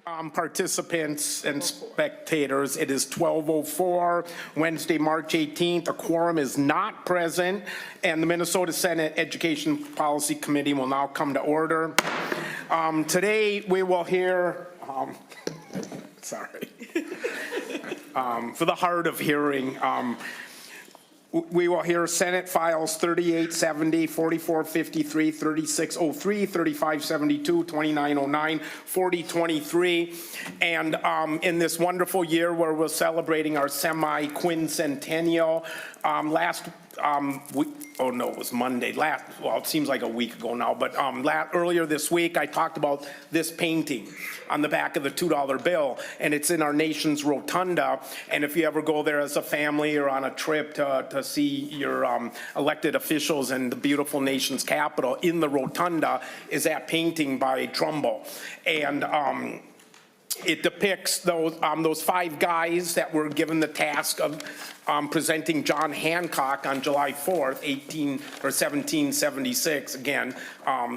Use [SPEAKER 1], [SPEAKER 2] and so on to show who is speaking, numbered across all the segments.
[SPEAKER 1] Participants and spectators, it is 12:04, Wednesday, March 18th. A quorum is not present, and the Minnesota Senate Education Policy Committee will now come to order. Today, we will hear, for the hard of hearing, we will hear Senate Files 3870, 4453, 3603, 3572, 2909, 4023. And in this wonderful year where we're celebrating our semi-quincentennial, it was Monday. Well, it seems like a week ago now, but earlier this week I talked about this painting on the back of the $2 bill, and it's in our nation's rotunda. And if you ever go there as a family or on a trip to see your elected officials in the beautiful nation's capital, in the rotunda is that painting by Trumbull. And it depicts those five guys that were given the task of presenting John Hancock on July 4th, 1776, again,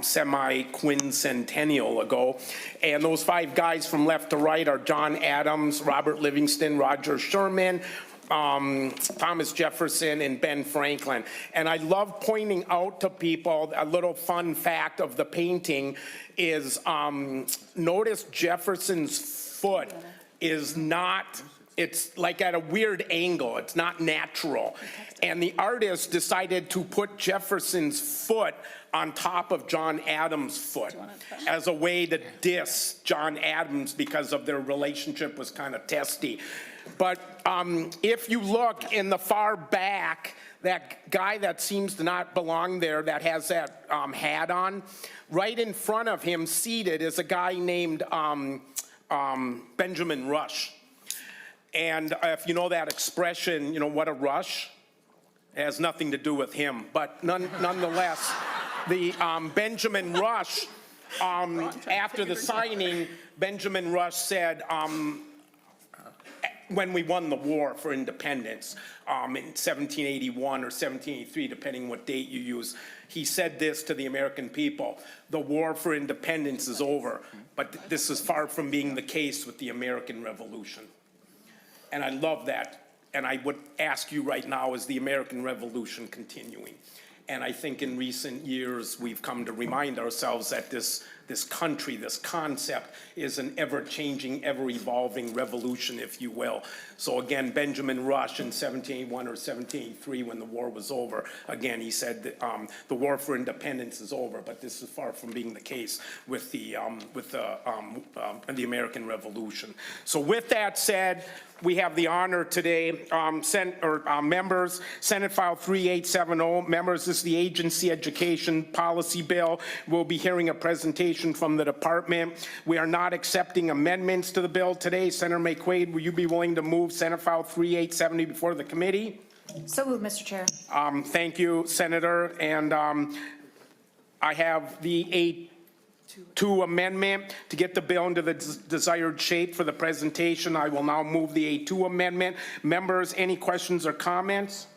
[SPEAKER 1] semi-quincentennial ago. And those five guys from left to right are John Adams, Robert Livingston, Roger Sherman, Thomas Jefferson, and Ben Franklin. And I love pointing out to people a little fun fact of the painting is notice Jefferson's foot is not, it's like at a weird angle. It's not natural. And the artist decided to put Jefferson's foot on top of John Adams' foot as a way to diss John Adams because of their relationship was kind of testy. But if you look in the far back, that guy that seems to not belong there that has that hat on, right in front of him seated is a guy named Benjamin Rush. And if you know that expression, you know, what a rush, it has nothing to do with him. But nonetheless, the Benjamin Rush, after the signing, Benjamin Rush said, when we won the war for independence in 1781 or 1783, depending what date you use, he said this to the American people: the war for independence is over, but this is far from being the case with the American Revolution. And I love that. And I would ask you right now, is the American Revolution continuing? And I think in recent years, we've come to remind ourselves that this country, this concept, is an ever-changing, ever-evolving revolution, if you will. So again, Benjamin Rush in 1781 or 1783, when the war was over, again, he said that the war for independence is over, but this is far from being the case with the American Revolution. So with that said, we have the honor today, members, Senate File 3870. Members, this is the Agency Education Policy Bill. We'll be hearing a presentation from the department. We are not accepting amendments to the bill today. Senator McQuaid, will you be willing to move Senate File 3870 before the committee?
[SPEAKER 2] So moved, Mr. Chair.
[SPEAKER 1] Thank you, Senator. And I have the A2 amendment to get the bill into the desired shape for the presentation. I will now move the A2 amendment. Members, any questions or comments?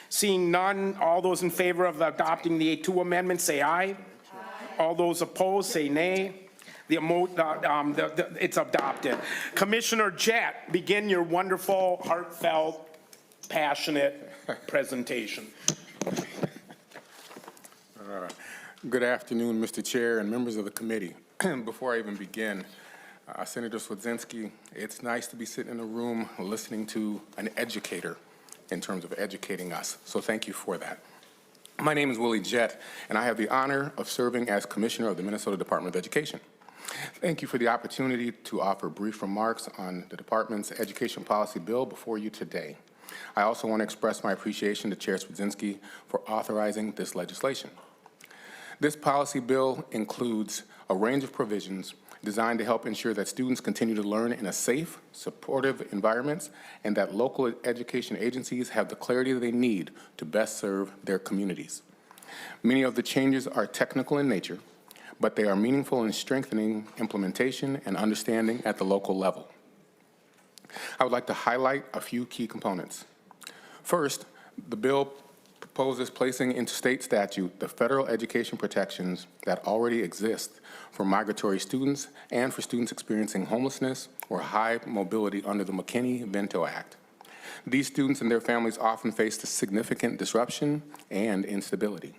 [SPEAKER 1] Seeing none, all those in favor of adopting the A2 amendment say aye. All those opposed say nay. It's adopted. Commissioner Jett, begin your wonderful, heartfelt, passionate presentation.
[SPEAKER 3] Good afternoon, Mr. Chair and members of the committee. Before I even begin, Senator Cwodzinski, it's nice to be sitting in a room listening to an educator in terms of educating us. So thank you for that. My name is Willie Jett, and I have the honor of serving as Commissioner of the Minnesota Department of Education. Thank you for the opportunity to offer brief remarks on the department's education policy bill before you today. I also want to express my appreciation to Chair Cwodzinski for authorizing this legislation. This policy bill includes a range of provisions designed to help ensure that students continue to learn in a safe, supportive environment, and that local education agencies have the clarity they need to best serve their communities. Many of the changes are technical in nature, but they are meaningful in strengthening implementation and understanding at the local level. I would like to highlight a few key components. First, the bill proposes placing into state statute the federal education protections that already exist for migratory students and for students experiencing homelessness or high mobility under the McKinney-Vento Act. These students and their families often face significant disruption and instability.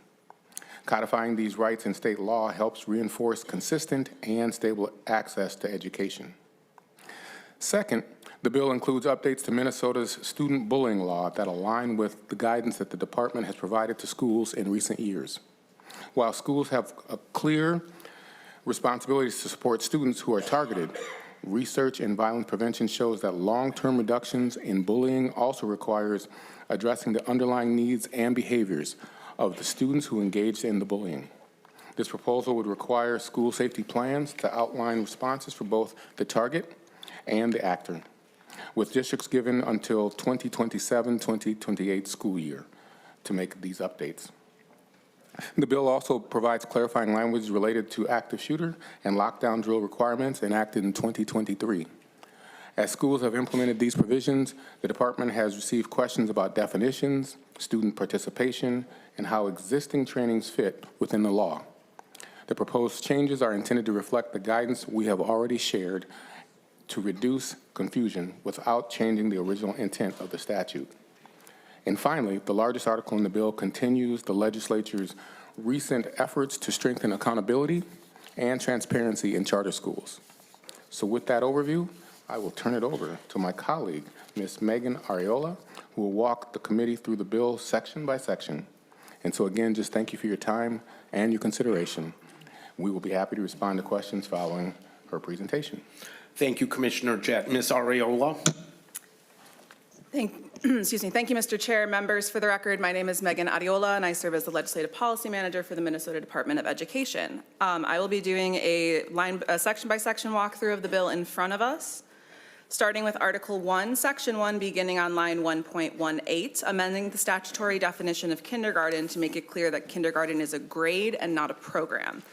[SPEAKER 3] Codifying these rights in state law helps reinforce consistent and stable access to education. Second, the bill includes updates to Minnesota's student bullying law that align with the guidance that the department has provided to schools in recent years. While schools have a clear responsibilities to support students who are targeted, research in violence prevention shows that long-term reductions in bullying also requires addressing the underlying needs and behaviors of the students who engaged in the bullying. This proposal would require school safety plans to outline responses for both the target and the actor, with districts given until 2027-2028 school year to make these updates. The bill also provides clarifying language related to active shooter and lockdown drill requirements enacted in 2023. As schools have implemented these provisions, the department has received questions about definitions, student participation, and how existing trainings fit within the law. The proposed changes are intended to reflect the guidance we have already shared to reduce confusion without changing the original intent of the statute. And finally, the largest article in the bill continues the legislature's recent efforts to strengthen accountability and transparency in charter schools. So with that overview, I will turn it over to my colleague, Ms. Megan Arreola, who will walk the committee through the bill section by section. And so again, just thank you for your time and your consideration. We will be happy to respond to questions following her presentation.
[SPEAKER 1] Thank you, Commissioner Jett. Ms. Arreola.
[SPEAKER 2] Thank you, Mr. Chair. Members, for the record, my name is Megan Arreola, and I serve as the Legislative Policy Manager for the Minnesota Department of Education. I will be doing a section-by-section walkthrough of the bill in front of us, starting with Article 1, Section 1, beginning on line 1.18, amending the statutory definition of kindergarten to make it clear that kindergarten is a grade and not a program.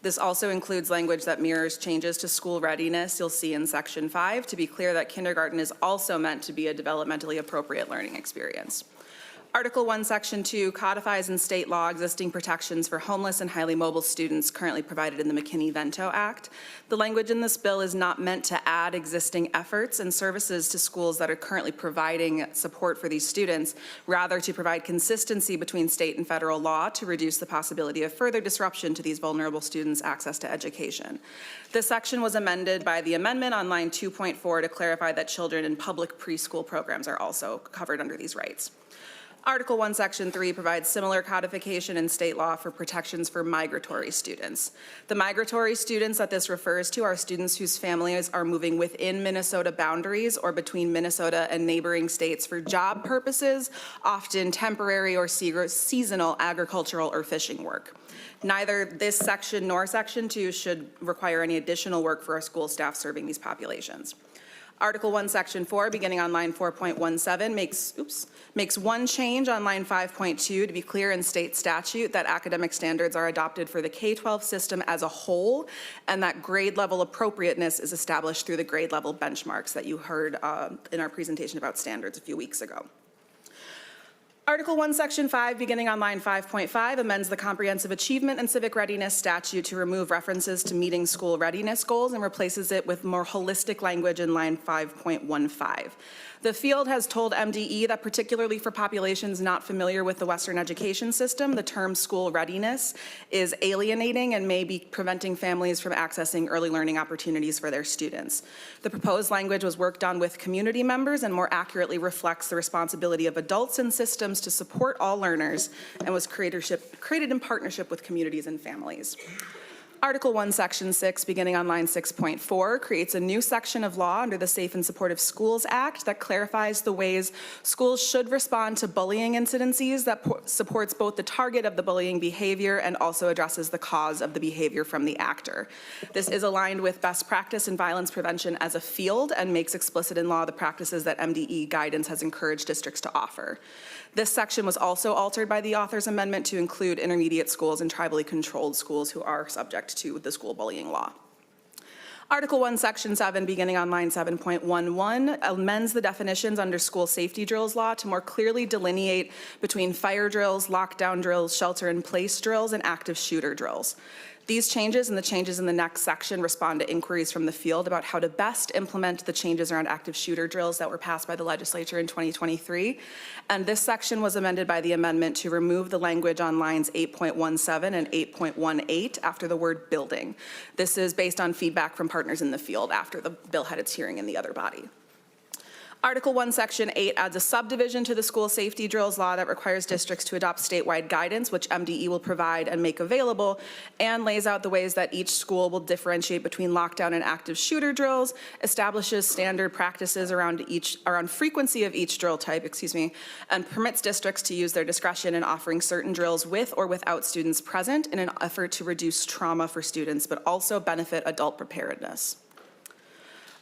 [SPEAKER 2] This also includes language that mirrors changes to school readiness you'll see in Section 5 to be clear that kindergarten is also meant to be a developmentally appropriate learning experience. Article 1, Section 2 codifies in state law existing protections for homeless and highly mobile students currently provided in the McKinney-Vento Act. The language in this bill is not meant to add existing efforts and services to schools that are currently providing support for these students, rather to provide consistency between state and federal law to reduce the possibility of further disruption to these vulnerable students' access to education. This section was amended by the amendment on line 2.4 to clarify that children in public preschool programs are also covered under these rights. Article 1, Section 3 provides similar codification in state law for protections for migratory students. The migratory students that this refers to are students whose families are moving within Minnesota boundaries or between Minnesota and neighboring states for job purposes, often temporary or seasonal agricultural or fishing work. Neither this section nor Section 2 should require any additional work for our school staff serving these populations. Article 1, Section 4, beginning on line 4.17, makes one change on line 5.2 to be clear in state statute that academic standards are adopted for the K-12 system as a whole, and that grade level appropriateness is established through the grade level benchmarks that you heard in our presentation about standards a few weeks ago. Article 1, Section 5, beginning on line 5.5, amends the Comprehensive Achievement and Civic Readiness Statute to remove references to meeting school readiness goals and replaces it with more holistic language in line 5.15. The field has told MDE that particularly for populations not familiar with the Western education system, the term school readiness is alienating and may be preventing families from accessing early learning opportunities for their students. The proposed language was worked on with community members and more accurately reflects the responsibility of adults and systems to support all learners and was created in partnership with communities and families. Article 1, Section 6, beginning on line 6.4, creates a new section of law under the Safe and Supportive Schools Act that clarifies the ways schools should respond to bullying incidences that supports both the target of the bullying behavior and also addresses the cause of the behavior from the actor. This is aligned with best practice in violence prevention as a field and makes explicit in law the practices that MDE guidance has encouraged districts to offer. This section was also altered by the author's amendment to include intermediate schools and tribally controlled schools who are subject to the school bullying law. Article 1, Section 7, beginning on line 7.11, amends the definitions under school safety drills law to more clearly delineate between fire drills, lockdown drills, shelter-in-place drills, and active shooter drills. These changes and the changes in the next section respond to inquiries from the field about how to best implement the changes around active shooter drills that were passed by the legislature in 2023. And this section was amended by the amendment to remove the language on lines 8.17 and 8.18 after the word building. This is based on feedback from partners in the field after the bill had its hearing in the other body. Article 1, Section 8 adds a subdivision to the school safety drills law that requires districts to adopt statewide guidance, which MDE will provide and make available, and lays out the ways that each school will differentiate between lockdown and active shooter drills, establishes standard practices around frequency of each drill type, and permits districts to use their discretion in offering certain drills with or without students present in an effort to reduce trauma for students, but also benefit adult preparedness.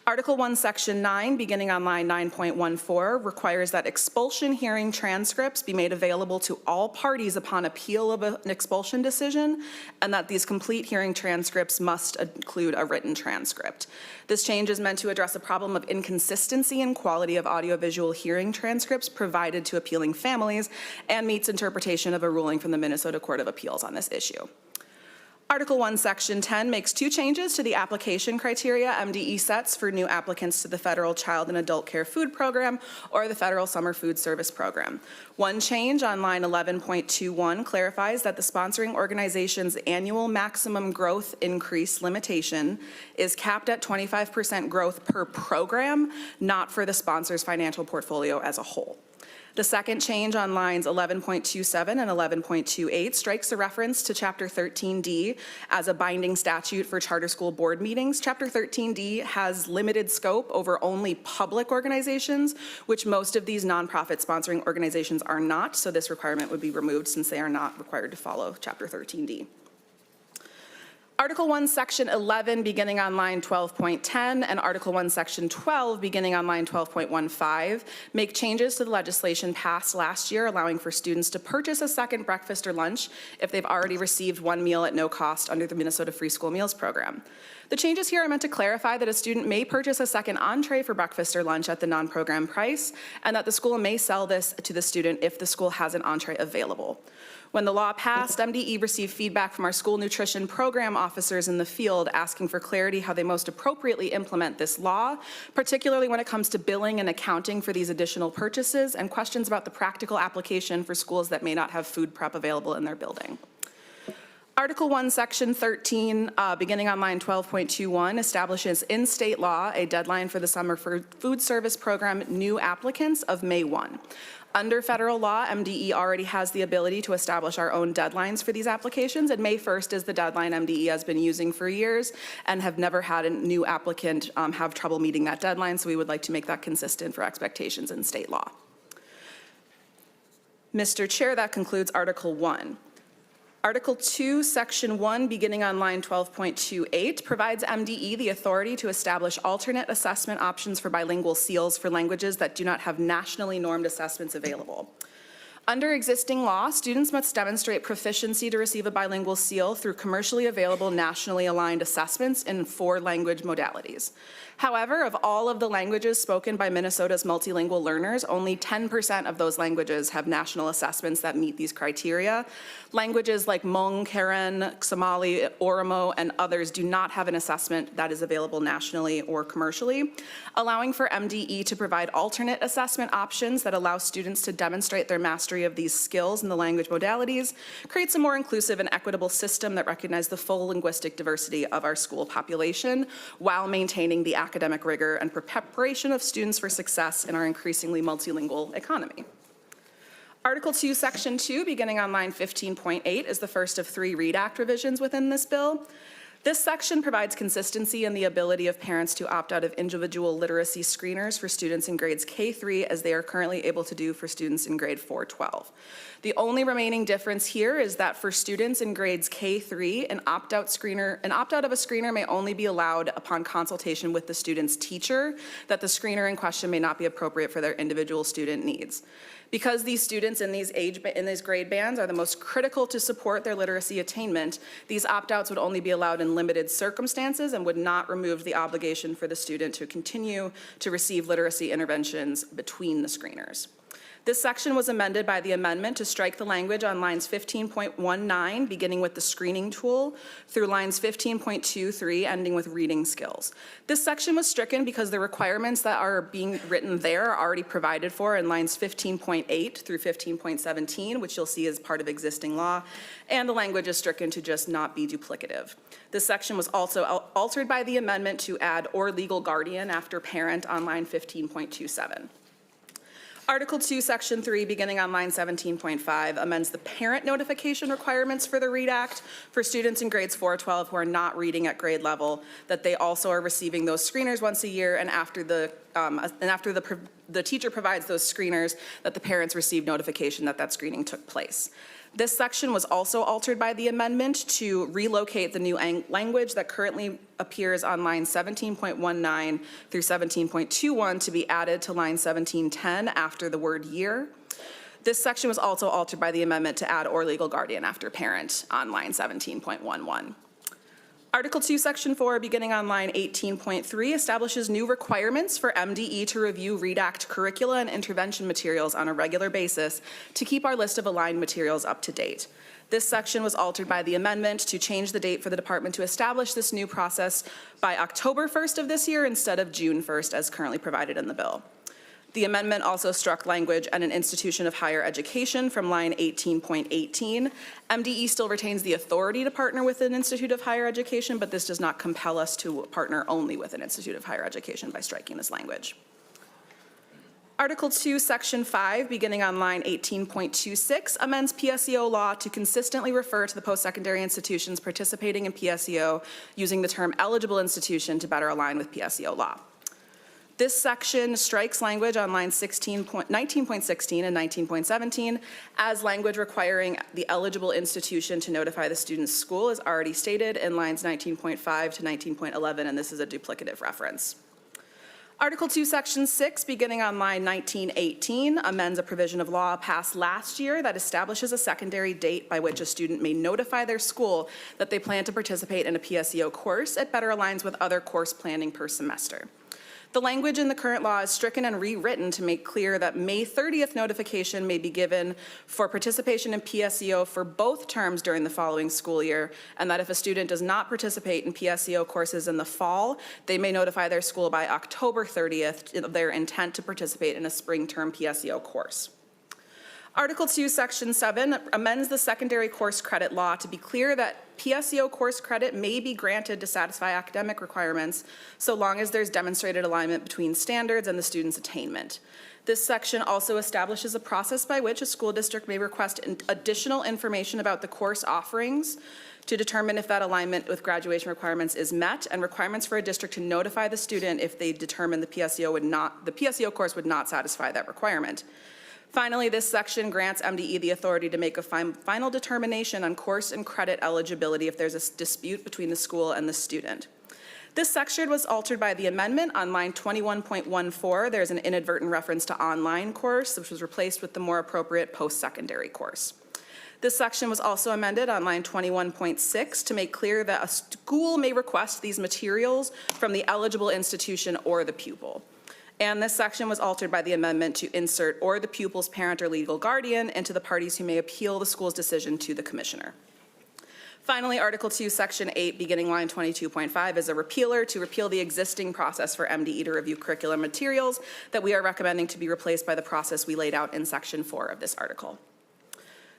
[SPEAKER 2] Article 1, Section 9, beginning on line 9.14, requires that expulsion hearing transcripts be made available to all parties upon appeal of an expulsion decision, and that these complete hearing transcripts must include a written transcript. This change is meant to address a problem of inconsistency in quality of audiovisual hearing transcripts provided to appealing families and meets interpretation of a ruling from the Minnesota Court of Appeals on this issue. Article 1, Section 10 makes two changes to the application criteria MDE sets for new applicants to the Federal Child and Adult Care Food Program or the Federal Summer Food Service Program. One change on line 11.21 clarifies that the sponsoring organization's annual maximum growth increase limitation is capped at 25% growth per program, not for the sponsor's financial portfolio as a whole. The second change on lines 11.27 and 11.28 strikes a reference to Chapter 13D as a binding statute for charter school board meetings. Chapter 13D has limited scope over only public organizations, which most of these nonprofit sponsoring organizations are not, so this requirement would be removed since they are not required to follow Chapter 13D. Article 1, Section 11, beginning on line 12.10, and Article 1, Section 12, beginning on line 12.15, make changes to the legislation passed last year, allowing for students to purchase a second breakfast or lunch if they've already received one meal at no cost under the Minnesota Free School Meals Program. The changes here are meant to clarify that a student may purchase a second entree for breakfast or lunch at the non-program price, and that the school may sell this to the student if the school has an entree available. When the law passed, MDE received feedback from our school nutrition program officers in the field asking for clarity how they most appropriately implement this law, particularly when it comes to billing and accounting for these additional purchases, and questions about the practical application for schools that may not have food prep available in their building. Article 1, Section 13, beginning on line 12.21, establishes in state law a deadline for the Summer Food Service Program new applicants of May 1. Under federal law, MDE already has the ability to establish our own deadlines for these applications, and May 1st is the deadline MDE has been using for years and have never had a new applicant have trouble meeting that deadline, so we would like to make that consistent for expectations in state law. Mr. Chair, that concludes Article 1. Article 2, Section 1, beginning on line 12.28, provides MDE the authority to establish alternate assessment options for bilingual seals for languages that do not have nationally normed assessments available. Under existing law, students must demonstrate proficiency to receive a bilingual seal through commercially available nationally aligned assessments in 4 language modalities. However, of all of the languages spoken by Minnesota's multilingual learners, only 10% of those languages have national assessments that meet these criteria. Languages like Hmong, Karen, Somali, Oromo, and others do not have an assessment that is available nationally or commercially, allowing for MDE to provide alternate assessment options that allow students to demonstrate their mastery of these skills in the language modalities, creates a more inclusive and equitable system that recognizes the full linguistic diversity of our school population while maintaining the academic rigor and preparation of students for success in our increasingly multilingual economy. Article 2, Section 2, beginning on line 15.8, is the first of 3 READ Act revisions within this bill. This section provides consistency in the ability of parents to opt out of individual literacy screeners for students in grades K-3 as they are currently able to do for students in grade 4-12. The only remaining difference here is that for students in grades K-3, an opt-out of a screener may only be allowed upon consultation with the student's teacher, that the screener in question may not be appropriate for their individual student needs. Because these students in these grade bands are the most critical to support their literacy attainment, these opt-outs would only be allowed in limited circumstances and would not remove the obligation for the student to continue to receive literacy interventions between the screeners. This section was amended by the amendment to strike the language on lines 15.19, beginning with the screening tool, through lines 15.23, ending with reading skills. This section was stricken because the requirements that are being written there are already provided for in lines 15.8 through 15.17, which you'll see as part of existing law, and the language is stricken to just not be duplicative. This section was also altered by the amendment to add "or legal guardian" after "parent" on line 15.27. Article 2, Section 3, beginning on line 17.5, amends the parent notification requirements for the READ Act for students in grades 4-12 who are not reading at grade level, that they also are receiving those screeners once a year, and after the teacher provides those screeners, that the parents receive notification that that screening took place. This section was also altered by the amendment to relocate the new language that currently appears on line 17.19 through 17.21 to be added to line 1710 after the word year. This section was also altered by the amendment to add "or legal guardian" after "parent" on line 17.11. Article 2, Section 4, beginning on line 18.3, establishes new requirements for MDE to review READ Act curricula and intervention materials on a regular basis to keep our list of aligned materials up to date. This section was altered by the amendment to change the date for the department to establish this new process by October 1st of this year instead of June 1st as currently provided in the bill. The amendment also struck language "and an institution of higher education" from line 18.18. MDE still retains the authority to partner with an institute of higher education, but this does not compel us to partner only with an institute of higher education by striking this language. Article 2, Section 5, beginning on line 18.26, amends PSEO law to consistently refer to the post-secondary institutions participating in PSEO using the term "eligible institution" to better align with PSEO law. This section strikes language on lines 19.16 and 19.17 as language requiring the eligible institution to notify the student's school is already stated in lines 19.5 to 19.11, and this is a duplicative reference. Article 2, Section 6, beginning on line 1918, amends a provision of law passed last year that establishes a secondary date by which a student may notify their school that they plan to participate in a PSEO course. It better aligns with other course planning per semester. The language in the current law is stricken and rewritten to make clear that May 30th notification may be given for participation in PSEO for both terms during the following school year, and that if a student does not participate in PSEO courses in the fall, they may notify their school by October 30th of their intent to participate in a spring term PSEO course. Article 2, Section 7 amends the secondary course credit law to be clear that PSEO course credit may be granted to satisfy academic requirements so long as there's demonstrated alignment between standards and the student's attainment. This section also establishes a process by which a school district may request additional information about the course offerings to determine if that alignment with graduation requirements is met, and requirements for a district to notify the student if they determine the PSEO course would not satisfy that requirement. Finally, this section grants MDE the authority to make a final determination on course and credit eligibility if there's a dispute between the school and the student. This section was altered by the amendment. On line 21.14, there's an inadvertent reference to online course, which was replaced with the more appropriate post-secondary course. This section was also amended on line 21.6 to make clear that a school may request these materials from the eligible institution or the pupil. And this section was altered by the amendment to insert "or the pupil's parent or legal guardian" into the parties who may appeal the school's decision to the commissioner. Finally, Article 2, Section 8, beginning line 22.5, is a repealer to repeal the existing process for MDE to review curriculum materials that we are recommending to be replaced by the process we laid out in Section 4 of this article.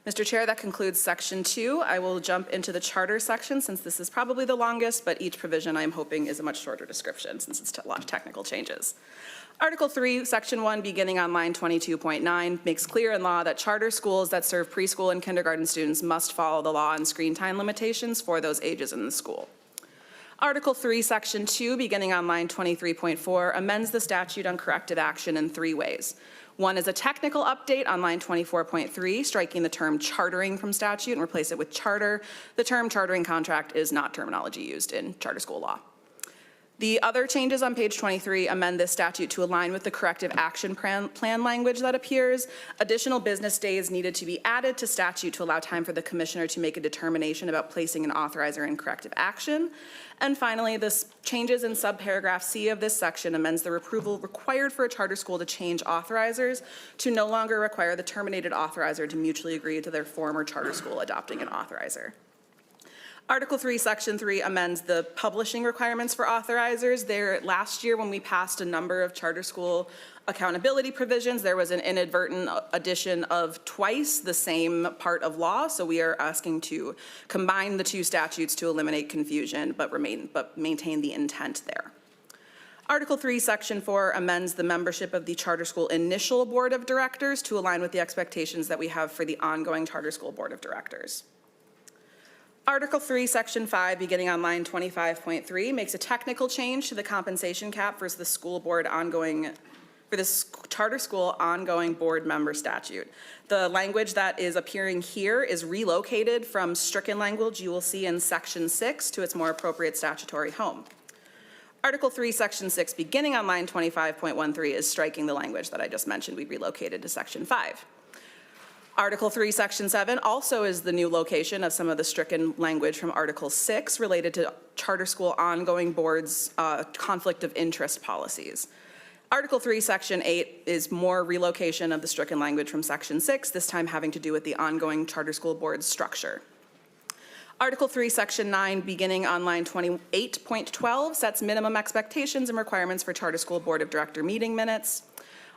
[SPEAKER 2] Mr. Chair, that concludes Section 2. I will jump into the charter section since this is probably the longest, but each provision I'm hoping is a much shorter description since it's a lot of technical changes. Article 3, Section 1, beginning on line 22.9, makes clear in law that charter schools that serve preschool and kindergarten students must follow the law on screen time limitations for those ages in the school. Article 3, Section 2, beginning on line 23.4, amends the statute on corrective action in 3 ways. One is a technical update on line 24.3, striking the term chartering from statute and replace it with charter. The term chartering contract is not terminology used in charter school law. The other changes on page 23 amend this statute to align with the corrective action plan language that appears. Additional business days needed to be added to statute to allow time for the commissioner to make a determination about placing an authorizer in corrective action. And finally, the changes in subparagraph C of this section amends the approval required for a charter school to change authorizers to no longer require the terminated authorizer to mutually agree to their former charter school adopting an authorizer. Article 3, Section 3 amends the publishing requirements for authorizers. Last year, when we passed a number of charter school accountability provisions, there was an inadvertent addition of twice the same part of law. So we are asking to combine the two statutes to eliminate confusion, but maintain the intent there. Article 3, Section 4 amends the membership of the charter school initial board of directors to align with the expectations that we have for the ongoing charter school board of directors. Article 3, Section 5, beginning on line 25.3, makes a technical change to the compensation cap for the school board for this charter school ongoing board member statute. The language that is appearing here is relocated from stricken language you will see in Section 6 to its more appropriate statutory home. Article 3, Section 6, beginning on line 25.13, is striking the language that I just mentioned we relocated to Section 5. Article 3, Section 7 also is the new location of some of the stricken language from Article 6 related to charter school ongoing boards' conflict of interest policies. Article 3, Section 8 is more relocation of the stricken language from Section 6, this time having to do with the ongoing charter school board's structure. Article 3, Section 9, beginning on line 28.12, sets minimum expectations and requirements for charter school board of director meeting minutes.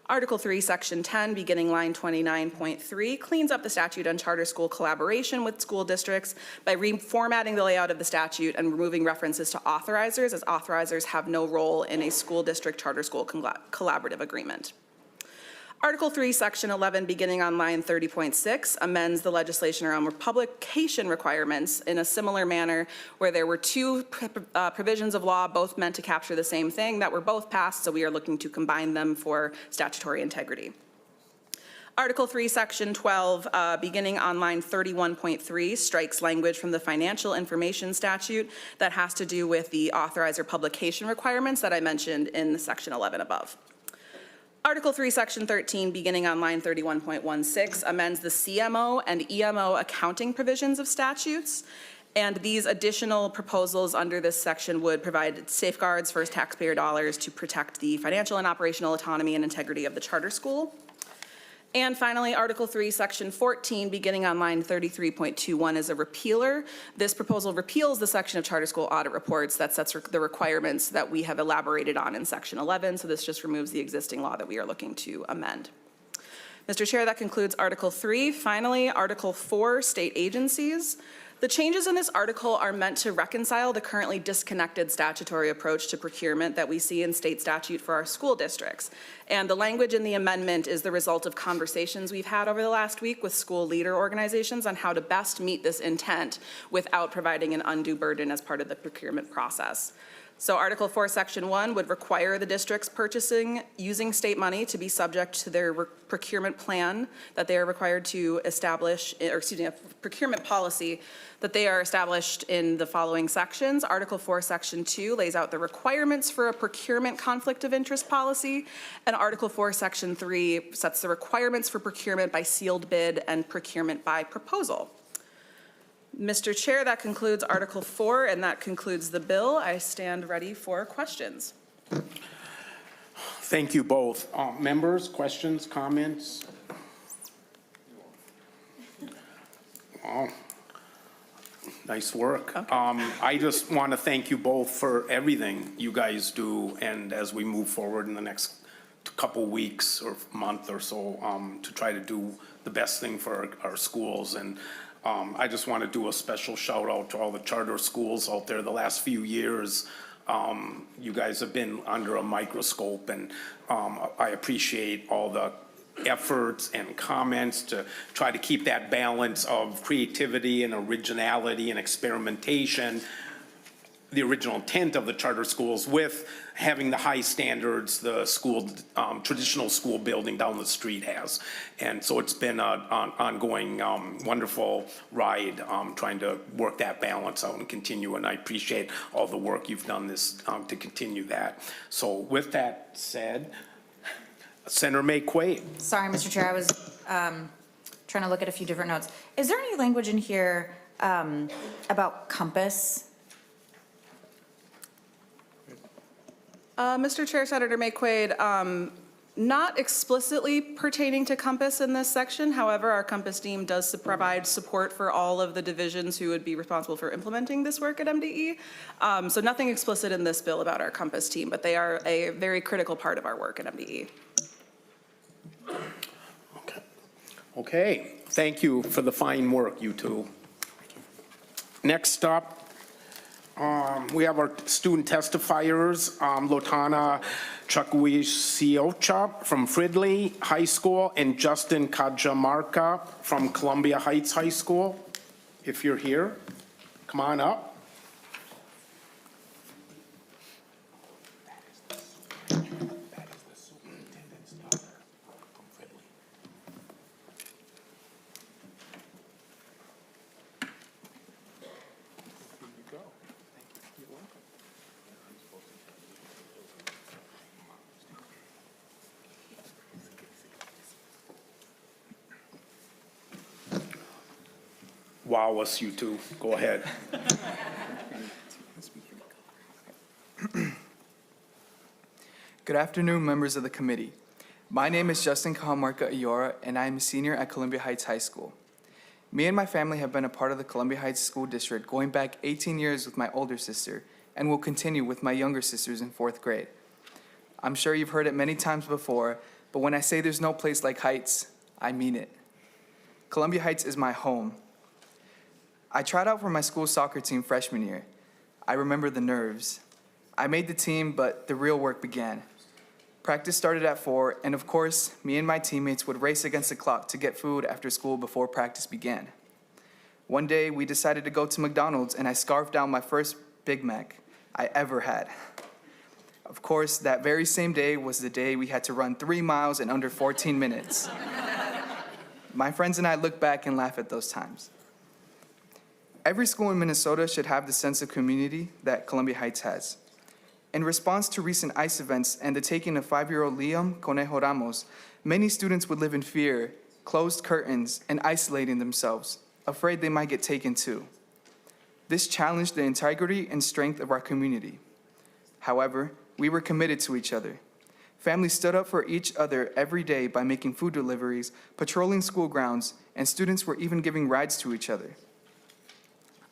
[SPEAKER 2] Article 3, Section 10, beginning line 29.3, cleans up the statute on charter school collaboration with school districts by reformatting the layout of the statute and removing references to authorizers, as authorizers have no role in a school district charter school collaborative agreement. Article 3, Section 11, beginning on line 30.6, amends the legislation around publication requirements in a similar manner where there were two provisions of law, both meant to capture the same thing, that were both passed, so we are looking to combine them for statutory integrity. Article 3, Section 12, beginning on line 31.3, strikes language from the financial information statute that has to do with the authorizer publication requirements that I mentioned in Section 11 above. Article 3, Section 13, beginning on line 31.16, amends the CMO and EMO accounting provisions of statutes. And these additional proposals under this section would provide safeguards for taxpayer dollars to protect the financial and operational autonomy and integrity of the charter school. And finally, Article 3, Section 14, beginning on line 33.21, is a repealer. This proposal repeals the section of charter school audit reports that sets the requirements that we have elaborated on in Section 11. So this just removes the existing law that we are looking to amend. Mr. Chair, that concludes Article 3. Finally, Article 4, state agencies. The changes in this article are meant to reconcile the currently disconnected statutory approach to procurement that we see in state statute for our school districts. And the language in the amendment is the result of conversations we've had over the last week with school leader organizations on how to best meet this intent without providing an undue burden as part of the procurement process. So Article 4, Section 1 would require the districts purchasing using state money to be subject to their procurement plan that they are required to establish, or excuse me, a procurement policy that they are established in the following sections. Article 4, Section 2 lays out the requirements for a procurement conflict of interest policy, and Article 4, Section 3 sets the requirements for procurement by sealed bid and procurement by proposal. Mr. Chair, that concludes Article 4, and that concludes the bill. I stand ready for questions.
[SPEAKER 1] Thank you both. Members, questions, comments? Oh, nice work.
[SPEAKER 2] Okay.
[SPEAKER 1] I just want to thank you both for everything you guys do, and as we move forward in the next couple weeks or month or so, to try to do the best thing for our schools. And I just want to do a special shout out to all the charter schools out there the last few years. You guys have been under a microscope, and I appreciate all the efforts and comments to try to keep that balance of creativity and originality and experimentation the original intent of the charter schools with having the high standards the school, traditional school building down the street has. And so it's been an ongoing, wonderful ride, trying to work that balance out and continue. And I appreciate all the work you've done this, to continue that. So with that said, Senator May Quaid.
[SPEAKER 4] Sorry, Mr. Chair, I was trying to look at a few different notes. Is there any language in here about compass?
[SPEAKER 2] Mr. Chair, Senator May Quaid, not explicitly pertaining to Compass in this section. However, our Compass team does provide support for all of the divisions who would be responsible for implementing this work at MDE. So nothing explicit in this bill about our Compass team, but they are a very critical part of our work at MDE.
[SPEAKER 1] Okay, thank you for the fine work, you two. Next up, we have our student testifiers, Lotana Cwodzinski from Fridley High School and Justin Kajamarka from Columbia Heights High School. If you're here, come on up. Wow, us you two. Go ahead.
[SPEAKER 5] Good afternoon, members of the committee. My name is Justin Kahamarka Ayora, and I am a senior at Columbia Heights High School. Me and my family have been a part of the Columbia Heights School District going back 18 years with my older sister, and will continue with my younger sisters in 4th grade. I'm sure you've heard it many times before, but when I say there's no place like Heights, I mean it. Columbia Heights is my home. I tried out for my school soccer team freshman year. I remember the nerves. I made the team, but the real work began. Practice started at 4, and of course, me and my teammates would race against the clock to get food after school before practice began. One day, we decided to go to McDonald's, and I scarfed down my first Big Mac I ever had. Of course, that very same day was the day we had to run 3 miles in under 14 minutes. My friends and I look back and laugh at those times. Every school in Minnesota should have the sense of community that Columbia Heights has. In response to recent ICE events and the taking of 5-year-old Liam Conejo Ramos, many students would live in fear, closed curtains, and isolating themselves, afraid they might get taken too. This challenged the integrity and strength of our community. However, we were committed to each other. Families stood up for each other every day by making food deliveries, patrolling school grounds, and students were even giving rides to each other.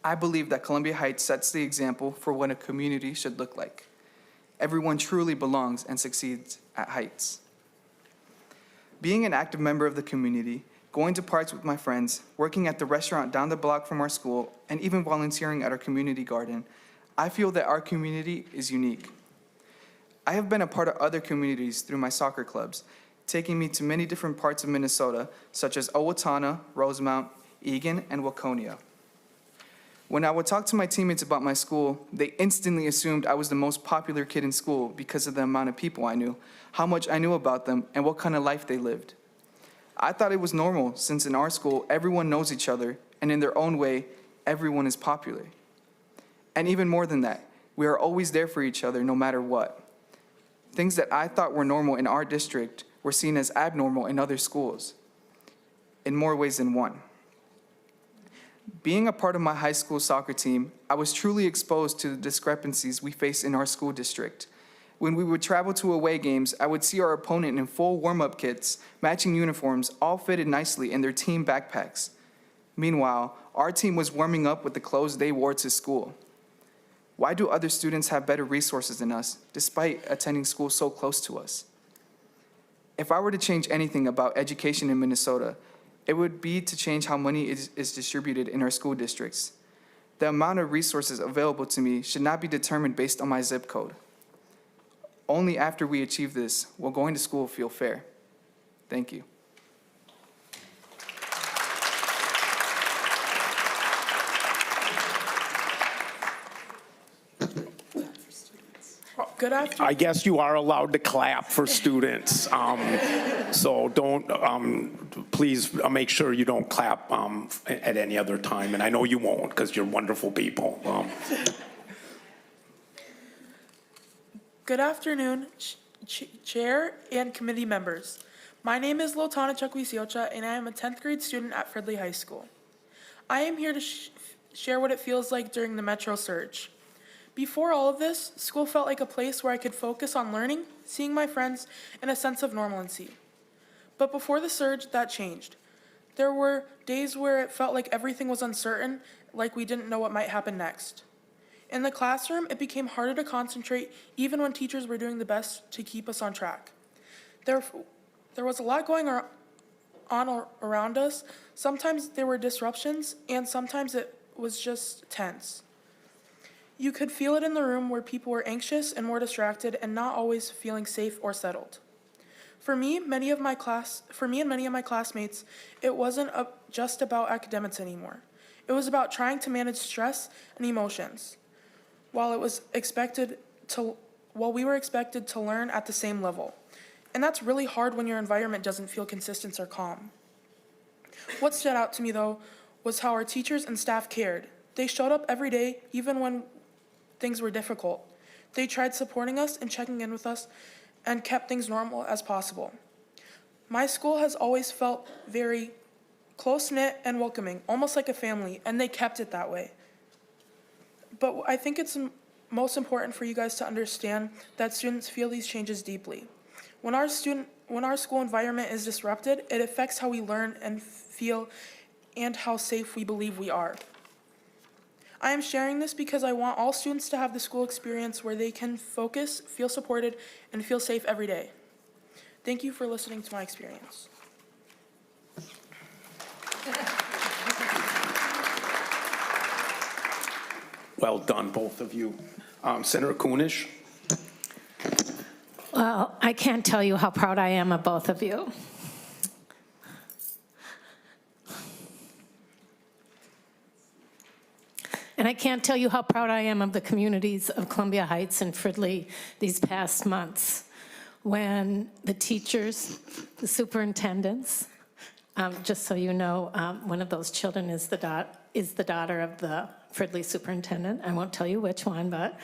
[SPEAKER 5] I believe that Columbia Heights sets the example for what a community should look like. Everyone truly belongs and succeeds at Heights. Being an active member of the community, going to parks with my friends, working at the restaurant down the block from our school, and even volunteering at our community garden, I feel that our community is unique. I have been a part of other communities through my soccer clubs, taking me to many different parts of Minnesota, such as Owatonna, Rosemount, Eagan, and Waconia. When I would talk to my teammates about my school, they instantly assumed I was the most popular kid in school because of the amount of people I knew, how much I knew about them, and what kind of life they lived. I thought it was normal, since in our school, everyone knows each other, and in their own way, everyone is popular. And even more than that, we are always there for each other no matter what. Things that I thought were normal in our district were seen as abnormal in other schools, in more ways than one. Being a part of my high school soccer team, I was truly exposed to the discrepancies we face in our school district. When we would travel to away games, I would see our opponent in full warm-up kits, matching uniforms, all fitted nicely in their team backpacks. Meanwhile, our team was warming up with the clothes they wore to school. Why do other students have better resources than us, despite attending school so close to us? If I were to change anything about education in Minnesota, it would be to change how money is distributed in our school districts. The amount of resources available to me should not be determined based on my zip code. Only after we achieve this will going to school feel fair. Thank you.
[SPEAKER 6] Good afternoon.
[SPEAKER 1] I guess you are allowed to clap for students. So don't, please make sure you don't clap at any other time. And I know you won't because you're wonderful people.
[SPEAKER 6] Good afternoon, Chair and committee members. My name is Lotana Chakwisiocha, and I am a 10th grade student at Fridley High School. I am here to share what it feels like during the Metro Surge. Before all of this, school felt like a place where I could focus on learning, seeing my friends, and a sense of normalcy. But before the surge, that changed. There were days where it felt like everything was uncertain, like we didn't know what might happen next. In the classroom, it became harder to concentrate even when teachers were doing the best to keep us on track. There was a lot going on around us. Sometimes there were disruptions, and sometimes it was just tense. You could feel it in the room where people were anxious and more distracted and not always feeling safe or settled. For me and many of my classmates, it wasn't just about academics anymore. It was about trying to manage stress and emotions, while we were expected to learn at the same level. And that's really hard when your environment doesn't feel consistent or calm. What stood out to me, though, was how our teachers and staff cared. They showed up every day, even when things were difficult. They tried supporting us and checking in with us and kept things normal as possible. My school has always felt very close-knit and welcoming, almost like a family, and they kept it that way. But I think it's most important for you guys to understand that students feel these changes deeply. When our school environment is disrupted, it affects how we learn and feel and how safe we believe we are. I am sharing this because I want all students to have the school experience where they can focus, feel supported, and feel safe every day. Thank you for listening to my experience.
[SPEAKER 1] Well done, both of you. Senator Kunesh?
[SPEAKER 7] Well, I can't tell you how proud I am of both of you. And I can't tell you how proud I am of the communities of Columbia Heights and Fridley these past months, when the teachers, the superintendents, just so you know, one of those children is the daughter of the Fridley superintendent. I won't tell you which one, but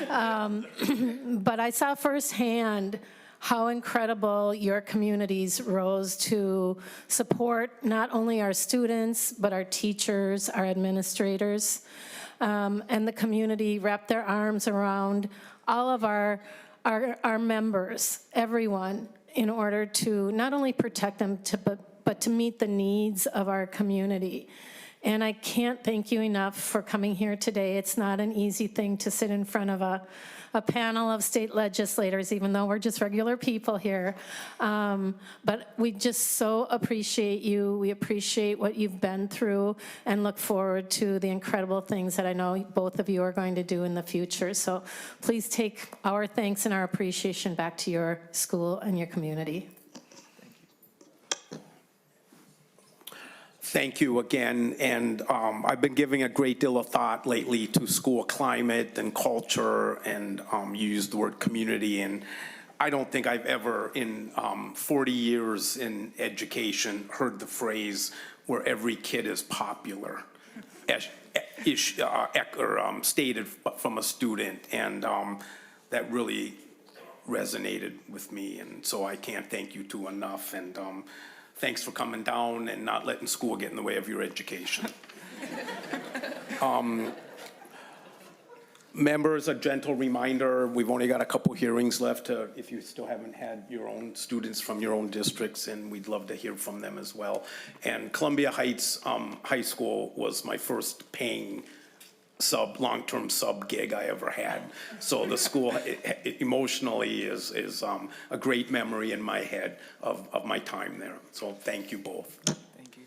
[SPEAKER 7] I saw firsthand how incredible your communities rose to support not only our students, but our teachers, our administrators, and the community wrapped their arms around all of our members, everyone, in order to not only protect them, but to meet the needs of our community. And I can't thank you enough for coming here today. It's not an easy thing to sit in front of a panel of state legislators, even though we're just regular people here. But we just so appreciate you. We appreciate what you've been through and look forward to the incredible things that I know both of you are going to do in the future. So please take our thanks and our appreciation back to your school and your community.
[SPEAKER 1] Thank you again, and I've been giving a great deal of thought lately to school climate and culture, and you used the word community, and I don't think I've ever in 40 years in education heard the phrase where every kid is popular, stated from a student, and that really resonated with me, and so I can't thank you two enough, and thanks for coming down and not letting school get in the way of your education. Members, a gentle reminder, we've only got a couple hearings left if you still haven't had your own students from your own districts, and we'd love to hear from them as well. And Columbia Heights High School was my first paying long-term sub gig I ever had. So the school emotionally is a great memory in my head of my time there. So thank you both.
[SPEAKER 5] Thank you.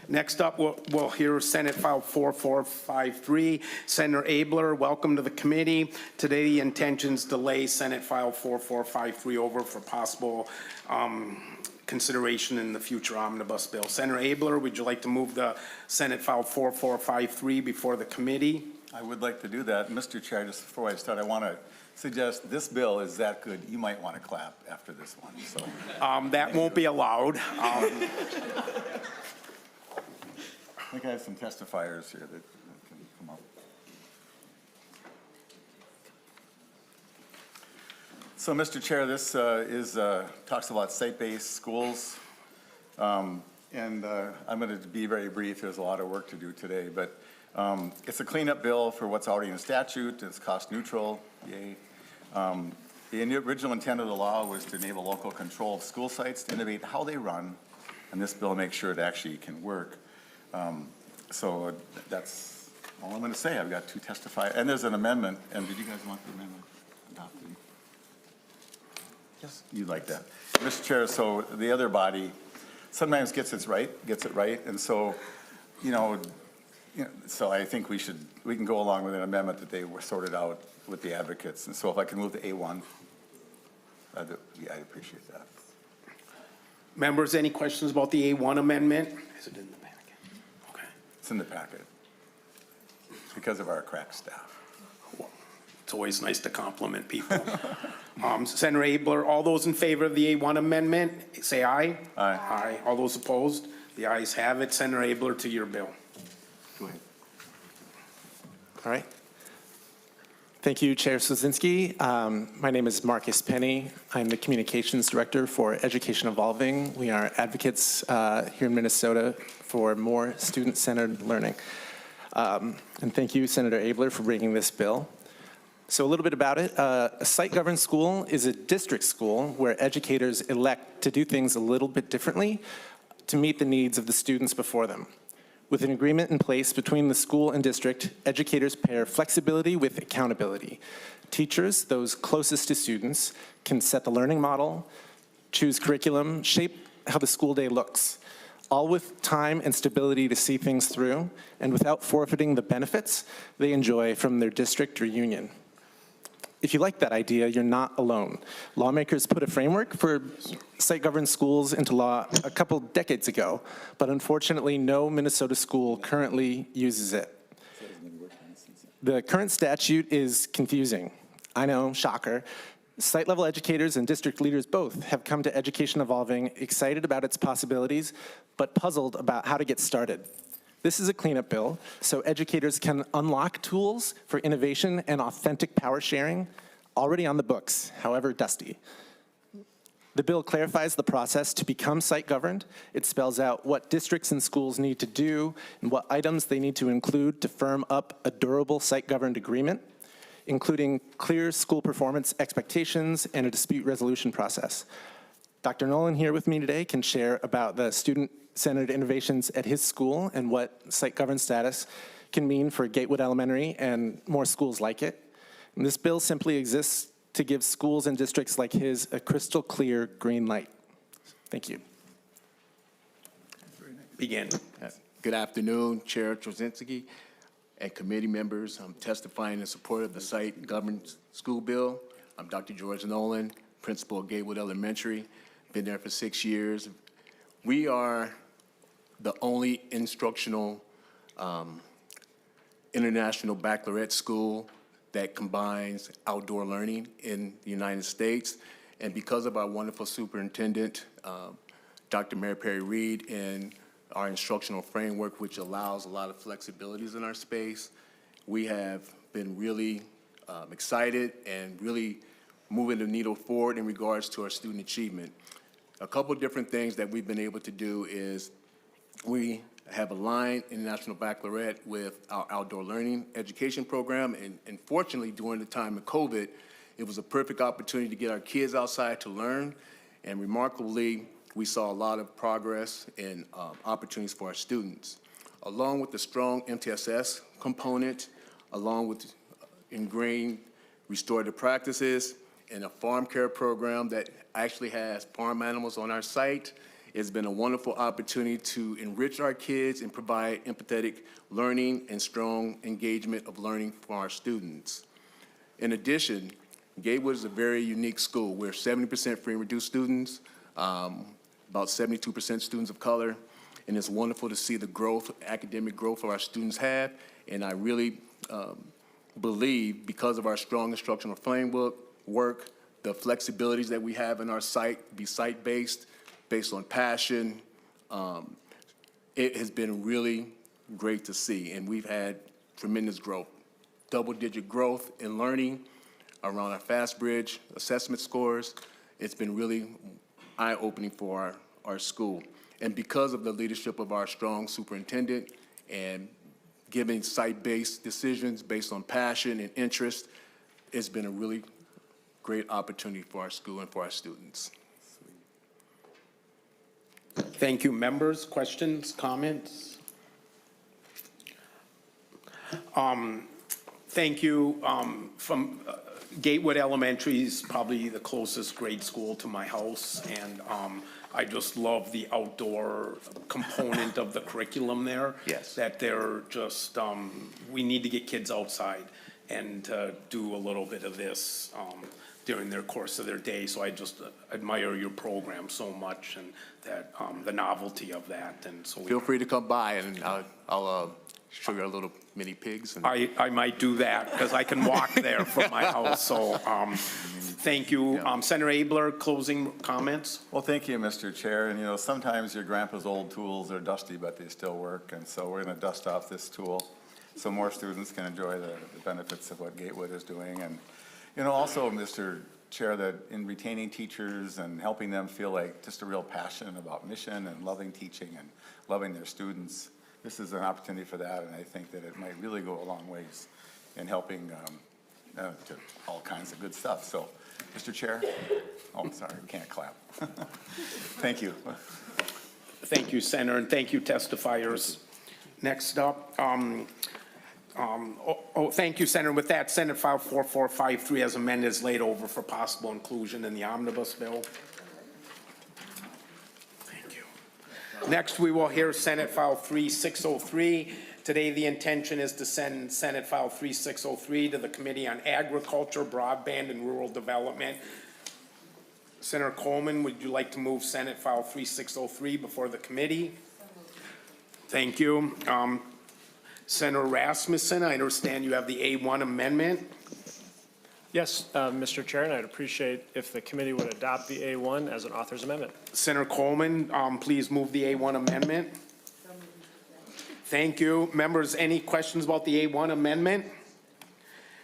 [SPEAKER 1] Next up, we'll hear Senate File 4453. Senator Abeler, welcome to the committee. Today, the intentions delay Senate File 4453 over for possible consideration in the future omnibus bill. Senator Abeler, would you like to move the Senate File 4453 before the committee?
[SPEAKER 8] I would like to do that. Mr. Chair, just before I start, I want to suggest this bill is that good, you might want to clap after this one, so.
[SPEAKER 1] That won't be allowed.
[SPEAKER 8] I think I have some testifiers here that can come up. So, Mr. Chair, this talks about site-based schools. I'm going to be very brief. There's a lot of work to do today, but it's a cleanup bill for what's already in statute. It's cost neutral, yay. The original intent of the law was to enable local control of school sites to innovate how they run, and this bill makes sure it actually can work. So that's all I'm going to say. I've got two testify, and there's an amendment. And did you guys want the amendment adopted? Yes, you'd like that, Mr. Chair. So the other body sometimes gets it right, and so, so I think we can go along with an amendment that they were sorted out with the advocates. And so if I can move to A1, I'd appreciate that.
[SPEAKER 1] Members, any questions about the A1 amendment? Is it in the packet? Okay.
[SPEAKER 8] It's in the packet because of our crack staff.
[SPEAKER 1] It's always nice to compliment people. Senator Abeler, all those in favor of the A1 amendment, say aye.
[SPEAKER 8] Aye.
[SPEAKER 1] Aye. All those opposed? The ayes have it. Senator Abeler, to your bill.
[SPEAKER 8] Go ahead.
[SPEAKER 9] All right. Thank you, Chair Cwodzinski. My name is Marcus Penny. I'm the Communications Director for Education Evolving. We are advocates here in Minnesota for more student-centered learning. And thank you, Senator Abeler, for bringing this bill. So a little bit about it. A site-governed school is a district school where educators elect to do things a little bit differently to meet the needs of the students before them. With an agreement in place between the school and district, educators pair flexibility with accountability. Teachers, those closest to students, can set the learning model, choose curriculum, shape how the school day looks, all with time and stability to see things through, and without forfeiting the benefits they enjoy from their district or union. If you like that idea, you're not alone. Lawmakers put a framework for site-governed schools into law a couple decades ago, but unfortunately, no Minnesota school currently uses it. The current statute is confusing. I know, shocker. Site-level educators and district leaders both have come to Education Evolving excited about its possibilities, but puzzled about how to get started. This is a cleanup bill, so educators can unlock tools for innovation and authentic power sharing already on the books, however dusty. The bill clarifies the process to become site-governed. It spells out what districts and schools need to do and what items they need to include to firm up a durable site-governed agreement, including clear school performance expectations and a dispute resolution process. Dr. Nolan here with me today can share about the student-centered innovations at his school and what site-governed status can mean for Gatewood Elementary and more schools like it. And this bill simply exists to give schools and districts like his a crystal clear green light. Thank you.
[SPEAKER 1] Begin.
[SPEAKER 10] Good afternoon, Chair Cwodzinski and committee members. I'm testifying in support of the site-governed school bill. I'm Dr. George Nolan, principal of Gatewood Elementary. Been there for 6 years. We are the only instructional international baccalaureate school that combines outdoor learning in the United States. And because of our wonderful superintendent, Dr. Mary Perry Reed, and our instructional framework, which allows a lot of flexibilities in our space, we have been really excited and really moving the needle forward in regards to our student achievement. A couple different things that we've been able to do is we have aligned International Baccalaureate with our outdoor learning education program, and fortunately during the time of COVID, it was a perfect opportunity to get our kids outside to learn, and remarkably, we saw a lot of progress and opportunities for our students. Along with the strong MTSS component, along with ingrained restorative practices, and a farm care program that actually has farm animals on our site, it's been a wonderful opportunity to enrich our kids and provide empathetic learning and strong engagement of learning for our students. In addition, Gatewood is a very unique school. We're 70% free and reduced students, about 72% students of color, and it's wonderful to see the growth, academic growth our students have, and I really believe, because of our strong instructional framework, the flexibilities that we have in our site, be site-based, based on passion, it has been really great to see, and we've had tremendous growth. Double-digit growth in learning around our FastBridge assessment scores. It's been really eye-opening for our school. And because of the leadership of our strong superintendent and giving site-based decisions based on passion and interest, it's been a really great opportunity for our school and for our students.
[SPEAKER 1] Thank you. Members, questions, comments? Thank you. From Gatewood Elementary is probably the closest grade school to my house, and I just love the outdoor component of the curriculum there.
[SPEAKER 11] Yes.
[SPEAKER 1] That they're just, we need to get kids outside and do a little bit of this during their course of their day. So I just admire your program so much, and that the novelty of that. And so
[SPEAKER 10] Feel free to come by, and I'll show you our little mini pigs. And
[SPEAKER 1] I might do that because I can walk there from my house. So thank you. Senator Abeler, closing comments?
[SPEAKER 8] Well, thank you, Mr. Chair. And, you know, sometimes your grandpa's old tools are dusty, but they still work. And so we're going to dust off this tool so more students can enjoy the benefits of what Gatewood is doing. And, you know, also, Mr. Chair, that in retaining teachers and helping them feel like just a real passion about mission and loving teaching and loving their students, this is an opportunity for that, and I think that it might really go a long ways in helping to all kinds of good stuff. So, Mr. Chair, oh, I'm sorry, we can't clap. Thank you.
[SPEAKER 1] Thank you, Senator, and thank you, testifiers. Next up, thank you, Senator. With that, Senate File 4453 as amended is laid over for possible inclusion in the omnibus bill. Next, we will hear Senate File 3603. Today, the intention is to send Senate File 3603 to the Committee on Agriculture, Broadband, and Rural Development. Senator Coleman, would you like to move Senate File 3603 before the committee? Thank you. Senator Rasmusson, I understand you have the A1 amendment.
[SPEAKER 12] Yes, Mr. Chair, and I'd appreciate if the committee would adopt the A1 as an author's amendment.
[SPEAKER 1] Senator Coleman, please move the A1 amendment. Thank you. Members, any questions about the A1 amendment?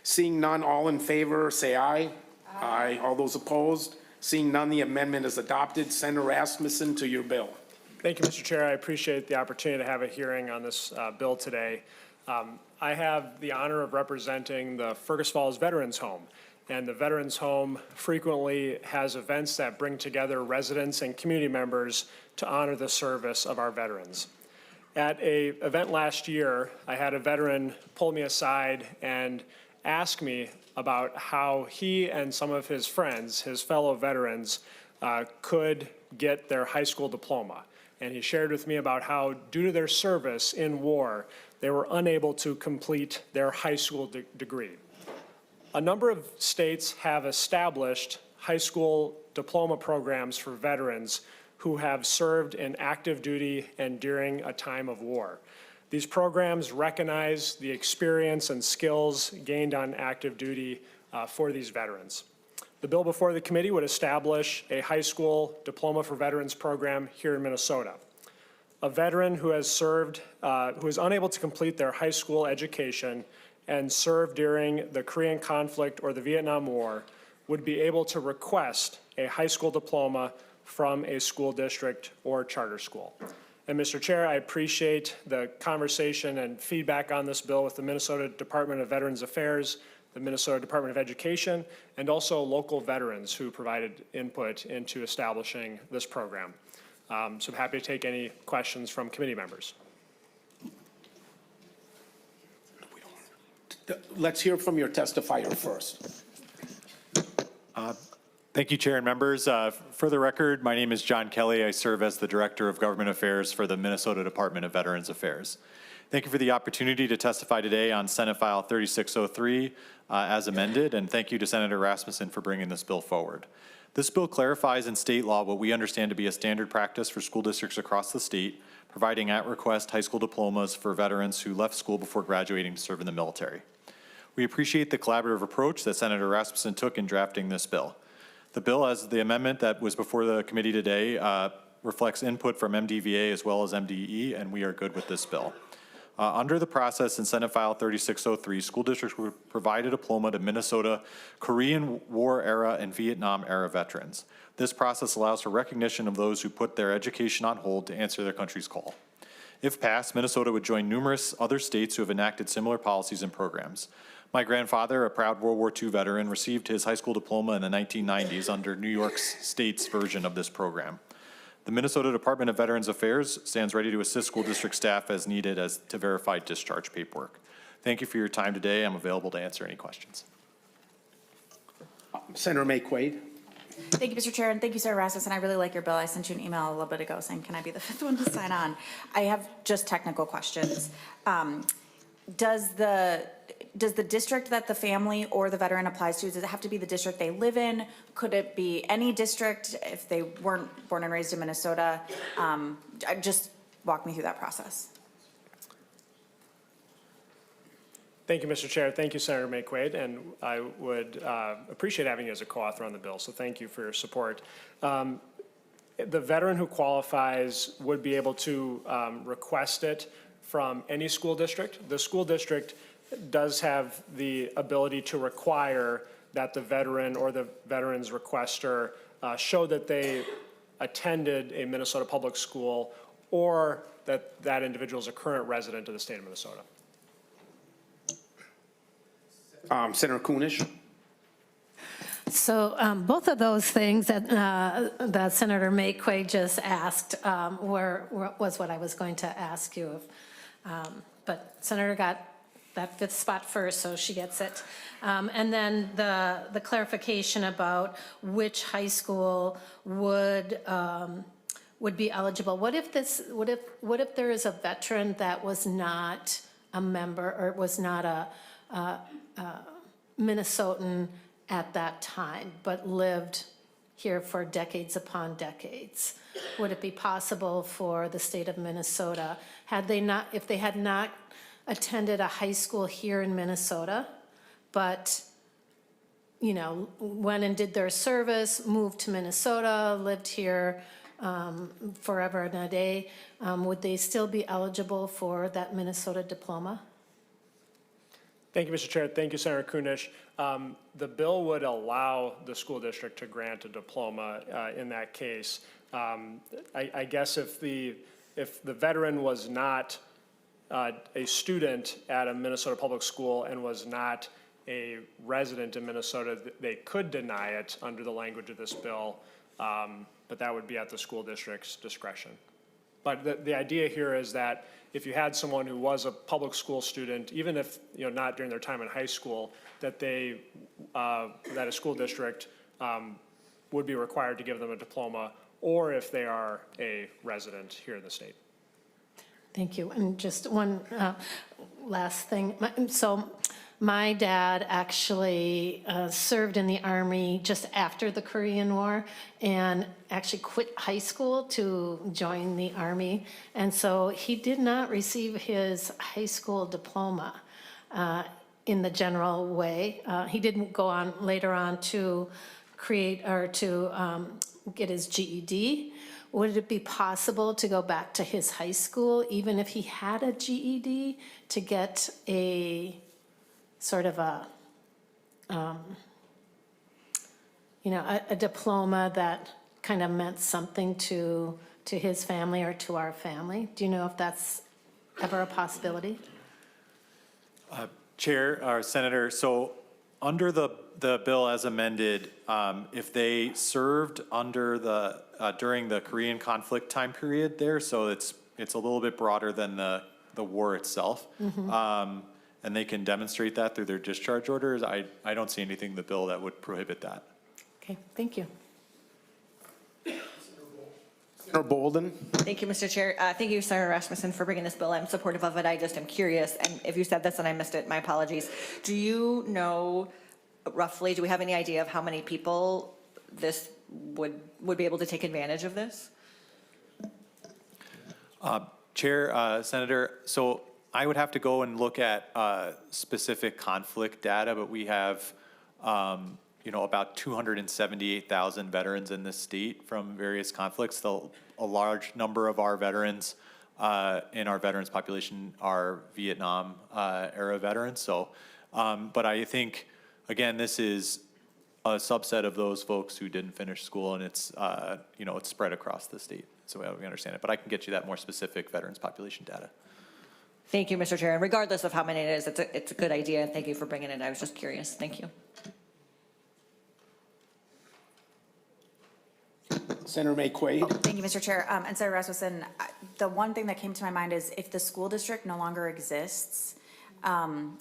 [SPEAKER 1] Seeing none, all in favor, say aye. Aye. All those opposed? Seeing none, the amendment is adopted. Senator Rasmusson, to your bill.
[SPEAKER 12] Thank you, Mr. Chair. I appreciate the opportunity to have a hearing on this bill today. I have the honor of representing the Fergus Falls Veterans Home. And the Veterans Home frequently has events that bring together residents and community members to honor the service of our veterans. At an event last year, I had a veteran pull me aside and ask me about how he and some of his friends, his fellow veterans, could get their high school diploma. And he shared with me about how, due to their service in war, they were unable to complete their high school degree. A number of states have established high school diploma programs for veterans who have served in active duty and during a time of war. These programs recognize the experience and skills gained on active duty for these veterans. The bill before the committee would establish a high school diploma for veterans program here in Minnesota. A veteran who has served, who is unable to complete their high school education and served during the Korean conflict or the Vietnam War would be able to request a high school diploma from a school district or charter school. And Mr. Chair, I appreciate the conversation and feedback on this bill with the Minnesota Department of Veterans Affairs, the Minnesota Department of Education, and also local veterans who provided input into establishing this program. So I'm happy to take any questions from committee members.
[SPEAKER 1] Let's hear from your testifier first.
[SPEAKER 11] Thank you, Chair and members. For the record, my name is John Kelly. I serve as the Director of Government Affairs for the Minnesota Department of Veterans Affairs. Thank you for the opportunity to testify today on Senate File 3603 as amended, and thank you to Senator Rasmusson for bringing this bill forward. This bill clarifies in state law what we understand to be a standard practice for school districts across the state, providing at-request high school diplomas for veterans who left school before graduating to serve in the military. We appreciate the collaborative approach that Senator Rasmusson took in drafting this bill. The bill, as the amendment that was before the committee today, reflects input from MDVA as well as MDE, and we are good with this bill. Under the process in Senate File 3603, school districts will provide a diploma to Minnesota Korean War era and Vietnam era veterans. This process allows for recognition of those who put their education on hold to answer their country's call. If passed, Minnesota would join numerous other states who have enacted similar policies and programs. My grandfather, a proud World War II veteran, received his high school diploma in the 1990s under New York State's version of this program. The Minnesota Department of Veterans Affairs stands ready to assist school district staff as needed to verify discharge paperwork. Thank you for your time today. I'm available to answer any questions.
[SPEAKER 1] Senator May Quaid.
[SPEAKER 4] Thank you, Mr. Chair, and thank you, Sarah Rasmussen. I really like your bill. I sent you an email a little bit ago saying, can I be the fifth one to sign on? I have just technical questions. Does the district that the family or the veteran applies to, does it have to be the district they live in? Could it be any district if they weren't born and raised in Minnesota? Just walk me through that process.
[SPEAKER 12] Thank you, Mr. Chair. Thank you, Senator May Quaid, and I would appreciate having you as a co-author on the bill, so thank you for your support. The veteran who qualifies would be able to request it from any school district. The school district does have the ability to require that the veteran or the veteran's requester show that they attended a Minnesota public school or that that individual is a current resident of the state of Minnesota.
[SPEAKER 1] Senator Kunesh.
[SPEAKER 7] So both of those things that Senator May Quaid just asked was what I was going to ask you. But Senator got that fifth spot first, so she gets it. And then the clarification about which high school would be eligible. What if there is a veteran that was not a member or was not a Minnesotan at that time, but lived here for decades upon decades? Would it be possible for the state of Minnesota, if they had not attended a high school here in Minnesota, but, went and did their service, moved to Minnesota, lived here forever and a day, would they still be eligible for that Minnesota diploma?
[SPEAKER 12] Thank you, Mr. Chair. Thank you, Senator Kunesh. The bill would allow the school district to grant a diploma in that case. I guess if the veteran was not a student at a Minnesota public school and was not a resident in Minnesota, they could deny it under the language of this bill, but that would be at the school district's discretion. But the idea here is that if you had someone who was a public school student, even if not during their time in high school, that that a school district would be required to give them a diploma, or if they are a resident here in the state.
[SPEAKER 7] Thank you. And just one last thing. So my dad actually served in the Army just after the Korean War and actually quit high school to join the Army. And so he did not receive his high school diploma in the general way. He didn't go on later on to get his GED. Would it be possible to go back to his high school, even if he had a GED, to get a sort of a diploma that kind of meant something to his family or to our family? Do you know if that's ever a possibility?
[SPEAKER 11] Chair, or Senator, so under the bill as amended, if they served during the Korean conflict time period there, so it's a little bit broader than the war itself, and they can demonstrate that through their discharge orders, I don't see anything in the bill that would prohibit that.
[SPEAKER 7] Okay, thank you.
[SPEAKER 1] Senator Bolden.
[SPEAKER 13] Thank you, Mr. Chair. Thank you, Senator Rasmusson, for bringing this bill. I'm supportive of it. I just am curious, and if you said this and I missed it, my apologies. Do you know roughly, do we have any idea of how many people this would be able to take advantage of this?
[SPEAKER 11] Chair, Senator, so I would have to go and look at specific conflict data, but we have, about 278,000 veterans in this state from various conflicts. A large number of our veterans in our veterans population are Vietnam era veterans. So, but I think, again, this is a subset of those folks who didn't finish school, and it's, it's spread across the state. So we understand it, but I can get you that more specific veterans population data.
[SPEAKER 13] Thank you, Mr. Chair. And regardless of how many it is, it's a good idea, and thank you for bringing it. I was just curious. Thank you.
[SPEAKER 1] Senator McQuaid.
[SPEAKER 4] Thank you, Mr. Chair. And Senator Rasmussen, the one thing that came to my mind is if the school district no longer exists,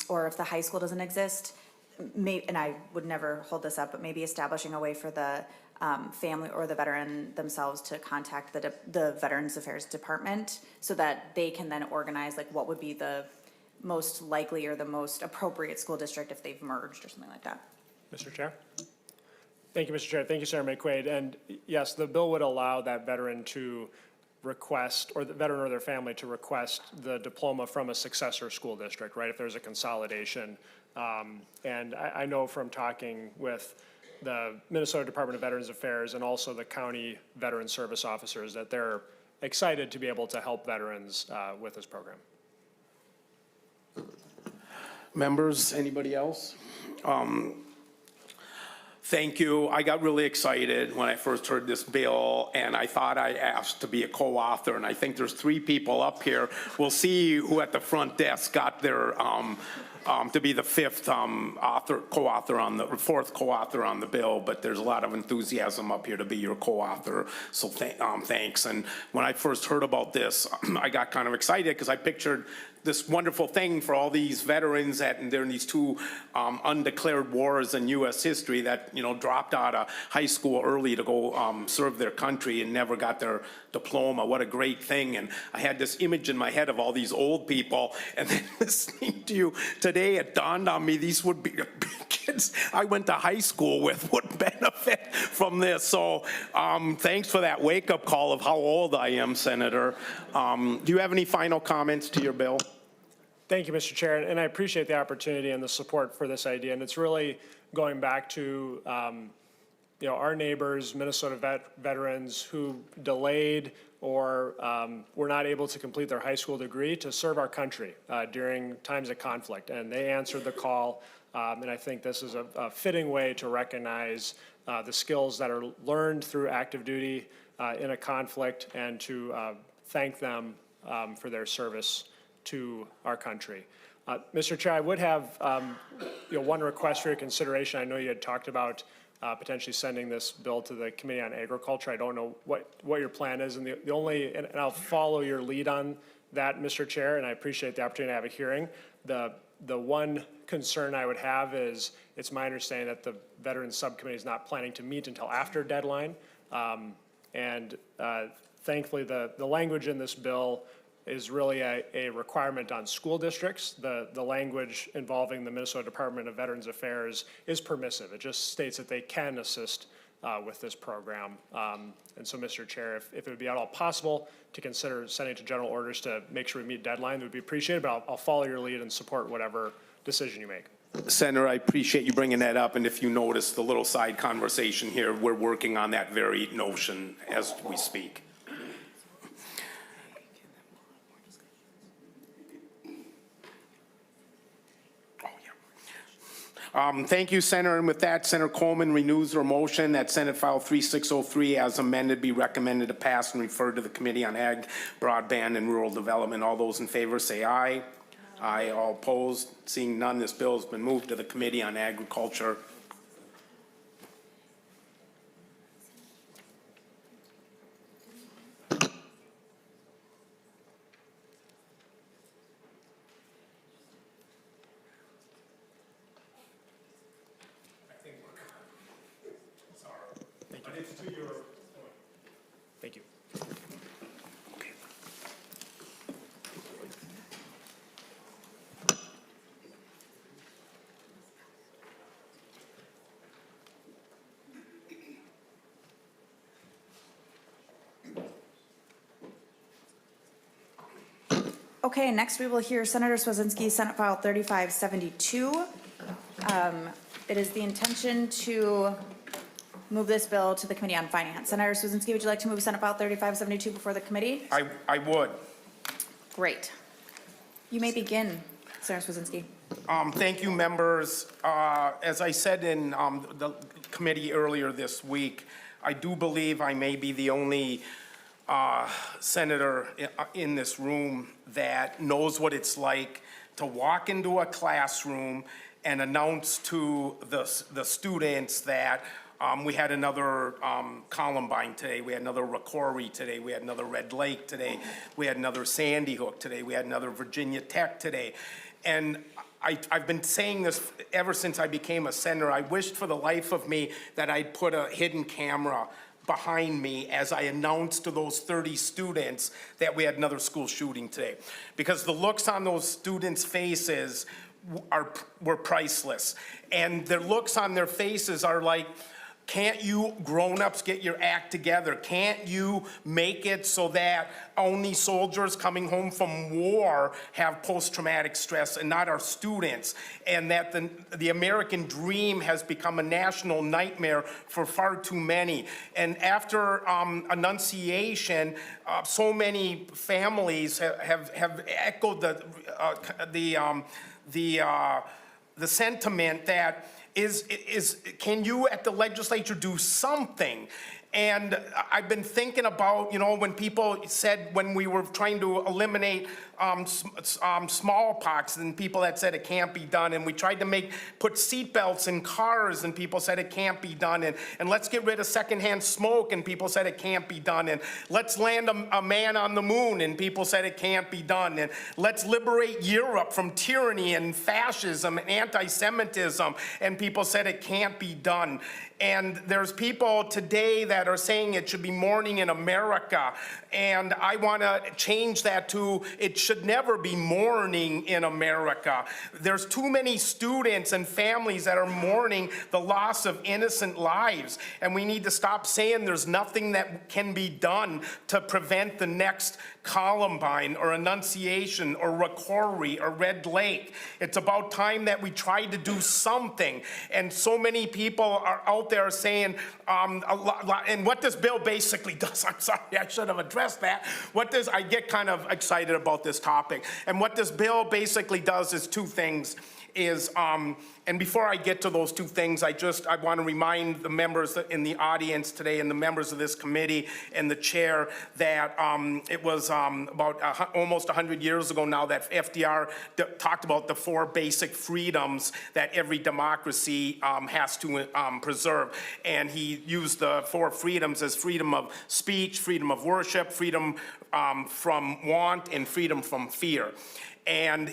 [SPEAKER 4] or if the high school doesn't exist, and I would never hold this up, but maybe establishing a way for the family or the veteran themselves to contact the Veterans Affairs Department so that they can then organize like what would be the most likely or the most appropriate school district if they've merged or something like that.
[SPEAKER 12] Mr. Chair? Thank you, Mr. Chair. Thank you, Senator McQuaid. And yes, the bill would allow that veteran to request, or the veteran or their family to request the diploma from a successor school district, right, if there's a consolidation. And I know from talking with the Minnesota Department of Veterans Affairs and also the county veteran service officers that they're excited to be able to help veterans with this program.
[SPEAKER 1] Members, anybody else? Thank you. I got really excited when I first heard this bill, and I thought I asked to be a co-author, and I think there's 3 people up here. We'll see who at the front desk got their, to be the 5th co-author on the, or 4th co-author on the bill, but there's a lot of enthusiasm up here to be your co-author, so thanks. And when I first heard about this, I got kind of excited because I pictured this wonderful thing for all these veterans that they're in these 2 undeclared wars in U.S. history that, dropped out of high school early to go serve their country and never got their diploma. What a great thing. And I had this image in my head of all these old people, and then listening to you today, it dawned on me these would be kids I went to high school with would benefit from this. So thanks for that wake-up call of how old I am, Senator. Do you have any final comments to your bill?
[SPEAKER 12] Thank you, Mr. Chair, and I appreciate the opportunity and the support for this idea. And it's really going back to our neighbors, Minnesota veterans who delayed or were not able to complete their high school degree to serve our country during times of conflict. And they answered the call, and I think this is a fitting way to recognize the skills that are learned through active duty in a conflict and to thank them for their service to our country. Mr. Chair, I would have one request for your consideration. I know you had talked about potentially sending this bill to the Committee on Agriculture. I don't know what your plan is, and the only, and I'll follow your lead on that, Mr. Chair, and I appreciate the opportunity to have a hearing. The one concern I would have is it's my understanding that the Veterans Subcommittee is not planning to meet until after deadline, and thankfully the language in this bill is really a requirement on school districts. The language involving the Minnesota Department of Veterans Affairs is permissive. It just states that they can assist with this program. And so, Mr. Chair, if it would be at all possible to consider sending to general orders to make sure we meet deadline, it would be appreciated, but I'll follow your lead and support whatever decision you make.
[SPEAKER 1] Senator, I appreciate you bringing that up, and if you notice the little side conversation here, we're working on that very notion as we speak. Thank you, Senator. And with that, Senator Coleman renews her motion that Senate File 3603 as amended be recommended to pass and referred to the Committee on Ag, Broadband, and Rural Development. All those in favor say aye. Aye. All opposed? Seeing none, this bill has been moved to the Committee on Agriculture.
[SPEAKER 12] Thank you.
[SPEAKER 1] Okay.
[SPEAKER 4] Okay, next we will hear Senator Cwodzinski, Senate File 3572. It is the intention to move this bill to the Committee on Finance. Senator Cwodzinski, would you like to move Senate File 3572 before the committee?
[SPEAKER 1] I would.
[SPEAKER 4] Great. You may begin, Senator Cwodzinski.
[SPEAKER 1] Thank you, members. As I said in the committee earlier this week, I do believe I may be the only senator in this room that knows what it's like to walk into a classroom and announce to the students that we had another Columbine today, we had another Rocori today, we had another Red Lake today, we had another Sandy Hook today, we had another Virginia Tech today. And I've been saying this ever since I became a senator. I wished for the life of me that I'd put a hidden camera behind me as I announced to those 30 students that we had another school shooting today. Because the looks on those students' faces were priceless. And their looks on their faces are like, can't you grown-ups get your act together? Can't you make it so that only soldiers coming home from war have post-traumatic stress and not our students? And that the American dream has become a national nightmare for far too many. And after Annunciation, so many families have echoed the sentiment that can you at the legislature do something? And I've been thinking about, you know, when people said, when we were trying to eliminate smallpox, and people that said it can't be done, and we tried to put seatbelts in cars, and people said it can't be done, and let's get rid of secondhand smoke, and people said it can't be done, and let's land a man on the moon, and people said it can't be done, and let's liberate Europe from tyranny and fascism and anti-Semitism, and people said it can't be done. And there's people today that are saying it should be mourning in America, and I want to change that to it should never be mourning in America. There's too many students and families that are mourning the loss of innocent lives, and we need to stop saying there's nothing that can be done to prevent the next Columbine or Annunciation or Rocori or Red Lake. It's about time that we tried to do something, and so many people are out there saying, and what this bill basically does, I'm sorry, I should have addressed that. I get kind of excited about this topic, and what this bill basically does is two things. And before I get to those two things, I want to remind the members in the audience today and the members of this committee and the chair that it was about almost 100 years ago now that FDR talked about the 4 basic freedoms that every democracy has to preserve. And he used the 4 freedoms as freedom of speech, freedom of worship, freedom from want, and freedom from fear. And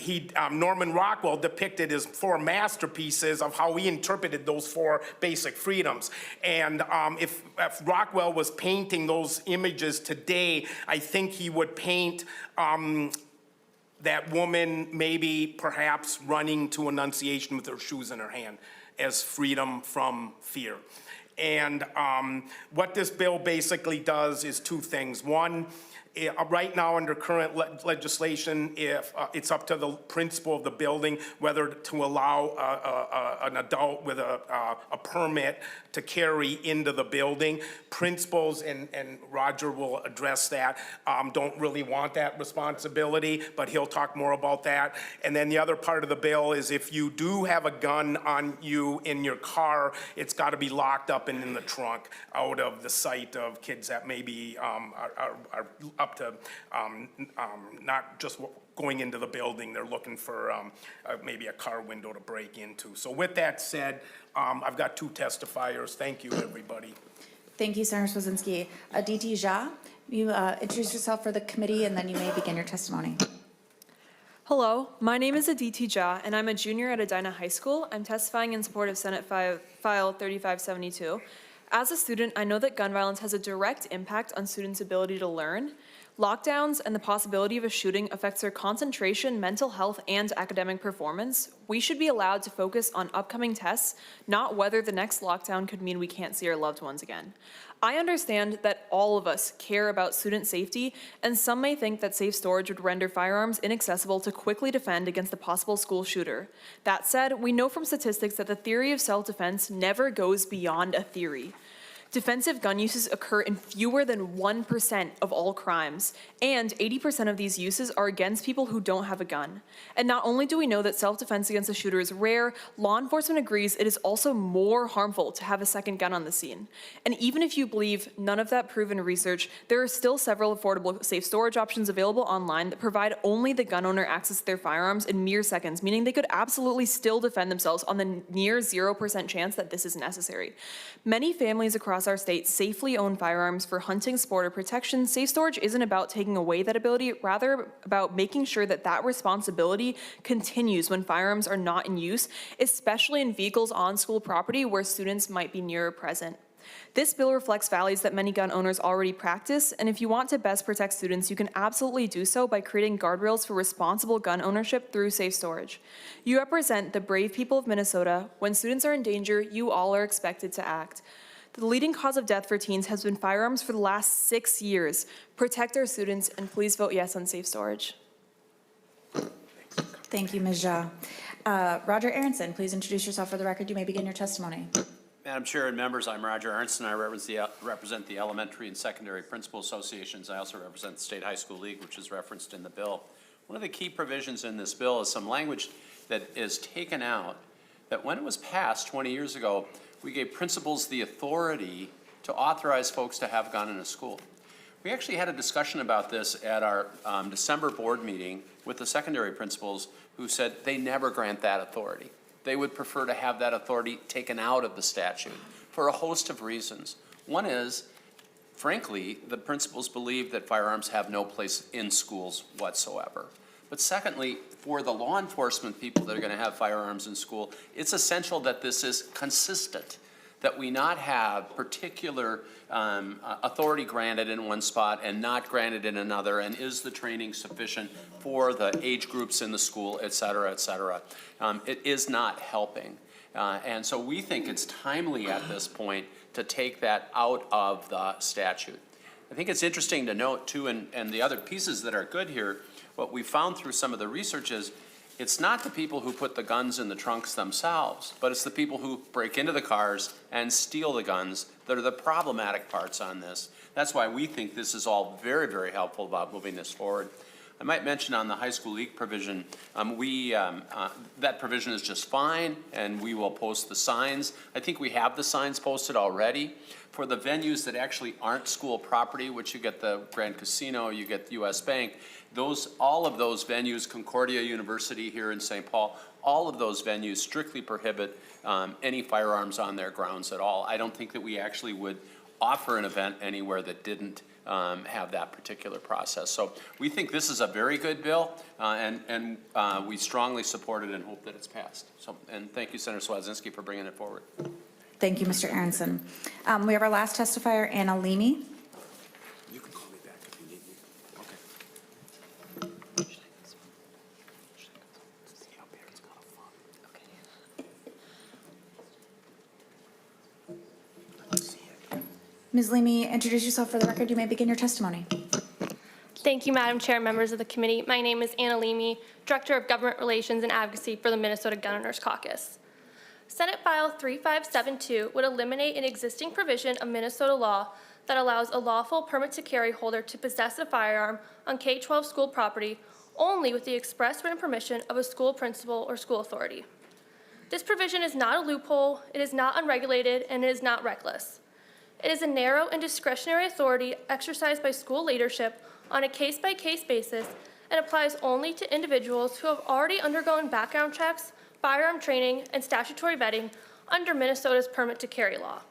[SPEAKER 1] Norman Rockwell depicted his 4 masterpieces of how he interpreted those 4 basic freedoms. And if Rockwell was painting those images today, I think he would paint that woman maybe perhaps running to Annunciation with her shoes in her hand as freedom from fear. And what this bill basically does is 2 things. One, right now, under current legislation, if it's up to the principal of the building whether to allow an adult with a permit to carry into the building. Principals, and Roger will address that, don't really want that responsibility, but he'll talk more about that. And then the other part of the bill is if you do have a gun on you in your car, it's got to be locked up and in the trunk, out of the sight of kids that maybe are up to not just going into the building, they're looking for maybe a car window to break into. So with that said, I've got 2 testifiers. Thank you, everybody.
[SPEAKER 4] Thank you, Senator Cwodzinski. Aditi Jha, you introduce yourself for the committee, and then you may begin your testimony.
[SPEAKER 14] Hello, my name is Aditi Jha, and I'm a junior at Edina High School. I'm testifying in support of Senate File 3572. As a student, I know that gun violence has a direct impact on students' ability to learn. Lockdowns and the possibility of a shooting affects their concentration, mental health, and academic performance. We should be allowed to focus on upcoming tests, not whether the next lockdown could mean we can't see our loved ones again. I understand that all of us care about student safety, and some may think that safe storage would render firearms inaccessible to quickly defend against the possible school shooter. That said, we know from statistics that the theory of self-defense never goes beyond a theory. Defensive gun uses occur in fewer than 1% of all crimes, and 80% of these uses are against people who don't have a gun. And not only do we know that self-defense against a shooter is rare, law enforcement agrees it is also more harmful to have a second gun on the scene. And even if you believe none of that proven research, there are still several affordable safe storage options available online that provide only the gun owner access to their firearms in mere seconds, meaning they could absolutely still defend themselves on the near 0% chance that this is necessary. Many families across our state safely own firearms for hunting, sport, or protection. Safe storage isn't about taking away that ability, rather about making sure that that responsibility continues when firearms are not in use, especially in vehicles on school property where students might be near or present. This bill reflects values that many gun owners already practice, and if you want to best protect students, you can absolutely do so by creating guardrails for responsible gun ownership through safe storage. You represent the brave people of Minnesota. When students are in danger, you all are expected to act. The leading cause of death for teens has been firearms for the last 6 years. Protect our students, and please vote yes on safe storage.
[SPEAKER 4] Thank you, Ms. Jha. Roger Aronson, please introduce yourself for the record. You may begin your testimony.
[SPEAKER 15] Madam Chair and members, I'm Roger Aronson. I represent the Elementary and Secondary Principal Associations. I also represent the State High School League, which is referenced in the bill. One of the key provisions in this bill is some language that is taken out that when it was passed 20 years ago, we gave principals the authority to authorize folks to have a gun in a school. We actually had a discussion about this at our December board meeting with the secondary principals who said they never grant that authority. They would prefer to have that authority taken out of the statute for a host of reasons. One is, frankly, the principals believe that firearms have no place in schools whatsoever. But secondly, for the law enforcement people that are going to have firearms in school, it's essential that this is consistent, that we not have particular authority granted in one spot and not granted in another, and is the training sufficient for the age groups in the school, et cetera, et cetera. It is not helping. And so we think it's timely at this point to take that out of the statute. I think it's interesting to note too, and the other pieces that are good here, what we found through some of the research is it's not the people who put the guns in the trunks themselves, but it's the people who break into the cars and steal the guns that are the problematic parts on this. That's why we think this is all very, very helpful about moving this forward. I might mention on the high school league provision, that provision is just fine, and we will post the signs. I think we have the signs posted already. For the venues that actually aren't school property, which you get the Grand Casino, you get the US Bank, all of those venues, Concordia University here in St. Paul, all of those venues strictly prohibit any firearms on their grounds at all. I don't think that we actually would offer an event anywhere that didn't have that particular process. So we think this is a very good bill, and we strongly support it and hope that it's passed. So, and thank you, Senator Cwodzinski, for bringing it forward.
[SPEAKER 4] Thank you, Mr. Aronson. We have our last testifier, Anna Leamy.
[SPEAKER 10] You can call me back if you need me. Okay.
[SPEAKER 4] Ms. Leamy, introduce yourself for the record. You may begin your testimony.
[SPEAKER 16] Thank you, Madam Chair, members of the committee. My name is Anna Leamy, Director of Government Relations and Advocacy for the Minnesota Gun Owners Caucus. Senate File 3572 would eliminate an existing provision of Minnesota law that allows a lawful permit to carry holder to possess a firearm on K-12 school property only with the express written permission of a school principal or school authority. This provision is not a loophole, it is not unregulated, and it is not reckless. It is a narrow and discretionary authority exercised by school leadership on a case-by-case basis and applies only to individuals who have already undergone background checks, firearm training, and statutory vetting under Minnesota's permit to carry law.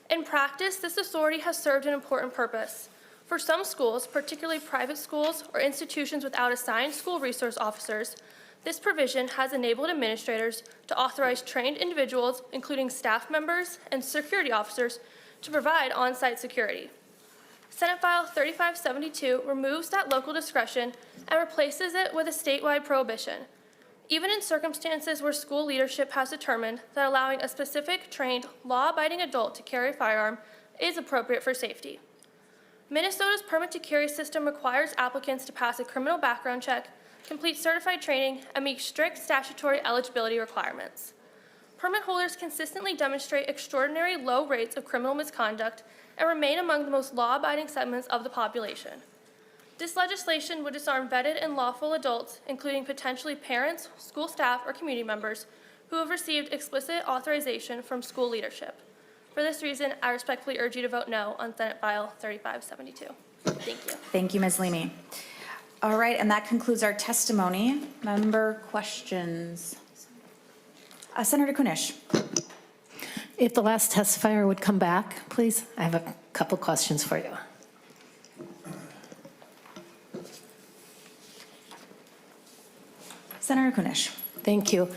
[SPEAKER 16] In practice, this authority has served an important purpose. For some schools, particularly private schools or institutions without assigned school resource officers, this provision has enabled administrators to authorize trained individuals, including staff members and security officers, to provide on-site security. Senate File 3572 removes that local discretion and replaces it with a statewide prohibition, even in circumstances where school leadership has determined that allowing a specific trained, law-abiding adult to carry a firearm is appropriate for safety. Minnesota's permit to carry system requires applicants to pass a criminal background check, complete certified training, and meet strict statutory eligibility requirements. Permit holders consistently demonstrate extraordinary low rates of criminal misconduct and remain among the most law-abiding segments of the population. This legislation would disarm vetted and lawful adults, including potentially parents, school staff, or community members who have received explicit authorization from school leadership. For this reason, I respectfully urge you to vote no on Senate File 3572. Thank you.
[SPEAKER 4] Thank you, Ms. Leamy. All right, and that concludes our testimony. Member questions? Senator Kunesh.
[SPEAKER 7] If the last testifier would come back, please. I have a couple questions for you.
[SPEAKER 4] Senator Kunesh.
[SPEAKER 7] Thank you.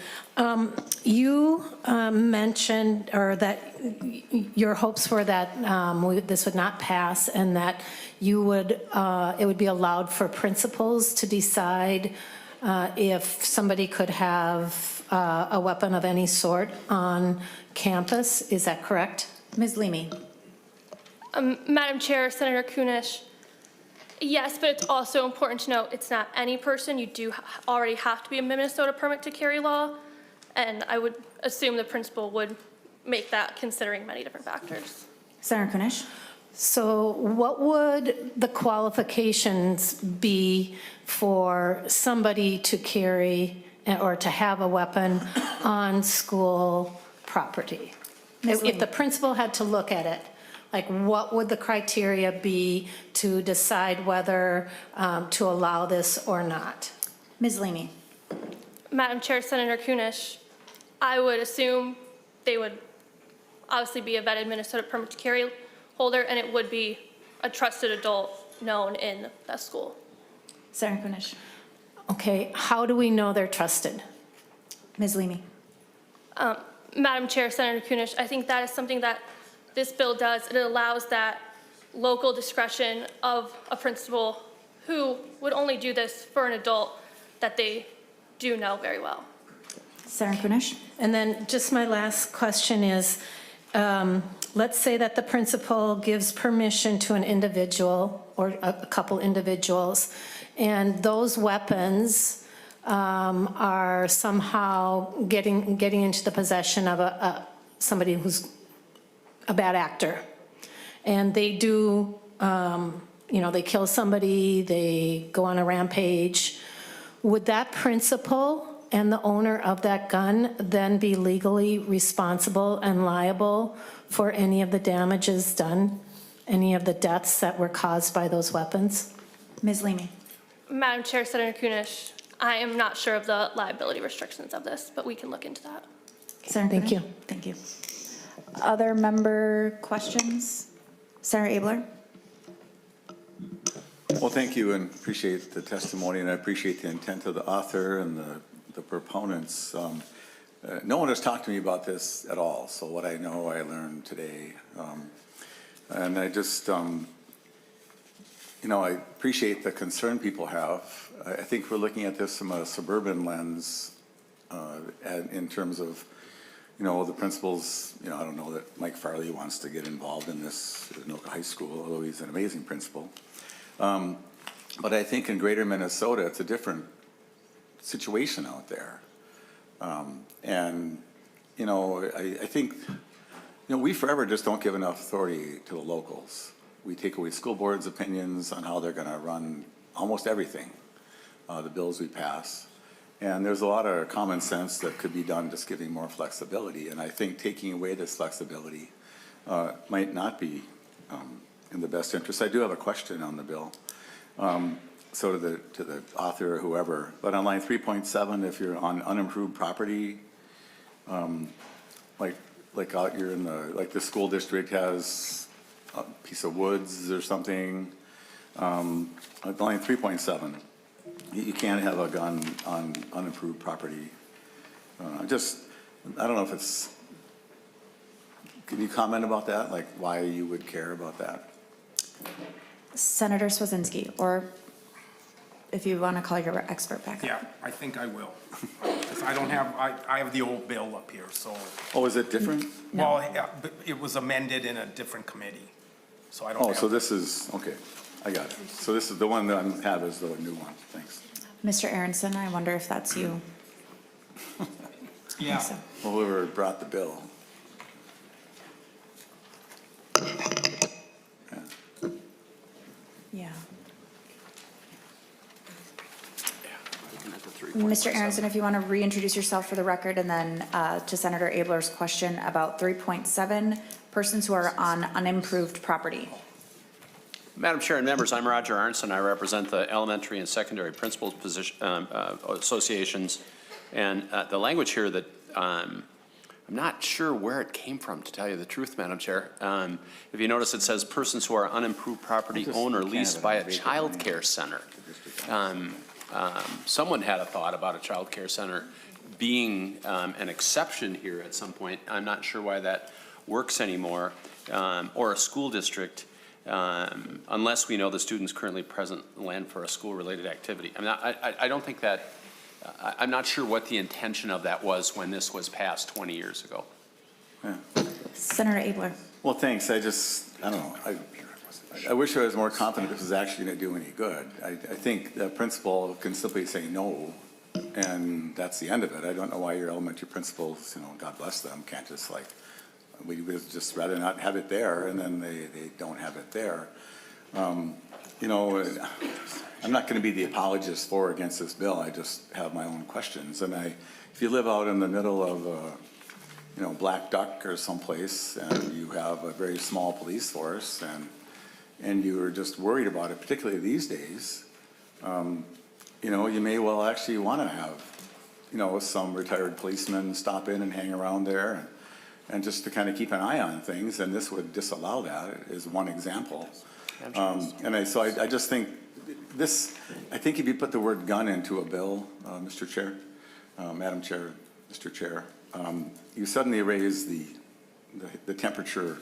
[SPEAKER 7] You mentioned, or that your hopes were that this would not pass, and that you would, it would be allowed for principals to decide if somebody could have a weapon of any sort on campus. Is that correct?
[SPEAKER 4] Ms. Leamy.
[SPEAKER 16] Madam Chair, Senator Kunesh, yes, but it's also important to note it's not any person. You do already have to be a Minnesota permit to carry law, and I would assume the principal would make that considering many different factors.
[SPEAKER 4] Senator Kunesh.
[SPEAKER 7] So what would the qualifications be for somebody to carry or to have a weapon on school property? If the principal had to look at it, like what would the criteria be to decide whether to allow this or not?
[SPEAKER 4] Ms. Leamy.
[SPEAKER 16] Madam Chair, Senator Kunesh, I would assume they would obviously be a vetted Minnesota permit to carry holder, and it would be a trusted adult known in that school.
[SPEAKER 4] Senator Kunesh.
[SPEAKER 7] Okay, how do we know they're trusted?
[SPEAKER 4] Ms. Leamy.
[SPEAKER 16] Madam Chair, Senator Kunesh, I think that is something that this bill does. It allows that local discretion of a principal who would only do this for an adult that they do know very well.
[SPEAKER 4] Senator Kunesh.
[SPEAKER 7] And then just my last question is, let's say that the principal gives permission to an individual or a couple individuals, and those weapons are somehow getting into the possession of somebody who's a bad actor, and they do, they kill somebody, they go on a rampage. Would that principal and the owner of that gun then be legally responsible and liable for any of the damages done, any of the deaths that were caused by those weapons?
[SPEAKER 4] Ms. Leamy.
[SPEAKER 16] Madam Chair, Senator Kunesh, I am not sure of the liability restrictions of this, but we can look into that.
[SPEAKER 4] Senator
[SPEAKER 7] Thank
[SPEAKER 4] Kunesh.
[SPEAKER 7] you.
[SPEAKER 4] Thank you. Other member questions? Senator Abeler.
[SPEAKER 8] Well, thank you, and appreciate the testimony, and I appreciate the intent of the author and the proponents. No one has talked to me about this at all, so what I know I learned today. And I just, I appreciate the concern people have. I think we're looking at this from a suburban lens in terms of, the principals. I don't know that Mike Farley wants to get involved in this at Anoka High School, although he's an amazing principal. But I think in greater Minnesota, it's a different situation out there. I think, we forever just don't give enough authority to the locals. We take away school boards' opinions on how they're going to run almost everything, the bills we pass. And there's a lot of common sense that could be done just giving more flexibility. And I think taking away this flexibility might not be in the best interest. I do have a question on the bill. So to the author or whoever, but on line 3.7, if you're on unimproved property, like out you're in the school district has a piece of woods or something, line 3.7, you can't have a gun on unimproved property. I don't know if it's, can you comment about that? Like why you would care about that?
[SPEAKER 4] Senator Cwodzinski, or if you want to call your expert back up.
[SPEAKER 1] Yeah, I think I will. 'Cause I don't have, I have the old bill up here, so.
[SPEAKER 8] Oh, is it different?
[SPEAKER 1] Well, but it was amended in a different committee, so I don't have.
[SPEAKER 8] Oh, so this is, okay, I got it. So this is the one that I have is the new one, thanks.
[SPEAKER 4] Mr. Aronson, I wonder if that's you.
[SPEAKER 1] Yeah.
[SPEAKER 4] So.
[SPEAKER 8] Well, whoever brought the bill.
[SPEAKER 4] Yeah. Mr. Aronson, if you want to reintroduce yourself for the record, and then to Senator Abeler's question about 3.7, persons who are on unimproved property.
[SPEAKER 15] Madam Chair and members, I'm Roger Arnson. I represent the elementary and secondary principals associations. And the language here that I'm not sure where it came from, to tell you the truth, Madam Chair. If you notice, it says persons who are unimproved property owned or leased by a child care center. Someone had a thought about a child care center being an exception here at some point. I'm not sure why that works anymore, or a school district, unless we know the students currently present land for a school-related activity. I don't think that, I'm not sure what the intention of that was when this was passed 20 years ago.
[SPEAKER 8] Yeah.
[SPEAKER 4] Senator Abeler.
[SPEAKER 8] Well, thanks. I don't know. I wish I was more confident this is actually going to do any good. I think the principal can simply say no, and that's the end of it. I don't know why your elementary principals, God bless them, can't just we would just rather not have it there, and then they don't have it there. I'm not going to be the apologist for or against this bill. I just have my own questions. And if you live out in the middle of Black Duck or someplace, and you have a very small police force, and you're just worried about it, particularly these days, you may well actually want to have, some retired policemen stop in and hang around there, and just to kind of keep an eye on things, and this would disallow that, is one example. So I just think I think if you put the word gun into a bill, Mr. Chair, Madam Chair, Mr. Chair, you suddenly raise the temperature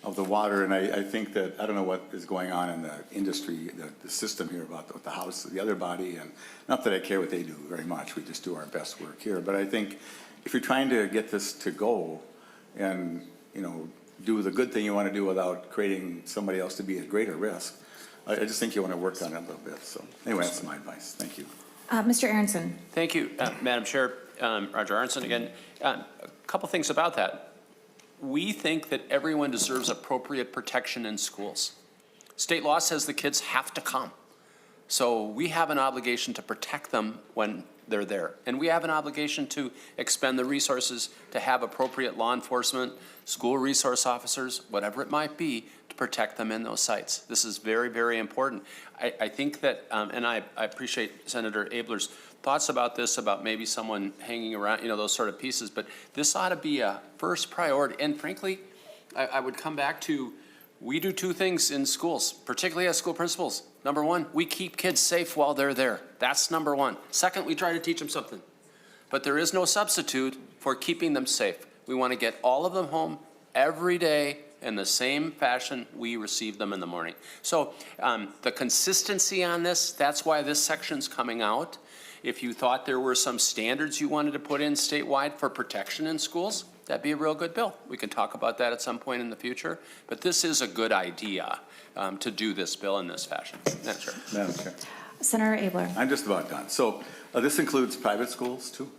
[SPEAKER 8] of the water, and I think that, I don't know what is going on in the industry, the system here about the House, the other body, and not that I care what they do very much, we just do our best work here, but I think if you're trying to get this to go and, do the good thing you want to do without creating somebody else to be at greater risk, I just think you want to work on it a little bit. So anyway, that's my advice. Thank you.
[SPEAKER 4] Mr. Aronson.
[SPEAKER 15] Thank you, Madam Chair. Roger Arnson again. A couple things about that. We think that everyone deserves appropriate protection in schools. State law says the kids have to come. So we have an obligation to protect them when they're there. And we have an obligation to expend the resources to have appropriate law enforcement, school resource officers, whatever it might be, to protect them in those sites. This is very, very important. I think that, and I appreciate Senator Abeler's thoughts about this, about maybe someone hanging around, those sort of pieces, but this ought to be a first priority. And frankly, I would come back to, we do two things in schools, particularly as school principals. Number one, we keep kids safe while they're there. That's number one. Second, we try to teach them something. But there is no substitute for keeping them safe. We want to get all of them home every day in the same fashion we receive them in the morning. So the consistency on this, that's why this section's coming out. If you thought there were some standards you wanted to put in statewide for protection in schools, that'd be a real good bill. We can talk about that at some point in the future. But this is a good idea to do this bill in this fashion. Madam Chair.
[SPEAKER 8] Madam Chair.
[SPEAKER 4] Senator Abeler.
[SPEAKER 8] I'm just about done. So this includes private schools too?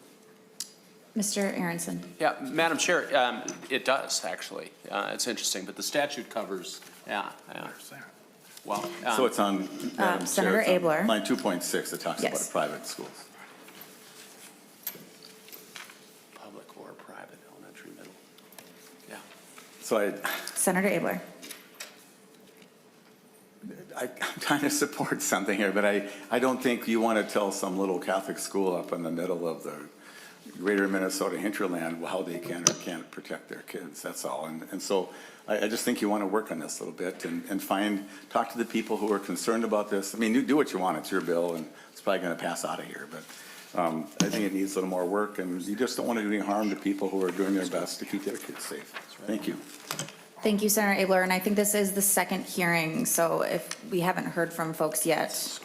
[SPEAKER 4] Mr. Aronson.
[SPEAKER 15] Yeah, Madam Chair, it does actually. It's interesting, but the statute covers, well.
[SPEAKER 8] So it's on,
[SPEAKER 4] Senator Abeler.
[SPEAKER 8] Line 2.6 that talks about
[SPEAKER 4] Yes.
[SPEAKER 8] private schools.
[SPEAKER 15] Public or private, elementary, middle. Yeah.
[SPEAKER 8] So
[SPEAKER 4] Senator Abeler.
[SPEAKER 8] I'm trying to support something here, but I don't think you want to tell some little Catholic school up in the middle of the greater Minnesota hinterland how they can or can't protect their kids. That's all. And so I just think you want to work on this a little bit and talk to the people who are concerned about this. I mean, you do what you want. It's your bill, and it's probably going to pass out of here. But I think it needs a little more work, and you just don't want to do any harm to people who are doing their best to keep their kids safe. Thank you.
[SPEAKER 4] Thank you, Senator Abeler, and I think this is the second hearing, so if we haven't heard from folks yet,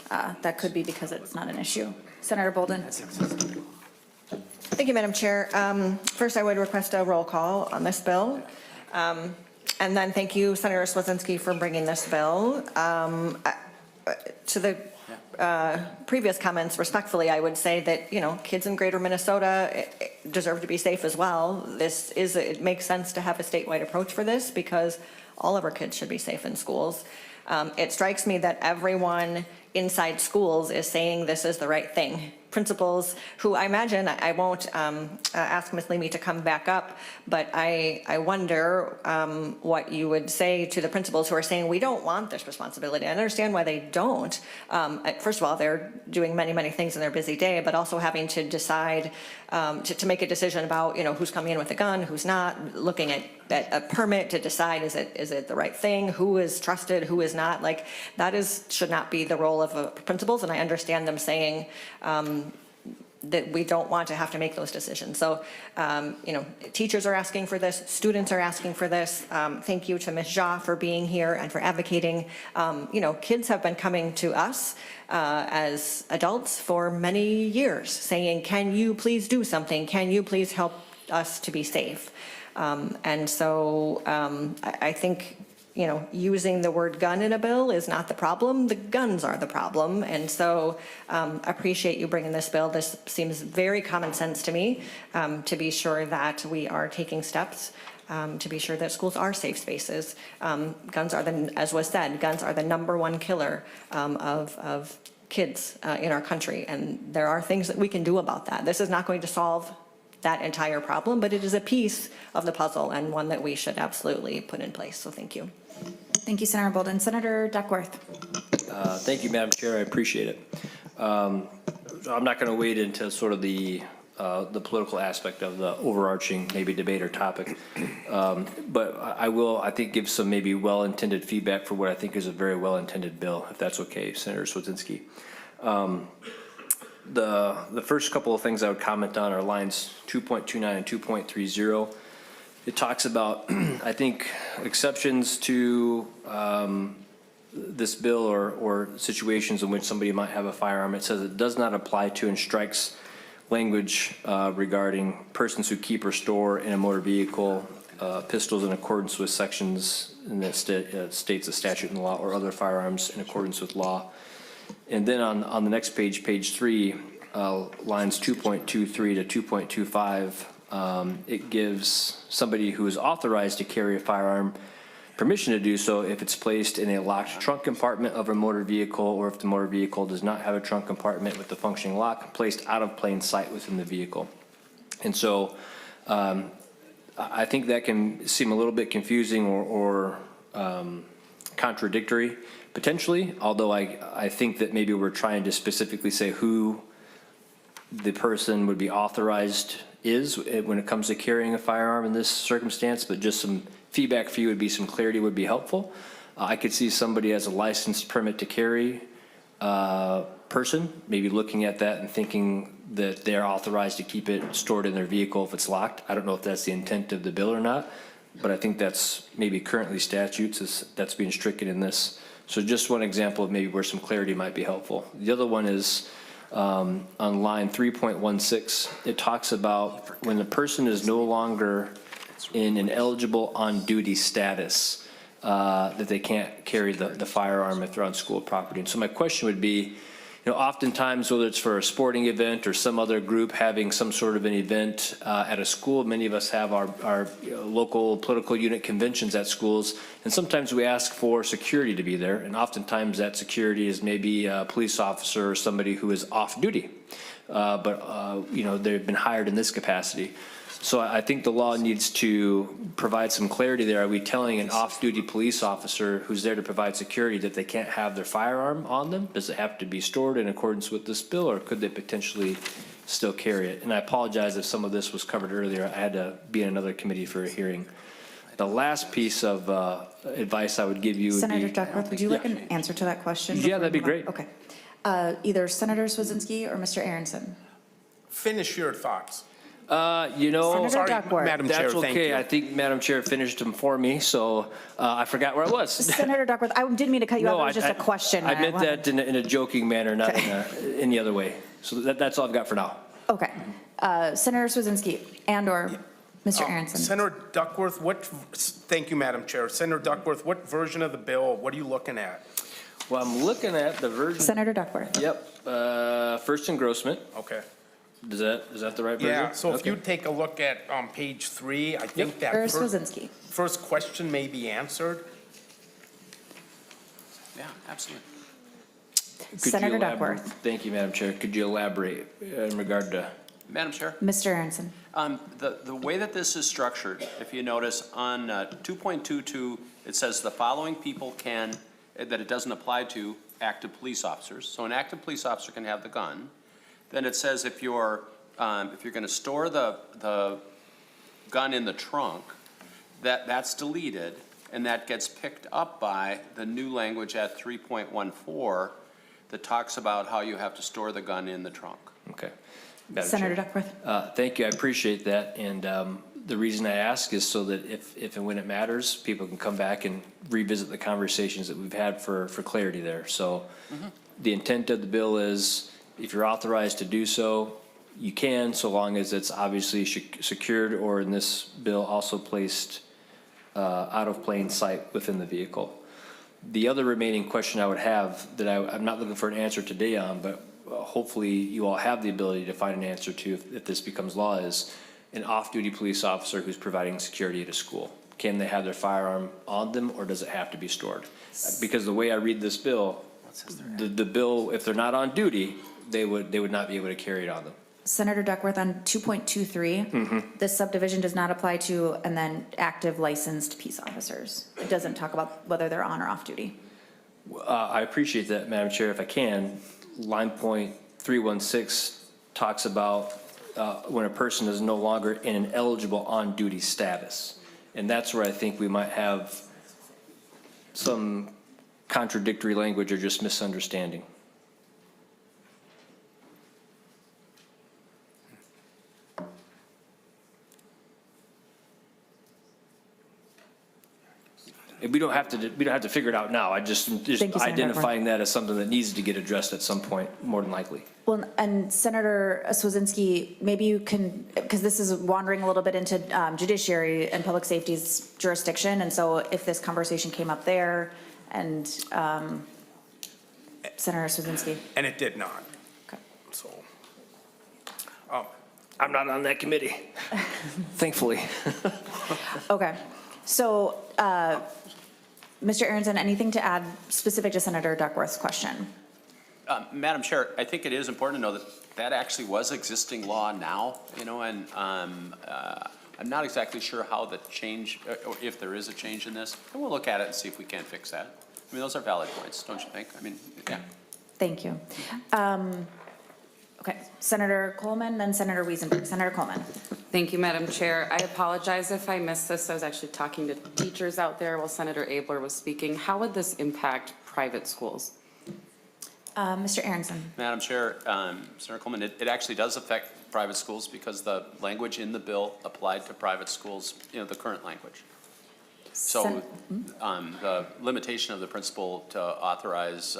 [SPEAKER 4] that could be because it's not an issue. Senator Bolden.
[SPEAKER 13] Thank you, Madam Chair. First, I would request a roll call on this bill. And then thank you, Senator Cwodzinski, for bringing this bill. To the previous comments, respectfully, I would say that, you know, kids in greater Minnesota deserve to be safe as well. It makes sense to have a statewide approach for this because all of our kids should be safe in schools. It strikes me that everyone inside schools is saying this is the right thing. Principals who I imagine, I won't ask Ms. Leamy to come back up, but I wonder what you would say to the principals who are saying we don't want this responsibility. I understand why they don't. First of all, they're doing many, many things in their busy day, but also having to decide to make a decision about, you know, who's coming in with a gun, who's not, looking at a permit to decide is it the right thing, who is trusted, who is not. Like that should not be the role of principals, and I understand them saying that we don't want to have to make those decisions. So, you know, teachers are asking for this, students are asking for this. Thank you to Ms. Jha for being here and for advocating. You know, kids have been coming to us as adults for many years saying, can you please do something? Can you please help us to be safe? And so I think, you know, using the word gun in a bill is not the problem. The guns are the problem. And so appreciate you bringing this bill. This seems very common sense to me, to be sure that we are taking steps to be sure that schools are safe spaces. Guns are, as was said, guns are the #1 killer of kids in our country. And there are things that we can do about that. This is not going to solve that entire problem, but it is a piece of the puzzle and one that we should absolutely put in place. So thank you.
[SPEAKER 4] Thank you, Senator Bolden. Senator Duckworth.
[SPEAKER 17] Thank you, Madam Chair. I appreciate it. I'm not going to wade into sort of the political aspect of the overarching maybe debate or topic, but I will, I think, give some maybe well-intended feedback for what I think is a very well-intended bill, if that's okay, Senator Cwodzinski. The first couple of things I would comment on are lines 2.29 and 2.30. It talks about, I think, exceptions to this bill or situations in which somebody might have a firearm. It says it does not apply to and strikes language regarding persons who keep or store in a motor vehicle pistols in accordance with sections in that states a statute and law or other firearms in accordance with law. And then on the next page, page 3, lines 2.23 to 2.25, it gives somebody who is authorized to carry a firearm permission to do so if it's placed in a locked trunk compartment of a motor vehicle or if the motor vehicle does not have a trunk compartment with the functioning lock placed out of plain sight within the vehicle. And so I think that can seem a little bit confusing or contradictory potentially, although I think that maybe we're trying to specifically say who the person would be authorized is when it comes to carrying a firearm in this circumstance, but just some feedback for you would be some clarity would be helpful. I could see somebody as a licensed permit to carry person, maybe looking at that and thinking that they're authorized to keep it stored in their vehicle if it's locked. I don't know if that's the intent of the bill or not, but I think that's maybe currently statutes that's being stricken in this. So just one example of maybe where some clarity might be helpful. The other one is on line 3.16, it talks about when the person is no longer in an eligible on-duty status, that they can't carry the firearm if they're on school property. And so my question would be, you know, oftentimes, whether it's for a sporting event or some other group having some sort of an event at a school, many of us have our local political unit conventions at schools, and sometimes we ask for security to be there, and oftentimes that security is maybe a police officer or somebody who is off duty, but you know, they've been hired in this capacity. So I think the law needs to provide some clarity there. Are we telling an off-duty police officer who's there to provide security that they can't have their firearm on them? Does it have to be stored in accordance with this bill, or could they potentially still carry it? And I apologize if some of this was covered earlier. I had to be in another committee for a hearing. The last piece of advice I would give you would
[SPEAKER 4] Senator
[SPEAKER 17] be—
[SPEAKER 4] Duckworth, would you like an answer to that question?
[SPEAKER 17] Yeah, that'd be great.
[SPEAKER 4] Okay. Either Senator Cwodzinski or Mr. Aronson.
[SPEAKER 1] Finish your thoughts.
[SPEAKER 17] You know,
[SPEAKER 4] Senator
[SPEAKER 1] Sorry,
[SPEAKER 4] Duckworth.
[SPEAKER 1] Madam Chair,
[SPEAKER 17] that's
[SPEAKER 1] thank
[SPEAKER 17] okay.
[SPEAKER 1] you.
[SPEAKER 17] I think Madam Chair finished them for me, so I forgot where I was.
[SPEAKER 4] Senator Duckworth, I didn't mean to cut you off, it was just a question.
[SPEAKER 17] I
[SPEAKER 4] and
[SPEAKER 17] meant
[SPEAKER 4] wanted-
[SPEAKER 17] that in a joking manner, not in any other way. So that's all I've got for now.
[SPEAKER 4] Okay. Senator Cwodzinski and/or Mr. Aronson.
[SPEAKER 1] Senator Duckworth, thank you, Madam Chair. Senator Duckworth, what version of the bill, what are you looking at?
[SPEAKER 17] Well, I'm looking at the version.
[SPEAKER 4] Senator Duckworth.
[SPEAKER 17] Yep, first engrossment.
[SPEAKER 1] Okay.
[SPEAKER 17] Is that the right version?
[SPEAKER 1] Yeah, so if
[SPEAKER 17] Okay.
[SPEAKER 1] you take a look at page 3, I think that
[SPEAKER 4] Or Cwodzinski.
[SPEAKER 1] first question may be answered.
[SPEAKER 15] Yeah, absolutely.
[SPEAKER 17] Could you
[SPEAKER 4] Senator
[SPEAKER 17] elaborate?
[SPEAKER 4] Duckworth.
[SPEAKER 17] Thank you, Madam Chair. Could you elaborate in regard to?
[SPEAKER 15] Madam Chair?
[SPEAKER 4] Mr. Aronson.
[SPEAKER 15] The way that this is structured, if you notice on 2.22, it says the following people can, that it doesn't apply to active police officers. So an active police officer can have the gun. Then it says if you're going to store the gun in the trunk, that's deleted, and that gets picked up by the new language at 3.14 that talks about how you have to store the gun in the trunk.
[SPEAKER 17] Okay. Madam
[SPEAKER 4] Senator
[SPEAKER 17] Chair.
[SPEAKER 4] Duckworth.
[SPEAKER 17] Thank you. I appreciate that. And the reason I ask is so that if and when it matters, people can come back and revisit the conversations that we've had for clarity there. So the intent of the bill is if you're authorized to do so, you can, so long as it's obviously secured or in this bill also placed out of plain sight within the vehicle. The other remaining question I would have that I'm not looking for an answer today on, but hopefully you all have the ability to find an answer to if this becomes law is an off-duty police officer who's providing security at a school. Can they have their firearm on them or does it have to be stored? Because the way I read this bill, the bill, if they're not on duty, they would not be able to carry it on them.
[SPEAKER 4] Senator Duckworth, on 2.23, this subdivision does not apply to, and then active licensed peace officers. It doesn't talk about whether they're on or off duty.
[SPEAKER 17] I appreciate that, Madam Chair, if I can. Line point 316 talks about when a person is no longer in an eligible on-duty status. And that's where I think we might have some contradictory language or just misunderstanding. We don't have to figure it out now. I just
[SPEAKER 4] Thank you, Senator
[SPEAKER 17] identifying that as something that needs to get addressed at some point, more than likely.
[SPEAKER 4] Well, and Senator Cwodzinski, maybe you can, because this is wandering a little bit into judiciary and public safety's jurisdiction, and so if this conversation came up there, and Senator Cwodzinski.
[SPEAKER 1] And it did not.
[SPEAKER 4] Okay.
[SPEAKER 1] So,
[SPEAKER 17] I'm not on that committee, thankfully.
[SPEAKER 4] Okay, so Mr. Aronson, anything to add specific to Senator Duckworth's question?
[SPEAKER 15] Madam Chair, I think it is important to know that actually was existing law now, and I'm not exactly sure how the change, or if there is a change in this, and we'll look at it and see if we can fix that. I mean, those are valid points, don't you think? I mean, yeah.
[SPEAKER 4] Thank you. Okay, Senator Coleman, then Senator Wiesenberg. Senator Coleman.
[SPEAKER 18] Thank you, Madam Chair. I apologize if I missed this. I was actually talking to teachers out there while Senator Abeler was speaking. How would this impact private schools?
[SPEAKER 4] Mr. Aronson.
[SPEAKER 15] Madam Chair, Senator Coleman, it actually does affect private schools because the language in the bill applied to private schools, the current language. So the limitation of the principal to authorize,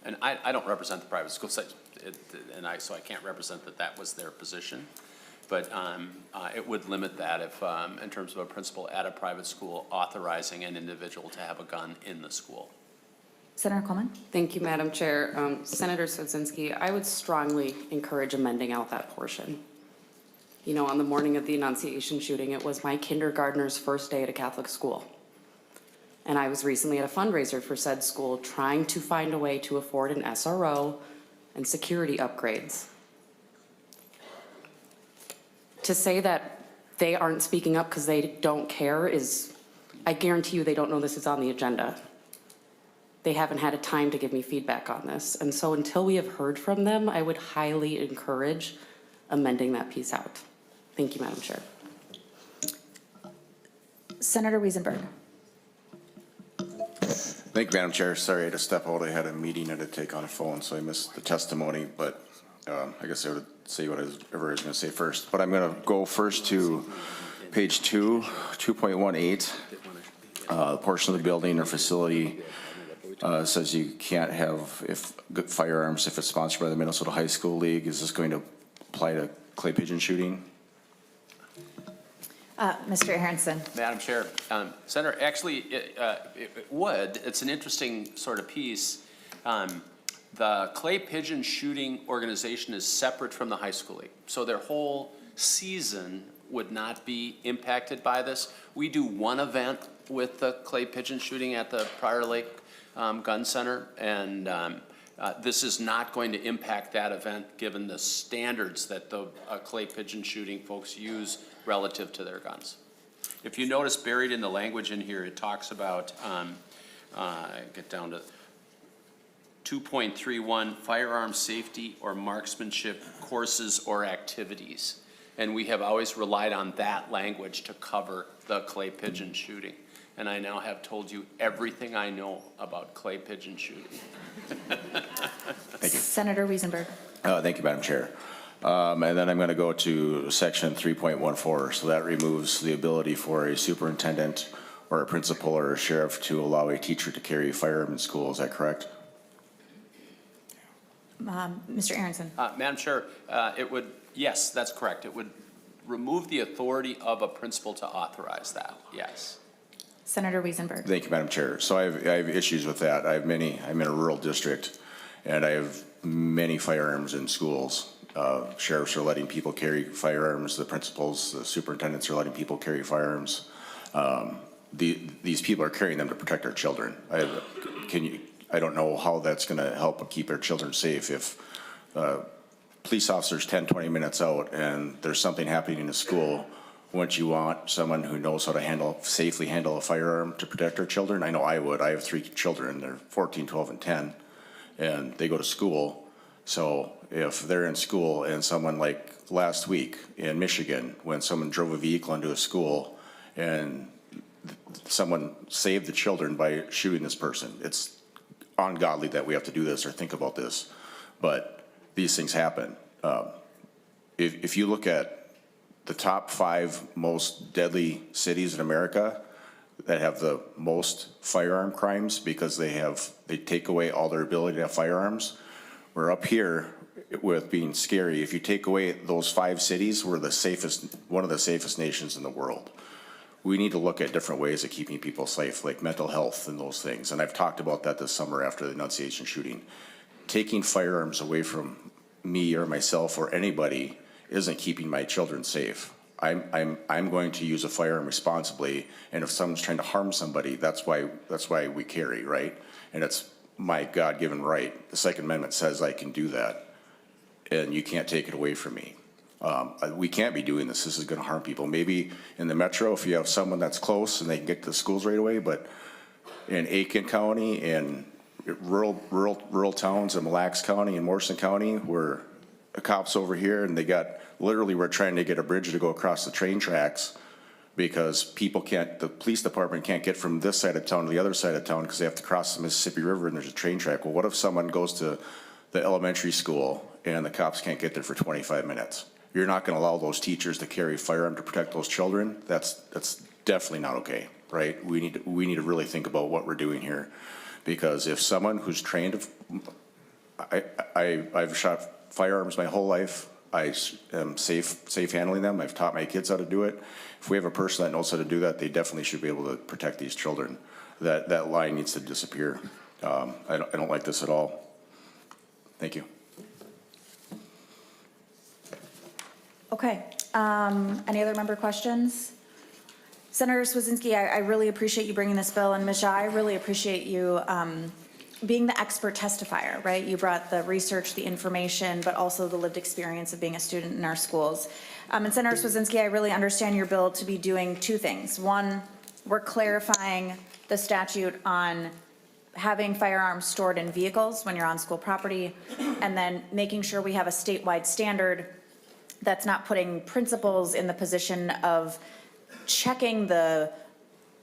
[SPEAKER 15] and I don't represent the private schools, so I can't represent that was their position. But it would limit that if, in terms of a principal at a private school authorizing an individual to have a gun in the school.
[SPEAKER 4] Senator Coleman.
[SPEAKER 18] Thank you, Madam Chair. Senator Cwodzinski, I would strongly encourage amending out that portion. On the morning of the Annunciation shooting, it was my kindergartner's first day at a Catholic school. And I was recently at a fundraiser for said school trying to find a way to afford an SRO and security upgrades. To say that they aren't speaking up because they don't care is, I guarantee you they don't know this is on the agenda. They haven't had a time to give me feedback on this. And so until we have heard from them, I would highly encourage amending that piece out. Thank you, Madam Chair.
[SPEAKER 4] Senator Wiesenberg.
[SPEAKER 19] Thank you, Madam Chair. Sorry I had to step out. I had a meeting I had to take on a phone, so I missed the testimony, but I guess I would say whatever I was going to say first, but I'm going to go first to page 2.18. The portion of the building or facility says you can't have firearms if it's sponsored by the Minnesota High School League. Is this going to apply to clay pigeon shooting?
[SPEAKER 4] Mr. Aronson.
[SPEAKER 15] Madam Chair, Senator, actually, it would. It's an interesting sort of piece. The clay pigeon shooting organization is separate from the high school league, so their whole season would not be impacted by this. We do one event with the clay pigeon shooting at the Prior Lake Gun Center, and this is not going to impact that event given the standards that the clay pigeon shooting folks use relative to their guns. If you notice buried in the language in here, it talks about, get down to 2.31, firearm safety or marksmanship courses or activities. And we have always relied on that language to cover the clay pigeon shooting. And I now have told you everything I know about clay pigeon shooting.
[SPEAKER 19] Thank you.
[SPEAKER 4] Senator Wiesenberg.
[SPEAKER 19] Thank you, Madam Chair. And then I'm going to go to section 3.14. So that removes the ability for a superintendent or a principal or a sheriff to allow a teacher to carry a firearm in school. Is that correct?
[SPEAKER 4] Mr. Aronson.
[SPEAKER 15] Madam Chair, it would, yes, that's correct. It would remove the authority of a principal to authorize that, yes.
[SPEAKER 4] Senator Wiesenberg.
[SPEAKER 19] Thank you, Madam Chair. So I have issues with that. I'm in a rural district, and I have many firearms in schools. Sheriffs are letting people carry firearms. The principals, the superintendents are letting people carry firearms. These people are carrying them to protect our children. I don't know how that's going to help keep our children safe if police officers 10, 20 minutes out and there's something happening in a school. Wouldn't you want someone who knows how to safely handle a firearm to protect our children? I know I would. I have 3 children. They're 14, 12, and 10, and they go to school. So if they're in school and someone, like last week in Michigan, when someone drove a vehicle into a school and someone saved the children by shooting this person, it's ungodly that we have to do this or think about this, but these things happen. If you look at the top 5 most deadly cities in America that have the most firearm crimes because they take away all their ability to have firearms, we're up here with being scary. If you take away those 5 cities, we're one of the safest nations in the world. We need to look at different ways of keeping people safe, like mental health and those things. And I've talked about that this summer after the Annunciation shooting. Taking firearms away from me or myself or anybody isn't keeping my children safe. I'm going to use a firearm responsibly, and if someone's trying to harm somebody, that's why we carry, right? And it's my God-given right. The Second Amendment says I can do that, and you can't take it away from me. We can't be doing this. This is going to harm people. Maybe in the metro, if you have someone that's close and they can get to the schools right away, but in Aiken County and rural towns in Mille Lacs County and Morrison County, where the cops over here and we're trying to get a bridge to go across the train tracks because the police department can't get from this side of town to the other side of town because they have to cross the Mississippi River and there's a train track. Well, what if someone goes to the elementary school and the cops can't get there for 25 minutes? You're not going to allow those teachers to carry a firearm to protect those children. That's definitely not okay, right? We need to really think about what we're doing here, because if someone who's trained, I've shot firearms my whole life. I am safe handling them. I've taught my kids how to do it. If we have a person that knows how to do that, they definitely should be able to protect these children. That line needs to disappear. I don't like this at all. Thank you.
[SPEAKER 4] Okay. Any other member questions? Senator Cwodzinski, I really appreciate you bringing this bill, and Ms. Jha, I really appreciate you being the expert testifier, right? You brought the research, the information, but also the lived experience of being a student in our schools. And Senator Cwodzinski, I really understand your bill to be doing 2 things. One, we're clarifying the statute on having firearms stored in vehicles when you're on school property, and then making sure we have a statewide standard that's not putting principals in the position of checking the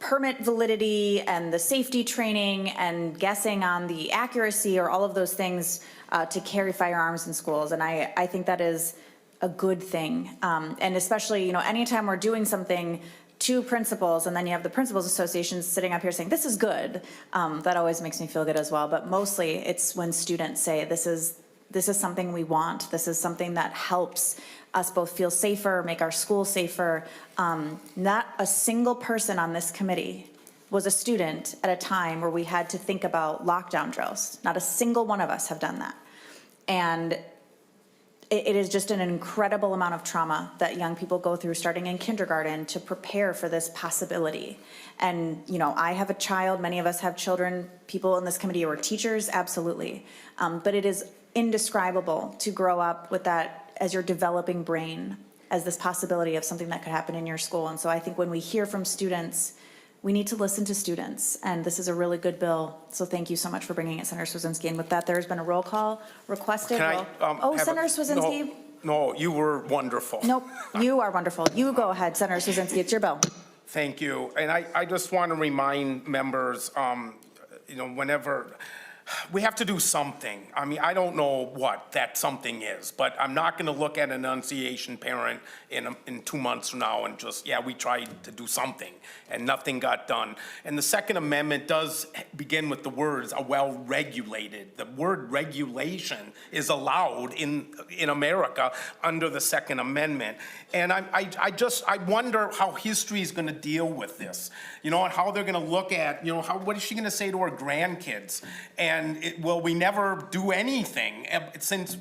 [SPEAKER 4] permit validity and the safety training and guessing on the accuracy or all of those things to carry firearms in schools. And I think that is a good thing. And especially, anytime we're doing something to principals and then you have the principals association sitting up here saying, this is good, that always makes me feel good as well. But mostly it's when students say, this is something we want. This is something that helps us both feel safer, make our school safer. Not a single person on this committee was a student at a time where we had to think about lockdown drills. Not a single one of us have done that. And it is just an incredible amount of trauma that young people go through starting in kindergarten to prepare for this possibility. And, I have a child, many of us have children, people in this committee are teachers, absolutely. But it is indescribable to grow up with that as your developing brain, as this possibility of something that could happen in your school. And so I think when we hear from students, we need to listen to students, and this is a really good bill. So thank you so much for bringing it, Senator Cwodzinski. And with that, there's been a roll call requested. Senator Cwodzinski?
[SPEAKER 1] No, you were wonderful.
[SPEAKER 4] Nope, you are wonderful. You go ahead, Senator Cwodzinski, it's your bill.
[SPEAKER 1] Thank you. And I just want to remind members, whenever, we have to do something. I mean, I don't know what that something is, but I'm not going to look at an enunciation parent in 2 months from now and just, we tried to do something and nothing got done. And the Second Amendment does begin with the words, well-regulated. The word regulation is allowed in America under the Second Amendment. And I wonder how history is going to deal with this, and how they're going to look at, what is she going to say to her grandkids? And will we never do anything since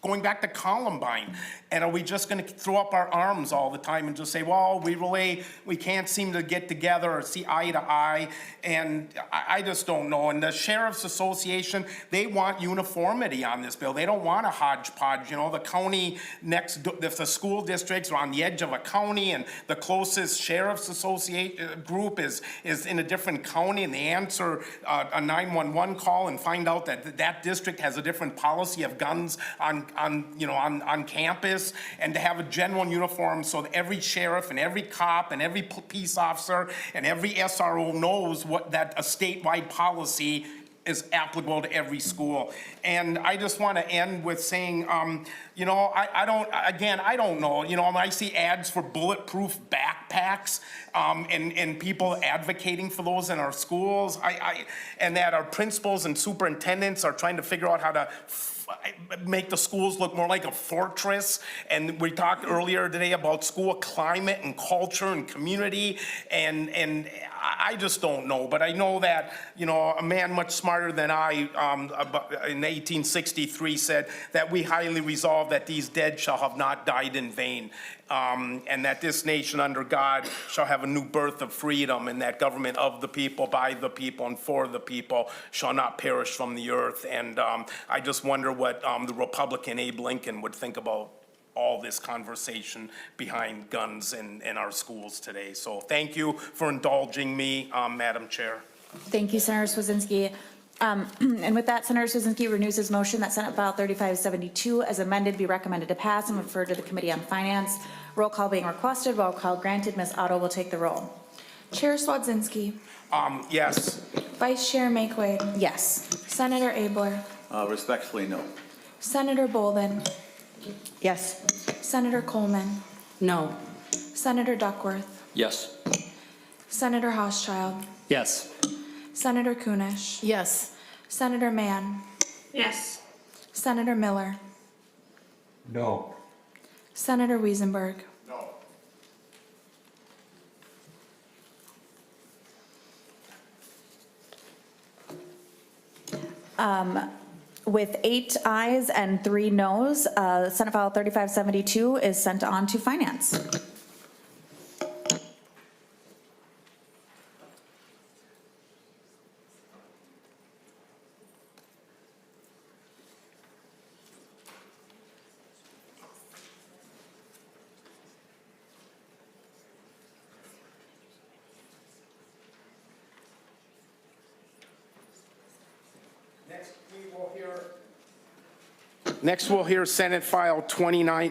[SPEAKER 1] going back to Columbine? And are we just going to throw up our arms all the time and just say, well, we can't seem to get together or see eye to eye? And I just don't know. And the Sheriff's Association, they want uniformity on this bill. They don't want a hodgepodge. The county if the school districts are on the edge of a county and the closest Sheriff's Association group is in a different county, and they answer a 911 call and find out that district has a different policy of guns on campus, and to have a general uniform so that every sheriff and every cop and every peace officer and every SRO knows that a statewide policy is applicable to every school. And I just want to end with saying, I don't know. When I see ads for bulletproof backpacks and people advocating for those in our schools, and that our principals and superintendents are trying to figure out how to make the schools look more like a fortress. And we talked earlier today about school climate and culture and community, and I just don't know. But I know that, a man much smarter than I in 1863 said that we highly resolve that these dead shall have not died in vain, and that this nation under God shall have a new birth of freedom, and that government of the people, by the people, and for the people shall not perish from the earth. And I just wonder what the Republican Abe Lincoln would think about all this conversation behind guns in our schools today. So thank you for indulging me, Madam Chair.
[SPEAKER 4] Thank you, Senator Cwodzinski. And with that, Senator Cwodzinski renews his motion that Senate File 3572 as amended be recommended to pass and referred to the Committee on Finance. Roll call being requested, roll call granted. Ms. Otto will take the roll.
[SPEAKER 6] Chair Cwodzinski.
[SPEAKER 1] Yes.
[SPEAKER 6] Vice Chair Makewaid.
[SPEAKER 4] Yes.
[SPEAKER 6] Senator Abeler.
[SPEAKER 8] Respectfully, no.
[SPEAKER 6] Senator Bolden.
[SPEAKER 18] Yes.
[SPEAKER 6] Senator Coleman.
[SPEAKER 18] No.
[SPEAKER 6] Senator Duckworth.
[SPEAKER 17] Yes.
[SPEAKER 6] Senator Hauschildt.
[SPEAKER 17] Yes.
[SPEAKER 6] Senator Kunesh.
[SPEAKER 7] Yes.
[SPEAKER 6] Senator Mann.
[SPEAKER 14] Yes.
[SPEAKER 6] Senator Miller.
[SPEAKER 20] No.
[SPEAKER 6] Senator Wiesenberg.
[SPEAKER 4] With 8 ayes and 3 noes, Senate File 3572 is sent on to Finance.
[SPEAKER 1] Next, we'll hear Senate File 29.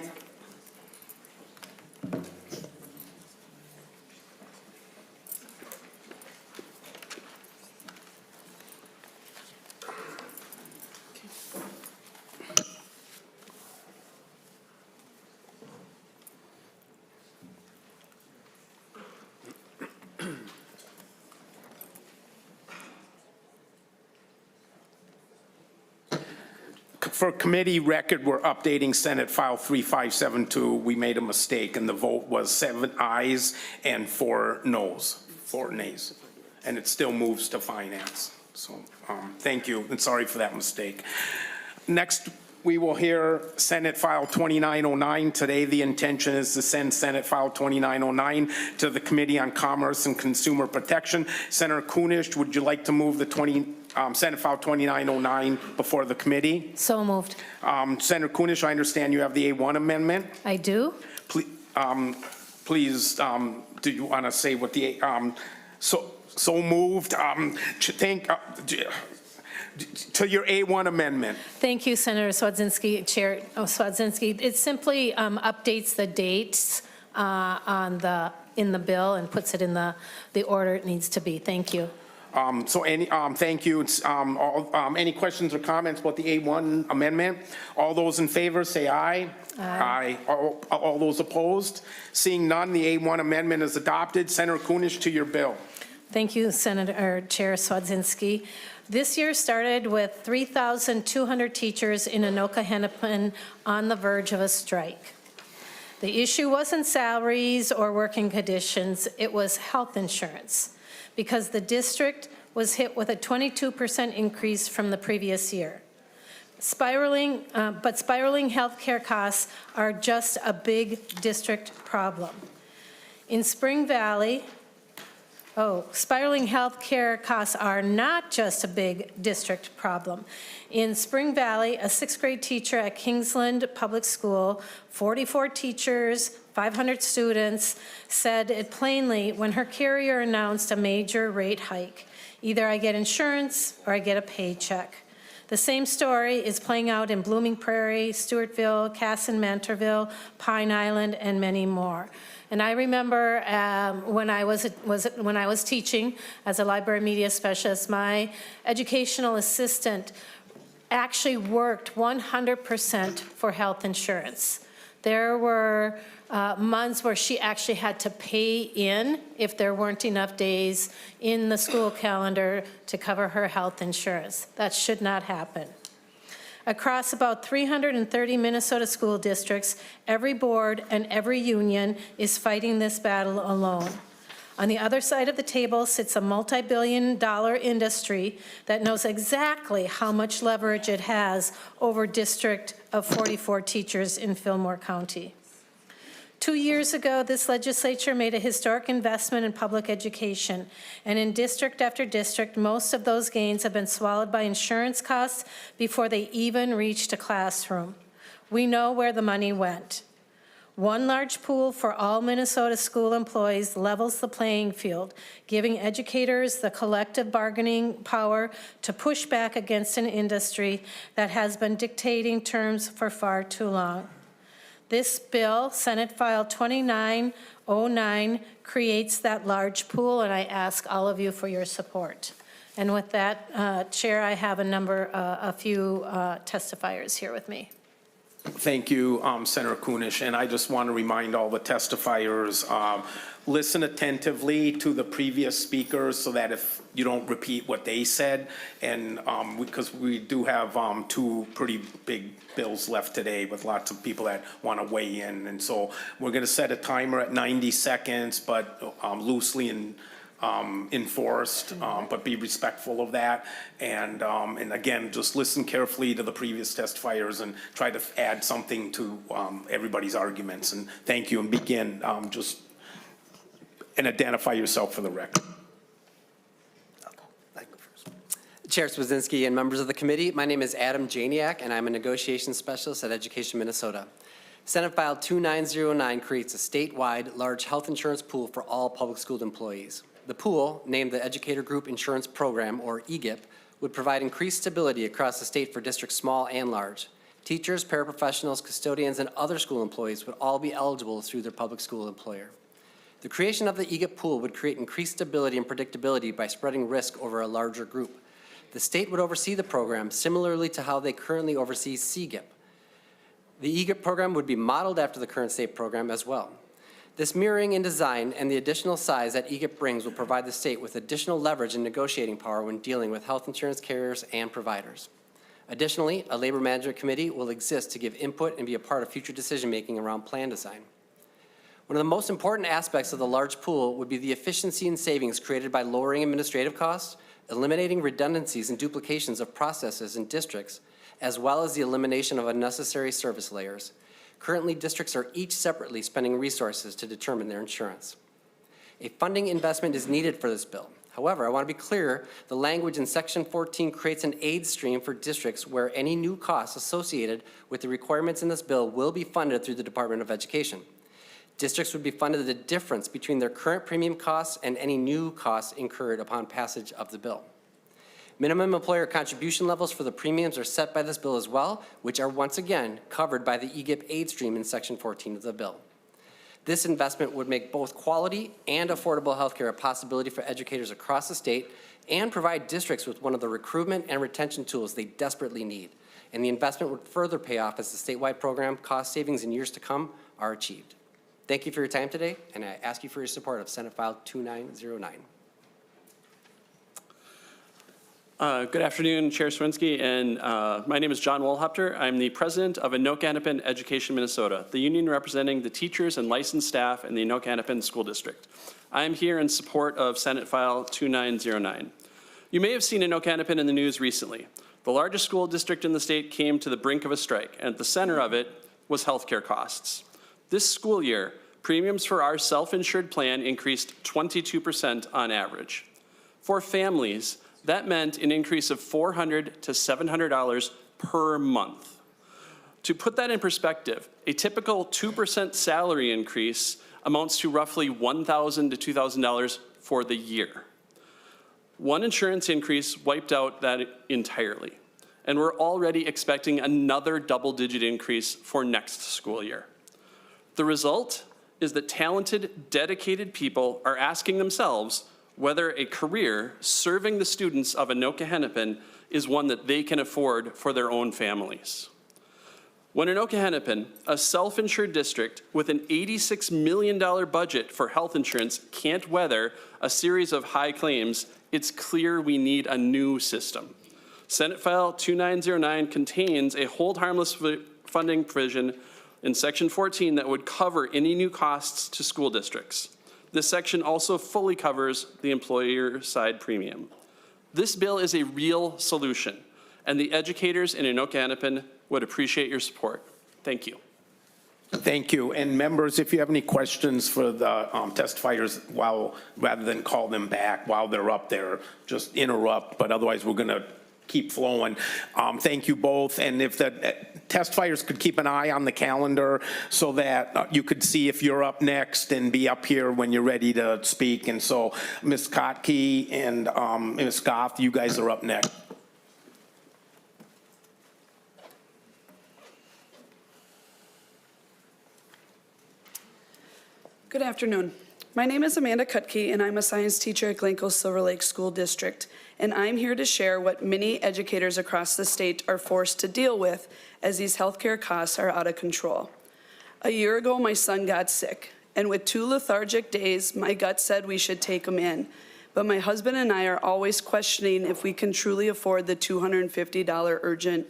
[SPEAKER 1] For committee record, we're updating Senate File 3572. We made a mistake, and the vote was 7 ayes and 4 noes, 4 nays. And it still moves to finance. So thank you, and sorry for that mistake. Next, we will hear Senate File 2909. Today, the intention is to send Senate File 2909 to the Committee on Commerce and Consumer Protection. Senator Kunesh, would you like to move the Senate File 2909 before the committee?
[SPEAKER 7] So moved.
[SPEAKER 1] Senator Kunesh, I understand you have the A1 amendment.
[SPEAKER 7] I do.
[SPEAKER 1] Please, do you want to say what the, so moved, to your A1 amendment.
[SPEAKER 7] Thank you, Senator Cwodzinski, Chair Cwodzinski. It simply updates the dates in the bill and puts it in the order it needs to be. Thank you.
[SPEAKER 1] Thank you. Any questions or comments about the A1 amendment? All those in favor say aye. Aye. All those opposed? Seeing none, the A1 amendment is adopted. Senator Kunesh, to your bill.
[SPEAKER 7] Thank you, Senator Chair Cwodzinski. This year started with 3,200 teachers in Anoka Hennepin on the verge of a strike. The issue wasn't salaries or working conditions, it was health insurance, because the district was hit with a 22% increase from the previous year. Spiraling health care costs are just a big district problem. In Spring Valley, spiraling health care costs are not just a big district problem. In Spring Valley, a 6th grade teacher at Kingsland Public School, 44 teachers, 500 students, said it plainly when her carrier announced a major rate hike. Either I get insurance or I get a paycheck. The same story is playing out in Blooming Prairie, Stewartville, Casson-Mantorville, Pine Island, and many more. And I remember when I was teaching as a library media specialist, my educational assistant actually worked 100% for health insurance. There were months where she actually had to pay in if there weren't enough days in the school calendar to cover her health insurance. That should not happen. Across about 330 Minnesota school districts, every board and every union is fighting this battle alone. On the other side of the table sits a multi-billion-dollar industry that knows exactly how much leverage it has over a district of 44 teachers in Fillmore County. 2 years ago, this legislature made a historic investment in public education, and in district after district, most of those gains have been swallowed by insurance costs before they even reached a classroom. We know where the money went. One large pool for all Minnesota school employees levels the playing field, giving educators the collective bargaining power to push back against an industry that has been dictating terms for far too long. This bill, Senate File 2909, creates that large pool, and I ask all of you for your support. And with that, Chair, I have a few testifiers here with me.
[SPEAKER 1] Thank you, Senator Kunesh, and I just want to remind all the testifiers, listen attentively to the previous speakers so that if you don't repeat what they said, and because we do have 2 pretty big bills left today with lots of people that want to weigh in, and so we're going to set a timer at 90 seconds, but loosely enforced, but be respectful of that. And again, just listen carefully to the previous testifiers and try to add something to everybody's arguments. And thank you, and begin and identify yourself for the record.
[SPEAKER 21] Chair Cwodzinski and members of the committee, my name is Adam Janiak, and I'm a negotiations specialist at Education Minnesota. Senate File 2909 creates a statewide large health insurance pool for all public school employees. The pool, named the Educator Group Insurance Program, or EGIP, would provide increased stability across the state for districts small and large. Teachers, paraprofessionals, custodians, and other school employees would all be eligible through their public school employer. The creation of the EGIP pool would create increased stability and predictability by spreading risk over a larger group. The state would oversee the program similarly to how they currently oversee CGIP. The EGIP program would be modeled after the current state program as well. This mirroring in design and the additional size that EGIP brings will provide the state with additional leverage and negotiating power when dealing with health insurance carriers and providers. Additionally, a labor management committee will exist to give input and be a part of future decision-making around plan design. One of the most important aspects of the large pool would be the efficiency and savings created by lowering administrative costs, eliminating redundancies and duplications of processes in districts, as well as the elimination of unnecessary service layers. Currently, districts are each separately spending resources to determine their insurance. A funding investment is needed for this bill. However, I want to be clear, the language in Section 14 creates an aid stream for districts where any new costs associated with the requirements in this bill will be funded through the Department of Education. Districts would be funded the difference between their current premium costs and any new costs incurred upon passage of the bill. Minimum employer contribution levels for the premiums are set by this bill as well, which are once again covered by the EGIP aid stream in Section 14 of the bill. This investment would make both quality and affordable health care a possibility for educators across the state and provide districts with one of the recruitment and retention tools they desperately need. And the investment would further pay off as the statewide program cost savings in years to come are achieved. Thank you for your time today, and I ask you for your support of Senate File 2909.
[SPEAKER 3] Good afternoon, Chair Cwodzinski, and my name is John Wolhopter. I'm the president of Anoka-Hennepin Education Minnesota, the union representing the teachers and licensed staff in the Anoka-Hennepin School District. I am here in support of Senate File 2909. You may have seen Anoka-Hennepin in the news recently. The largest school district in the state came to the brink of a strike, and at the center of it was healthcare costs. This school year, premiums for our self-insured plan increased 22% on average. For families, that meant an increase of $400 to $700 per month. To put that in perspective, a typical 2% salary increase amounts to roughly $1,000 to $2,000 for the year. One insurance increase wiped out that entirely, and we're already expecting another double-digit increase for next school year. The result is that talented, dedicated people are asking themselves whether a career serving the students of Anoka-Hennepin is one that they can afford for their own families. When Anoka-Hennepin, a self-insured district with an $86 million budget for health insurance, can't weather a series of high claims, it's clear we need a new system. Senate File 2909 contains a hold harmless funding provision in Section 14 that would cover any new costs to school districts. This section also fully covers the employer side premium. This bill is a real solution, and the educators in Anoka-Hennepin would appreciate your support. Thank you.
[SPEAKER 1] Thank you. And members, if you have any questions for the testifiers, rather than call them back while they're up there, just interrupt, but otherwise we're gonna keep flowing. Thank you both. And if the testifiers could keep an eye on the calendar so that you could see if you're up next and be up here when you're ready to speak. And so Ms. Kotke and Ms. Goff, you guys are up next.
[SPEAKER 22] Good afternoon. My name is Amanda Kutke, and I'm a science teacher at Glencoe Silver Lake School District. And I'm here to share what many educators across the state are forced to deal with as these healthcare costs are out of control. A year ago, my son got sick, and with 2 lethargic days, my gut said we should take him in. But my husband and I are always questioning if we can truly afford the $250 urgent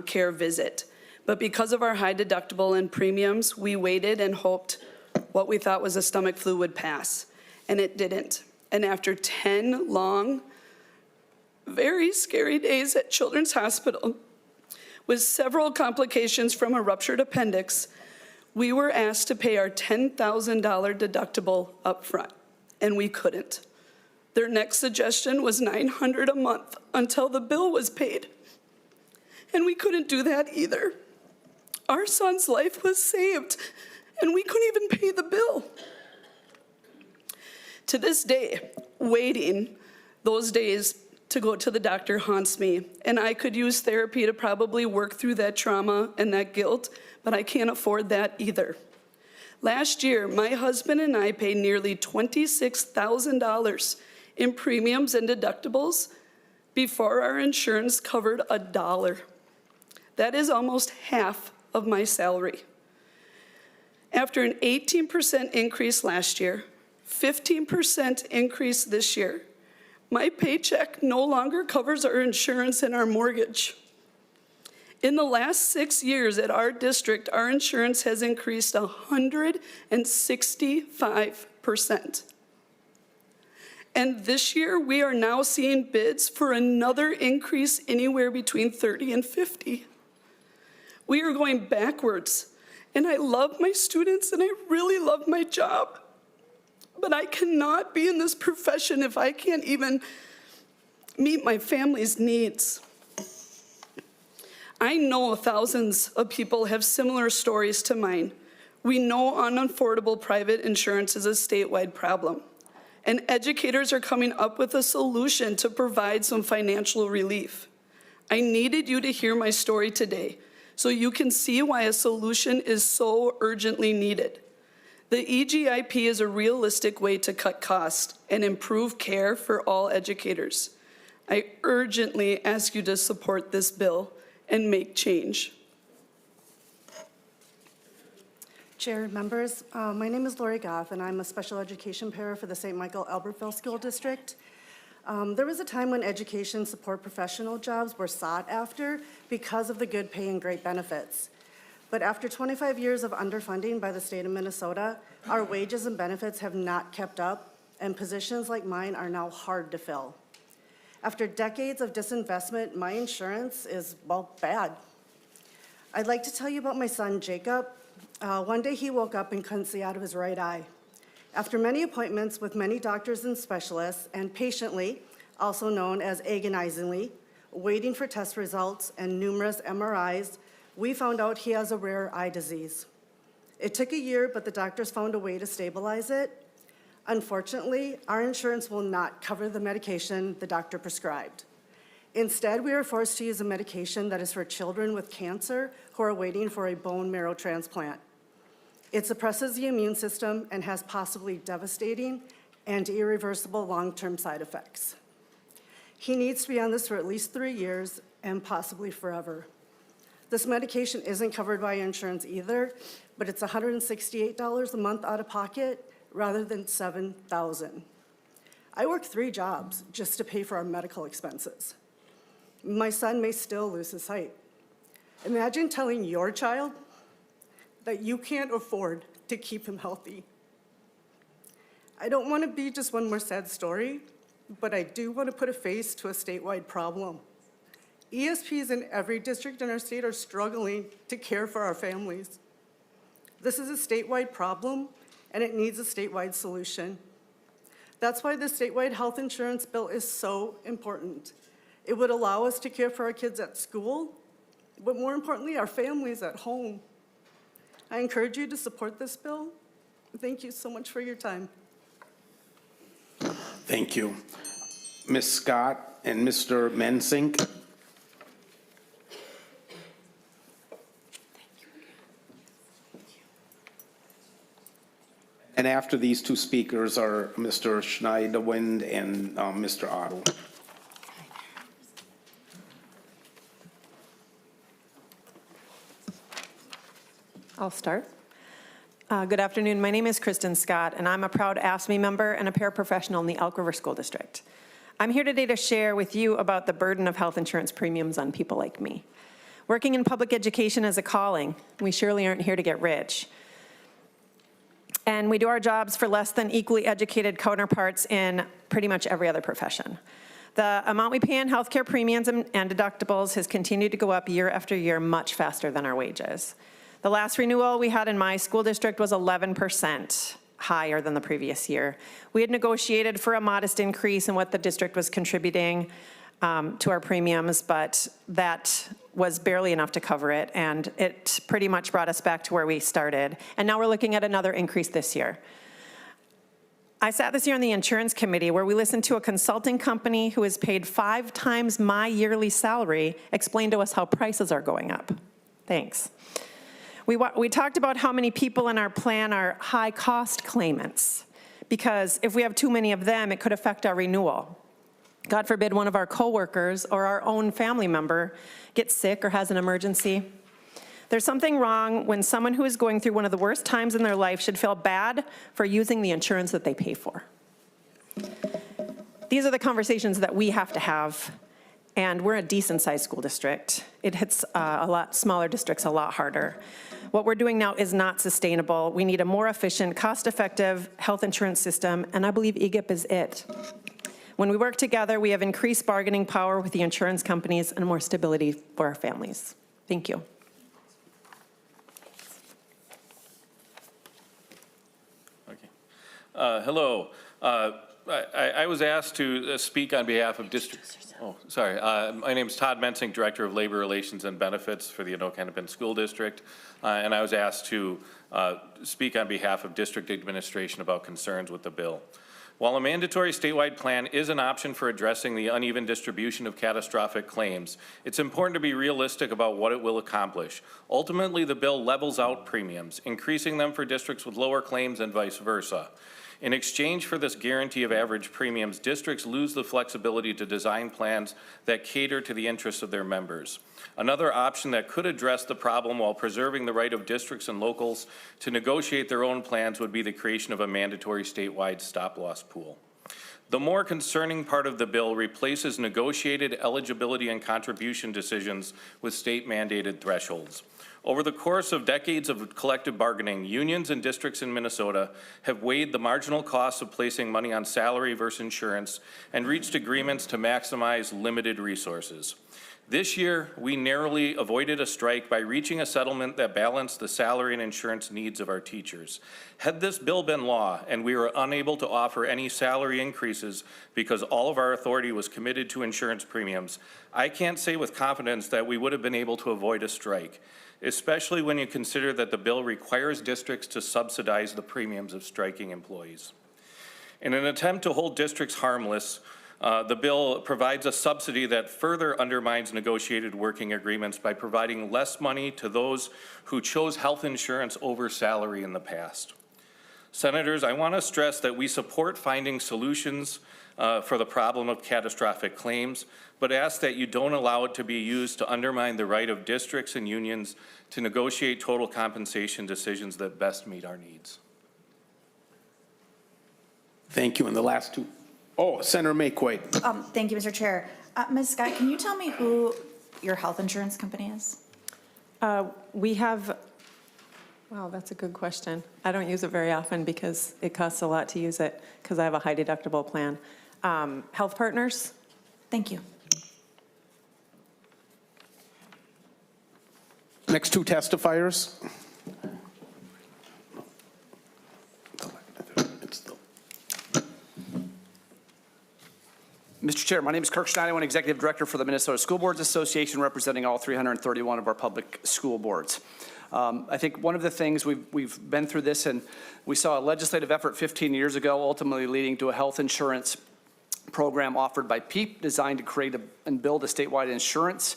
[SPEAKER 22] care visit. But because of our high deductible and premiums, we waited and hoped what we thought was a stomach flu would pass, and it didn't. And after 10 long, very scary days at Children's Hospital, with several complications from a ruptured appendix, we were asked to pay our $10,000 deductible up front, and we couldn't. Their next suggestion was $900 a month until the bill was paid, and we couldn't do that either. Our son's life was saved, and we couldn't even pay the bill. To this day, waiting those days to go to the doctor haunts me, and I could use therapy to probably work through that trauma and that guilt, but I can't afford that either. Last year, my husband and I paid nearly $26,000 in premiums and deductibles before our insurance covered $1. That is almost half of my salary. After an 18% increase last year, 15% increase this year, my paycheck no longer covers our insurance and our mortgage. In the last 6 years at our district, our insurance has increased 165%. And this year, we are now seeing bids for another increase anywhere between 30 and 50. We are going backwards, and I love my students and I really love my job. But I cannot be in this profession if I can't even meet my family's needs. I know thousands of people have similar stories to mine. We know unaffordable private insurance is a statewide problem, and educators are coming up with a solution to provide some financial relief. I needed you to hear my story today so you can see why a solution is so urgently needed. The EGIP is a realistic way to cut costs and improve care for all educators. I urgently ask you to support this bill and make change.
[SPEAKER 2] Chair, members, my name is Lori Goff, and I'm a special education para for the St. Michael Albertville School District. There was a time when education support professional jobs were sought after because of the good pay and great benefits. But after 25 years of underfunding by the state of Minnesota, our wages and benefits have not kept up, and positions like mine are now hard to fill. After decades of disinvestment, my insurance is, well, bad. I'd like to tell you about my son, Jacob. One day he woke up and couldn't see out of his right eye. After many appointments with many doctors and specialists, and patiently, also known as agonizingly, waiting for test results and numerous MRIs, we found out he has a rare eye disease. It took a year, but the doctors found a way to stabilize it. Unfortunately, our insurance will not cover the medication the doctor prescribed. Instead, we are forced to use a medication that is for children with cancer who are waiting for a bone marrow transplant. It suppresses the immune system and has possibly devastating and irreversible long-term side effects. He needs to be on this for at least 3 years and possibly forever. This medication isn't covered by insurance either, but it's $168 a month out of pocket rather than $7,000. I work 3 jobs just to pay for our medical expenses. My son may still lose his sight. Imagine telling your child that you can't afford to keep him healthy. I don't want to be just one more sad story, but I do want to put a face to a statewide problem. ESPs in every district in our state are struggling to care for our families. This is a statewide problem, and it needs a statewide solution. That's why the statewide health insurance bill is so important. It would allow us to care for our kids at school, but more importantly, our families at home. I encourage you to support this bill. Thank you so much for your time.
[SPEAKER 1] Thank you. Ms. Scott and Mr. Mensink. And after these 2 speakers are Mr. Schneiderwind and Mr. Otto.
[SPEAKER 5] I'll start. Good afternoon. My name is Kristen Scott, and I'm a proud AFSCME member and a paraprofessional in the Elk River School District. I'm here today to share with you about the burden of health insurance premiums on people like me. Working in public education is a calling. We surely aren't here to get rich. And we do our jobs for less than equally educated counterparts in pretty much every other profession. The amount we pay in healthcare premiums and deductibles has continued to go up year after year much faster than our wages. The last renewal we had in my school district was 11% higher than the previous year. We had negotiated for a modest increase in what the district was contributing to our premiums, but that was barely enough to cover it, and it pretty much brought us back to where we started. And now we're looking at another increase this year. I sat this year on the insurance committee where we listened to a consulting company who is paid 5 times my yearly salary explain to us how prices are going up. Thanks. We talked about how many people in our plan are high-cost claimants, because if we have too many of them, it could affect our renewal. God forbid one of our coworkers or our own family member gets sick or has an emergency. There's something wrong when someone who is going through one of the worst times in their life should feel bad for using the insurance that they pay for. These are the conversations that we have to have, and we're a decent-sized school district. It hits a lot smaller districts a lot harder. What we're doing now is not sustainable. We need a more efficient, cost-effective health insurance system, and I believe EGIP is it. When we work together, we have increased bargaining power with the insurance companies and more stability for our families. Thank you.
[SPEAKER 9] Hello. I was asked to speak on behalf of district. Oh, sorry. My name is Todd Mensing, Director of Labor Relations and Benefits for the Anoka-Hennepin School District, and I was asked to speak on behalf of district administration about concerns with the bill. While a mandatory statewide plan is an option for addressing the uneven distribution of catastrophic claims, it's important to be realistic about what it will accomplish. Ultimately, the bill levels out premiums, increasing them for districts with lower claims and vice versa. In exchange for this guarantee of average premiums, districts lose the flexibility to design plans that cater to the interests of their members. Another option that could address the problem while preserving the right of districts and locals to negotiate their own plans would be the creation of a mandatory statewide stop-loss pool. The more concerning part of the bill replaces negotiated eligibility and contribution decisions with state-mandated thresholds. Over the course of decades of collective bargaining, unions and districts in Minnesota have weighed the marginal costs of placing money on salary versus insurance and reached agreements to maximize limited resources. This year, we narrowly avoided a strike by reaching a settlement that balanced the salary and insurance needs of our teachers. Had this bill been law and we were unable to offer any salary increases because all of our authority was committed to insurance premiums, I can't say with confidence that we would have been able to avoid a strike, especially when you consider that the bill requires districts to subsidize the premiums of striking employees. In an attempt to hold districts harmless, the bill provides a subsidy that further undermines negotiated working agreements by providing less money to those who chose health insurance over salary in the past. Senators, I want to stress that we support finding solutions for the problem of catastrophic claims, but ask that you don't allow it to be used to undermine the right of districts and unions to negotiate total compensation decisions that best meet our needs.
[SPEAKER 1] Thank you. And the last two. Oh, Senator Mayquaid.
[SPEAKER 4] Thank you, Mr. Chair. Ms. Scott, can you tell me who your health insurance company is?
[SPEAKER 5] We have, wow, that's a good question. I don't use it very often because it costs a lot to use it because I have a high deductible plan. Health Partners.
[SPEAKER 4] Thank you.
[SPEAKER 1] Next two testifiers.
[SPEAKER 11] Mr. Chair, my name is Kirk Schneider, I'm Executive Director for the Minnesota School Boards Association, representing all 331 of our public school boards. I think one of the things we've been through this, and we saw a legislative effort 15 years ago, ultimately leading to a health insurance program offered by PEEP, designed to create and build a statewide insurance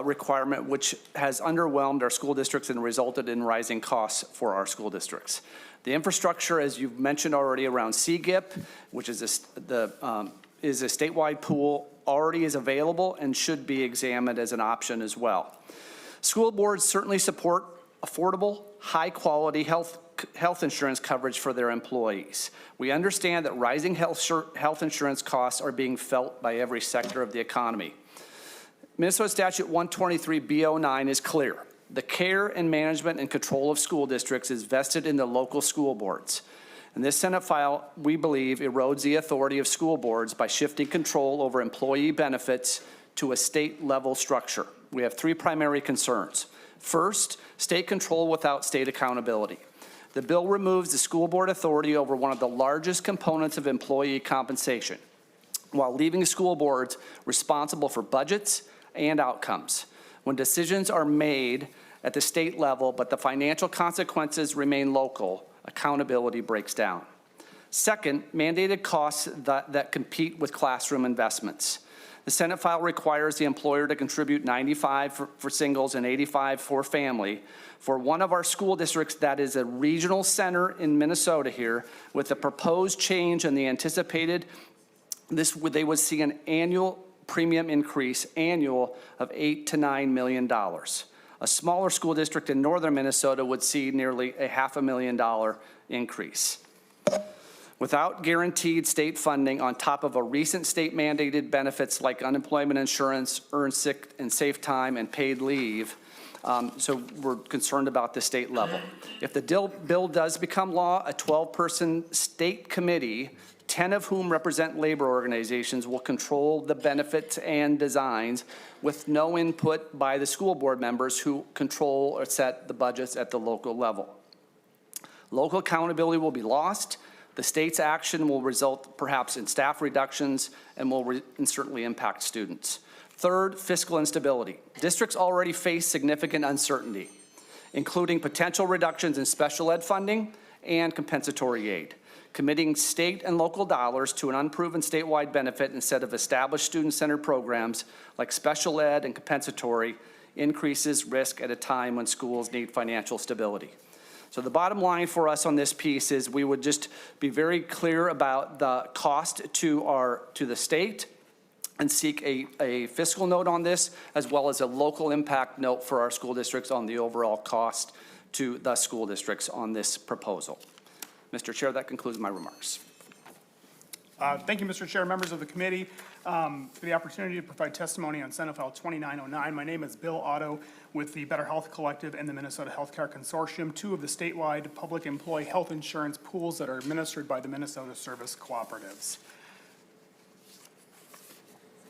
[SPEAKER 11] requirement, which has underwhelmed our school districts and resulted in rising costs for our school districts. The infrastructure, as you've mentioned already, around CGIP, which is a statewide pool, already is available and should be examined as an option as well. School boards certainly support affordable, high-quality health insurance coverage for their employees. We understand that rising health insurance costs are being felt by every sector of the economy. Minnesota Statute 123B09 is clear. The care and management and control of school districts is vested in the local school boards. And this Senate file, we believe, erodes the authority of school boards by shifting control over employee benefits to a state-level structure. We have three primary concerns. First, state control without state accountability. The bill removes the school board authority over one of the largest components of employee compensation, while leaving school boards responsible for budgets and outcomes. When decisions are made at the state level, but the financial consequences remain local, accountability breaks down. Second, mandated costs that compete with classroom investments. The Senate file requires the employer to contribute $95 for singles and $85 for family. For one of our school districts that is a regional center in Minnesota here, with the proposed change and the anticipated, they would see an annual premium increase, of $8 to $9 million. A smaller school district in northern Minnesota would see nearly a $500,000 increase. Without guaranteed state funding on top of a recent state mandated benefits like unemployment insurance, earned sick and safe time, and paid leave. So we're concerned about the state level. If the bill does become law, a 12-person state committee, 10 of whom represent labor organizations, will control the benefits and designs with no input by the school board members who control or set the budgets at the local level. Local accountability will be lost. The state's action will result perhaps in staff reductions and will certainly impact students. Third, fiscal instability. Districts already face significant uncertainty, including potential reductions in special ed funding and compensatory aid. Committing state and local dollars to an unproven statewide benefit instead of established student-centered programs like special ed and compensatory increases risk at a time when schools need financial stability. So the bottom line for us on this piece is we would just be very clear about the cost to the state and seek a fiscal note on this, as well as a local impact note for our school districts on the overall cost to the school districts on this proposal. Mr. Chair, that concludes my remarks.
[SPEAKER 10] Thank you, Mr. Chair, members of the committee, for the opportunity to provide testimony on Senate File 2909. My name is Bill Otto with the Better Health Collective and the Minnesota Healthcare Consortium, two of the statewide public employee health insurance pools that are administered by the Minnesota Service Cooperatives.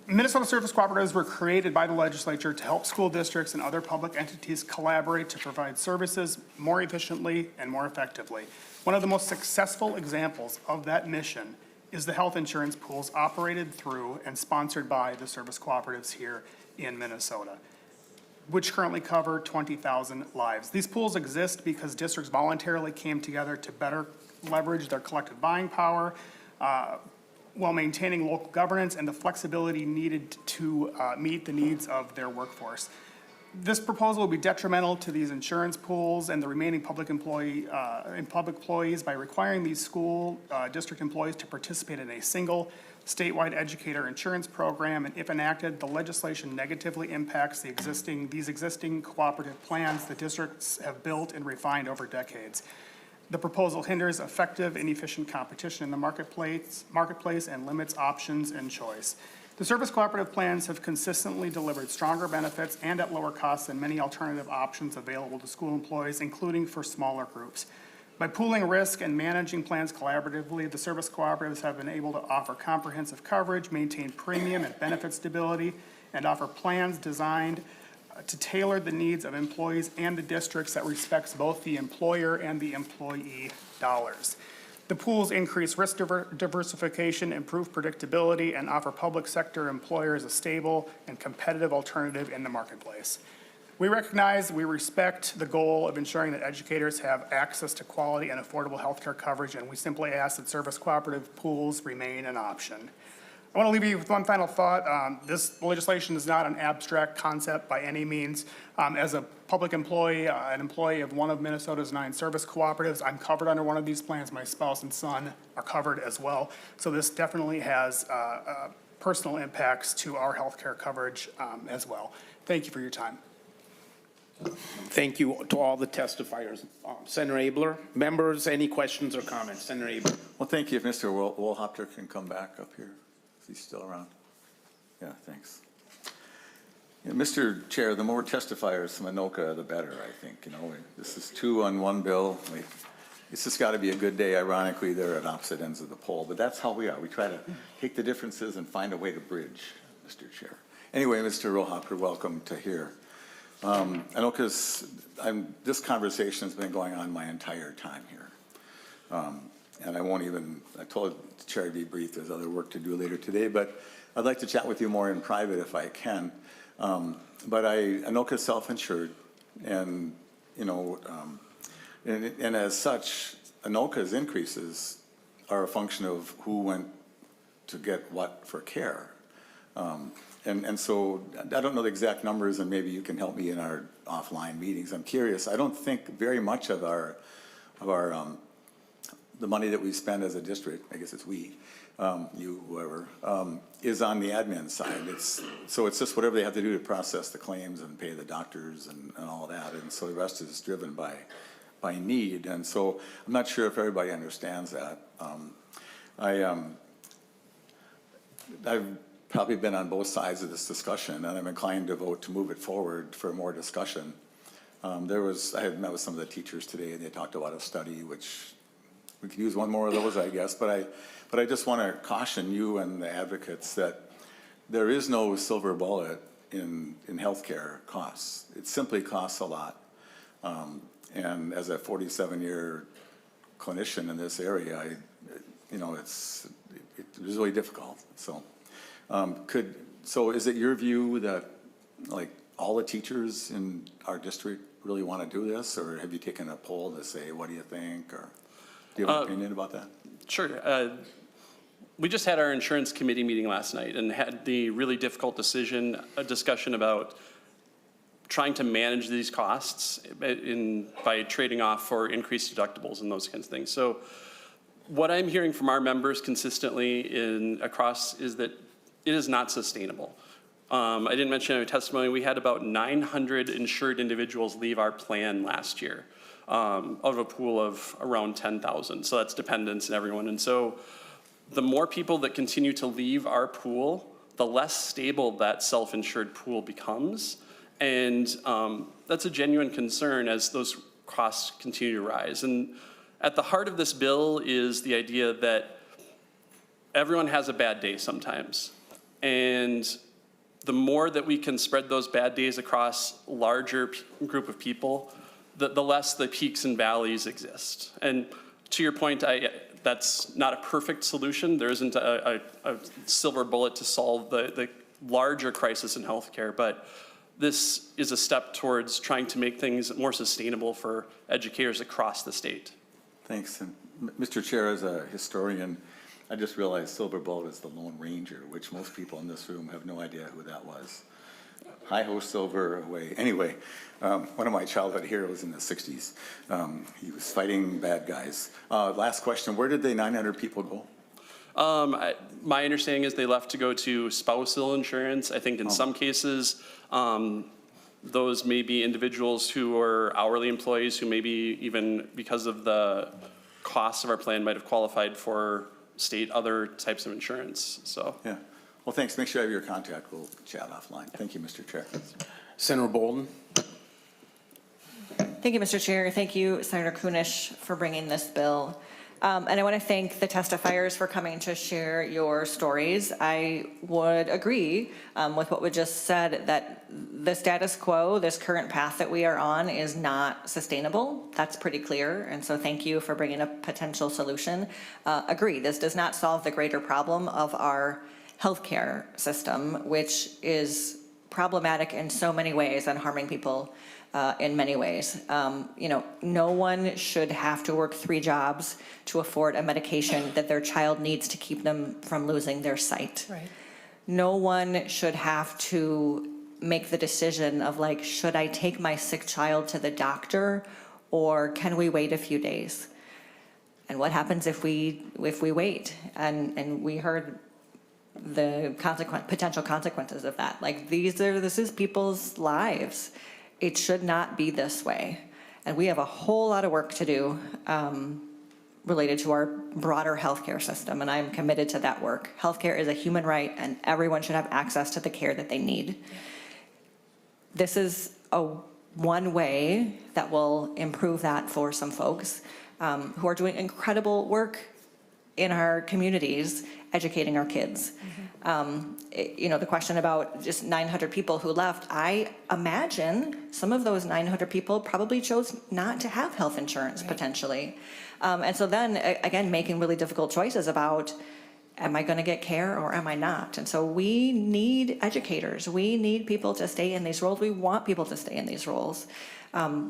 [SPEAKER 10] Minnesota Service Cooperatives were created by the legislature to help school districts and other public entities collaborate to provide services more efficiently and more effectively. One of the most successful examples of that mission is the health insurance pools operated through and sponsored by the service cooperatives here in Minnesota, which currently cover 20,000 lives. These pools exist because districts voluntarily came together to better leverage their collective buying power, while maintaining local governance and the flexibility needed to meet the needs of their workforce. This proposal will be detrimental to these insurance pools and the remaining public employees by requiring these school district employees to participate in a single statewide educator insurance program. And if enacted, the legislation negatively impacts these existing cooperative plans the districts have built and refined over decades. The proposal hinders effective and efficient competition in the marketplace and limits options and choice. The service cooperative plans have consistently delivered stronger benefits and at lower costs than many alternative options available to school employees, including for smaller groups. By pooling risk and managing plans collaboratively, the service cooperatives have been able to offer comprehensive coverage, maintain premium and benefit stability, and offer plans designed to tailor the needs of employees and the districts that respects both the employer and the employee dollars. The pools increase risk diversification, improve predictability, and offer public sector employers a stable and competitive alternative in the marketplace. We recognize, we respect the goal of ensuring that educators have access to quality and affordable healthcare coverage, and we simply ask that service cooperative pools remain an option. I want to leave you with one final thought. This legislation is not an abstract concept by any means. As a public employee, an employee of one of Minnesota's 9 service cooperatives, I'm covered under one of these plans. My spouse and son are covered as well. So this definitely has personal impacts to our healthcare coverage as well. Thank you for your time.
[SPEAKER 1] Thank you to all the testifiers. Senator Abeler, members, any questions or comments? Senator Abeler.
[SPEAKER 8] Well, thank you. If Mr. Wolhopter can come back up here. Is he still around? Yeah, thanks. Yeah, Mr. Chair, the more testifiers from Anoka, the better, I think. This is 2 on 1 bill. It's just got to be a good day. Ironically, they're at opposite ends of the pole, but that's how we are. We try to take the differences and find a way to bridge, Mr. Chair. Anyway, Mr. Wolhopter, welcome to here. This conversation has been going on my entire time here. And I told the chair to be brief, there's other work to do later today, but I'd like to chat with you more in private if I can. But Anoka is self-insured, and, and as such, Anoka's increases are a function of who went to get what for care. And so I don't know the exact numbers, and maybe you can help me in our offline meetings. I'm curious. I don't think very much of the money that we spend as a district, I guess it's we, you, whoever, is on the admin side. So it's just whatever they have to do to process the claims and pay the doctors and all that. And so the rest is driven by need. And so I'm not sure if everybody understands that. I've probably been on both sides of this discussion, and I'm inclined to vote to move it forward for more discussion. I had met with some of the teachers today, and they talked about a study, which we could use one more of those, I guess, but I just want to caution you and the advocates that there is no silver bullet in healthcare costs. It simply costs a lot. And as a 47-year clinician in this area, it's really difficult. So, so is it your view that like all the teachers in our district really want to do this, or have you taken a poll to say, what do you think, or do you have an opinion about that?
[SPEAKER 3] Sure. We just had our insurance committee meeting last night and had the really difficult discussion about trying to manage these costs by trading off for increased deductibles and those kinds of things. So what I'm hearing from our members consistently across is that it is not sustainable. I didn't mention in my testimony, we had about 900 insured individuals leave our plan last year out of a pool of around 10,000. So that's dependents and everyone. And so the more people that continue to leave our pool, the less stable that self-insured pool becomes. And that's a genuine concern as those costs continue to rise. And at the heart of this bill is the idea that everyone has a bad day sometimes. And the more that we can spread those bad days across a larger group of people, the less the peaks and valleys exist. And to your point, that's not a perfect solution. There isn't a silver bullet to solve the larger crisis in healthcare, but this is a step towards trying to make things more sustainable for educators across the state.
[SPEAKER 8] Thanks. And Mr. Chair, as a historian, I just realized Silver Bullet is the Lone Ranger, which most people in this room have no idea who that was. Hi-ho, silver, away. Anyway, one of my childhood heroes in the 60s. He was fighting bad guys. Last question, where did the 900 people go?
[SPEAKER 3] My understanding is they left to go to spousal insurance. I think in some cases, those may be individuals who are hourly employees who maybe even because of the costs of our plan might have qualified for state other types of insurance. So
[SPEAKER 8] yeah. Well, thanks. Make sure I have your contact. We'll chat offline. Thank you, Mr. Chair.
[SPEAKER 1] Senator Bolden.
[SPEAKER 13] Thank you, Mr. Chair. Thank you, Senator Kunesh, for bringing this bill. And I want to thank the testifiers for coming to share your stories. I would agree with what was just said, that the status quo, this current path that we are on, is not sustainable. That's pretty clear. And so thank you for bringing a potential solution. Agree, this does not solve the greater problem of our healthcare system, which is problematic in so many ways and harming people in many ways. No one should have to work 3 jobs to afford a medication that their child needs to keep them from losing their sight.
[SPEAKER 7] Right.
[SPEAKER 13] No one should have to make the decision of like, should I take my sick child to the doctor or can we wait a few days? And what happens if we wait? And we heard the potential consequences of that. Like this is people's lives. It should not be this way. And we have a whole lot of work to do related to our broader healthcare system, and I'm committed to that work. Healthcare is a human right, and everyone should have access to the care that they need. This is one way that will improve that for some folks who are doing incredible work in our communities, educating our kids. The question about just 900 people who left, I imagine some of those 900 people probably chose not to have health insurance potentially. And so then, again, making really difficult choices about, am I going to get care or am I not? And so we need educators. We need people to stay in these roles. We want people to stay in these roles.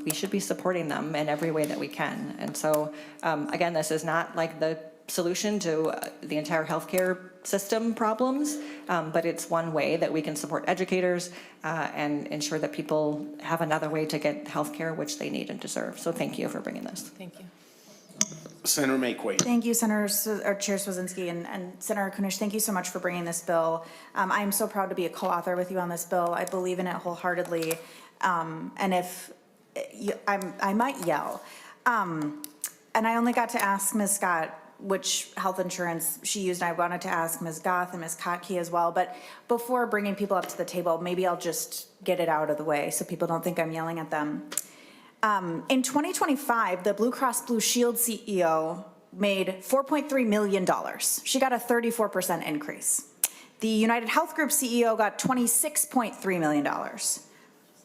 [SPEAKER 13] We should be supporting them in every way that we can. And so, again, this is not like the solution to the entire healthcare system problems, but it's one way that we can support educators and ensure that people have another way to get healthcare which they need and deserve. So thank you for bringing this.
[SPEAKER 7] Thank you.
[SPEAKER 1] Senator Makewaite.
[SPEAKER 4] Thank you, Chair Cwodzinski, and Senator Kunesh, thank you so much for bringing this bill. I am so proud to be a co-author with you on this bill. I believe in it wholeheartedly, and if I might yell. And I only got to ask Ms. Scott which health insurance she used. And I wanted to ask Ms. Goff and Ms. Kotke as well, but before bringing people up to the table, maybe I'll just get it out of the way so people don't think I'm yelling at them. In 2025, the Blue Cross Blue Shield CEO made $4.3 million. She got a 34% increase. The United Health Group CEO got $26.3 million.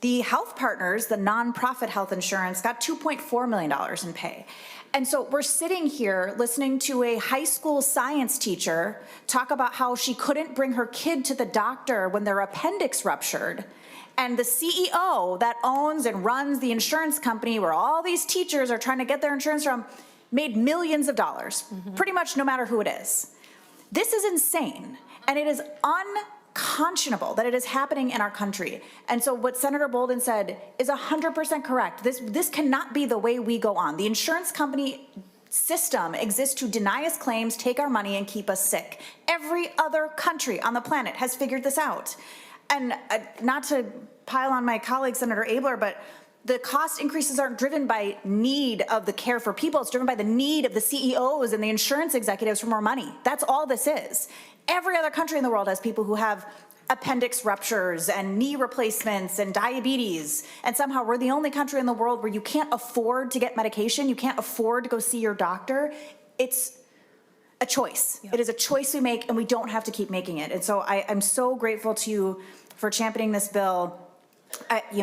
[SPEAKER 4] The Health Partners, the nonprofit health insurance, got $2.4 million in pay. And so we're sitting here listening to a high school science teacher talk about how she couldn't bring her kid to the doctor when their appendix ruptured. And the CEO that owns and runs the insurance company where all these teachers are trying to get their insurance from made millions of dollars, pretty much no matter who it is. This is insane, and it is unconscionable that it is happening in our country. And so what Senator Bolden said is 100% correct. This cannot be the way we go on. The insurance company system exists to deny us claims, take our money, and keep us sick. Every other country on the planet has figured this out. And not to pile on my colleague, Senator Abeler, but the cost increases aren't driven by need of the care for people. It's driven by the need of the CEOs and the insurance executives for more money. That's all this is. Every other country in the world has people who have appendix ruptures and knee replacements and diabetes. And somehow we're the only country in the world where you can't afford to get medication. You can't afford to go see your doctor. It's a choice. Yeah. It is a choice we make, and we don't have to keep making it. And so I'm so grateful to you for championing this bill.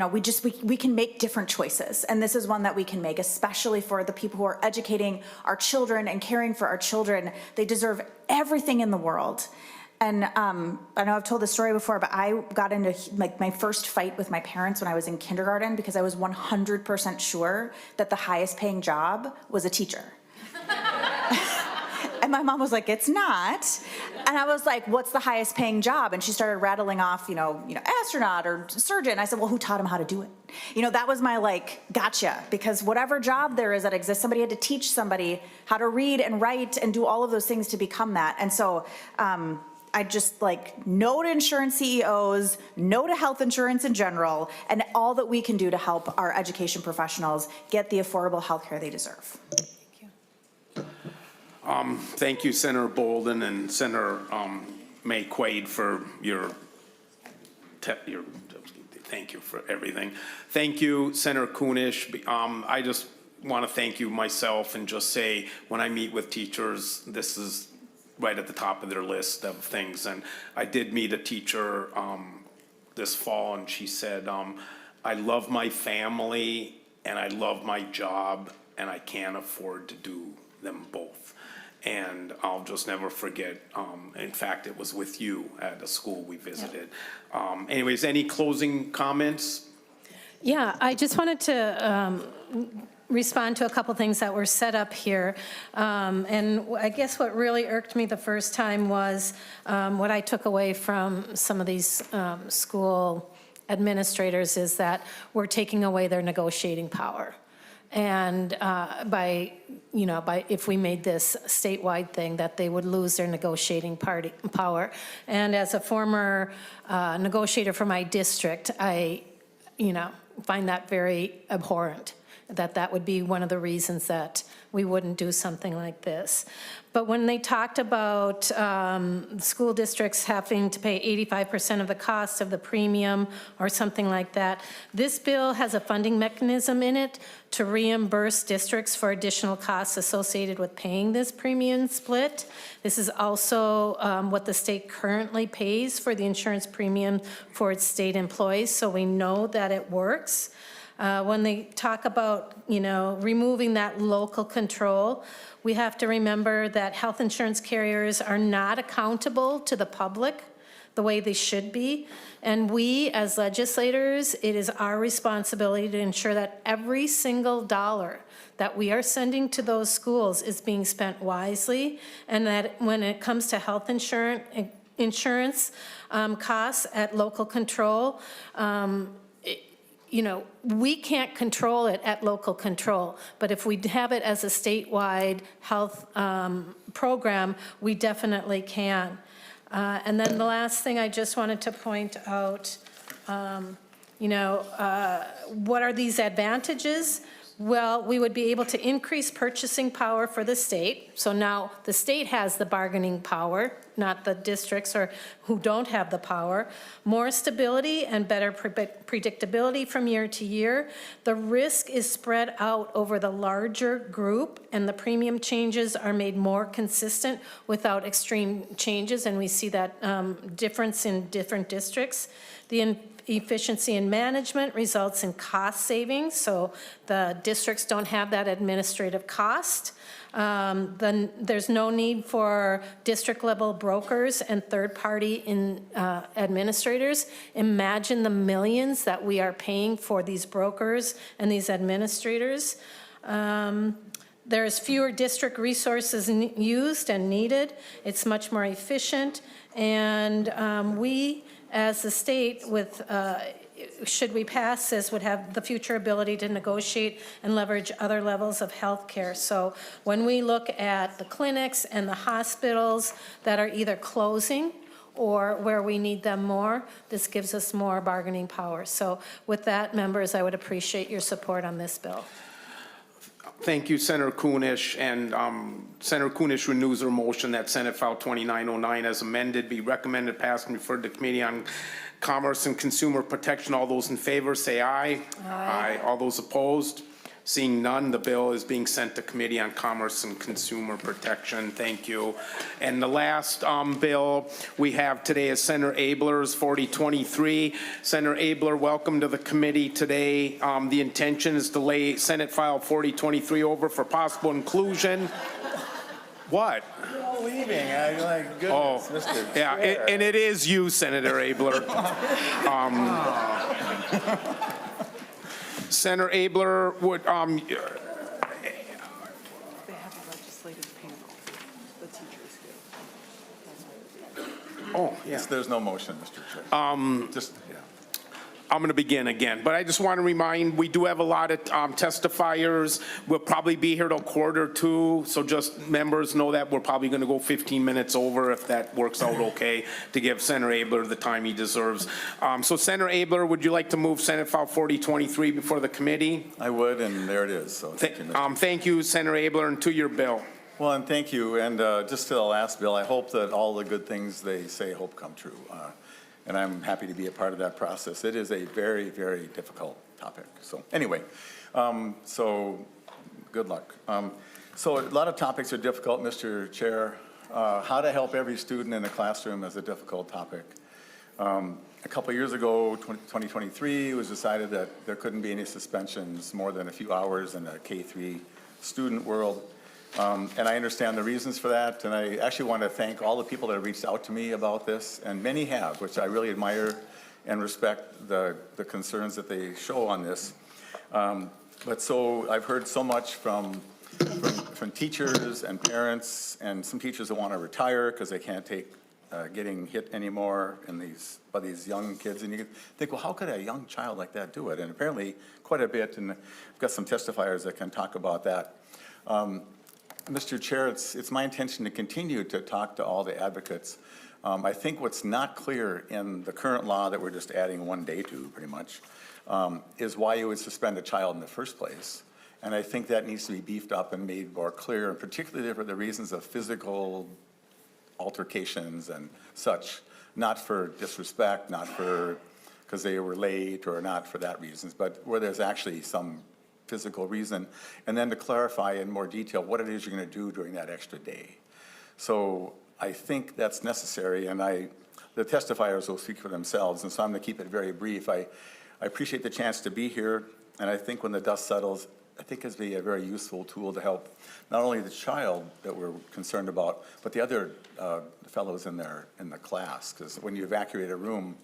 [SPEAKER 4] We can make different choices, and this is one that we can make, especially for the people who are educating our children and caring for our children. They deserve everything in the world. And I know I've told this story before, but I got into my first fight with my parents when I was in kindergarten because I was 100% sure that the highest paying job was a teacher. And my mom was like, it's not. And I was like, what's the highest paying job? And she started rattling off, astronaut or surgeon. I said, well, who taught him how to do it? That was my gotcha, because whatever job there is that exists, somebody had to teach somebody how to read and write and do all of those things to become that. And so I just no to insurance CEOs, no to health insurance in general, and all that we can do to help our education professionals get the affordable health care they deserve.
[SPEAKER 1] Thank you, Senator Bolden and Senator May Quaid, for thank you for everything. Thank you, Senator Kunesh. I just want to thank you myself and just say, when I meet with teachers, this is right at the top of their list of things. And I did meet a teacher this fall, and she said, I love my family and I love my job, and I can't afford to do them both. And I'll just never forget, in fact, it was with you at a school we visited. Anyways, any closing comments?
[SPEAKER 7] Yeah, I just wanted to respond to a couple things that were set up here. And I guess what really irked me the first time was what I took away from some of these school administrators is that we're taking away their negotiating power. And by if we made this statewide thing, that they would lose their negotiating power. And as a former negotiator for my district, I, find that very abhorrent, that would be one of the reasons that we wouldn't do something like this. But when they talked about school districts having to pay 85% of the cost of the premium or something like that, this bill has a funding mechanism in it to reimburse districts for additional costs associated with paying this premium split. This is also what the state currently pays for the insurance premium for its state employees, so we know that it works. When they talk about, removing that local control, we have to remember that health insurance carriers are not accountable to the public the way they should be. And we, as legislators, it is our responsibility to ensure that every single dollar that we are sending to those schools is being spent wisely, and that when it comes to health insurance costs at local control, we can't control it at local control, but if we have it as a statewide health program, we definitely can. And then the last thing I just wanted to point out, what are these advantages? Well, we would be able to increase purchasing power for the state. So now the state has the bargaining power, not the districts or who don't have the power. More stability and better predictability from year to year. The risk is spread out over the larger group, and the premium changes are made more consistent without extreme changes, and we see that difference in different districts. The efficiency in management results in cost savings, so the districts don't have that administrative cost. Then there's no need for district-level brokers and third-party administrators. Imagine the millions that we are paying for these brokers and these administrators. There's fewer district resources used and needed. It's much more efficient, and we, as the state, with should we pass this, would have the future ability to negotiate and leverage other levels of health care. So when we look at the clinics and the hospitals that are either closing or where we need them more, this gives us more bargaining power. So with that, members, I would appreciate your support on this bill.
[SPEAKER 1] Thank you, Senator Kunesh. And Senator Kunesh renews her motion that Senate File 2909 as amended be recommended, passed, and referred to Committee on Commerce and Consumer Protection. All those in favor say aye. Aye. All those opposed? Seeing none, the bill is being sent to Committee on Commerce and Consumer Protection. Thank you. And the last bill we have today is Senator Abeler's 4023. Senator Abeler, welcome to the committee today. The intention is to lay Senate File 4023 over for possible inclusion. What?
[SPEAKER 8] You're all leaving. I'm like, goodness, Mr.
[SPEAKER 1] Yeah,
[SPEAKER 8] Chair.
[SPEAKER 1] and it is you, Senator Abeler. Senator Abeler would,
[SPEAKER 5] They have a legislative panel, the teachers do.
[SPEAKER 1] oh, yeah.
[SPEAKER 8] There's no motion, Mr. Chair. Just, yeah.
[SPEAKER 1] I'm going to begin again, but I just want to remind, we do have a lot of testifiers. We'll probably be here till 1:45, so just members know that we're probably going to go 15 minutes over if that works out okay, to give Senator Abeler the time he deserves. So Senator Abeler, would you like to move Senate File 4023 before the committee?
[SPEAKER 8] I would, and there it is. So thank you, Mr.
[SPEAKER 1] Thank you, Senator Abeler, and to your bill.
[SPEAKER 8] Well, and thank you. And just to the last bill, I hope that all the good things they say hope come true. And I'm happy to be a part of that process. It is a very, very difficult topic. So anyway, so good luck. So a lot of topics are difficult, Mr. Chair. How to help every student in the classroom is a difficult topic. A couple of years ago, 2023, it was decided that there couldn't be any suspensions more than a few hours in the K-3 student world. And I understand the reasons for that, and I actually want to thank all the people that have reached out to me about this, and many have, which I really admire and respect the concerns that they show on this. But so I've heard so much from teachers and parents, and some teachers that want to retire because they can't take getting hit anymore by these young kids. And you think, well, how could a young child like that do it? And apparently quite a bit, and I've got some testifiers that can talk about that. Mr. Chair, it's my intention to continue to talk to all the advocates. I think what's not clear in the current law that we're just adding one day to, pretty much, is why you would suspend a child in the first place. And I think that needs to be beefed up and made more clear, and particularly for the reasons of physical altercations and such, not for disrespect, not for because they were late, or not for that reasons, but where there's actually some physical reason, and then to clarify in more detail what it is you're going to do during that extra day. So I think that's necessary, and the testifiers will speak for themselves, and so I'm going to keep it very brief. I appreciate the chance to be here, and I think when the dust settles, I think it's be a very useful tool to help not only the child that we're concerned about, but the other fellows in the class, because when you evacuate a room,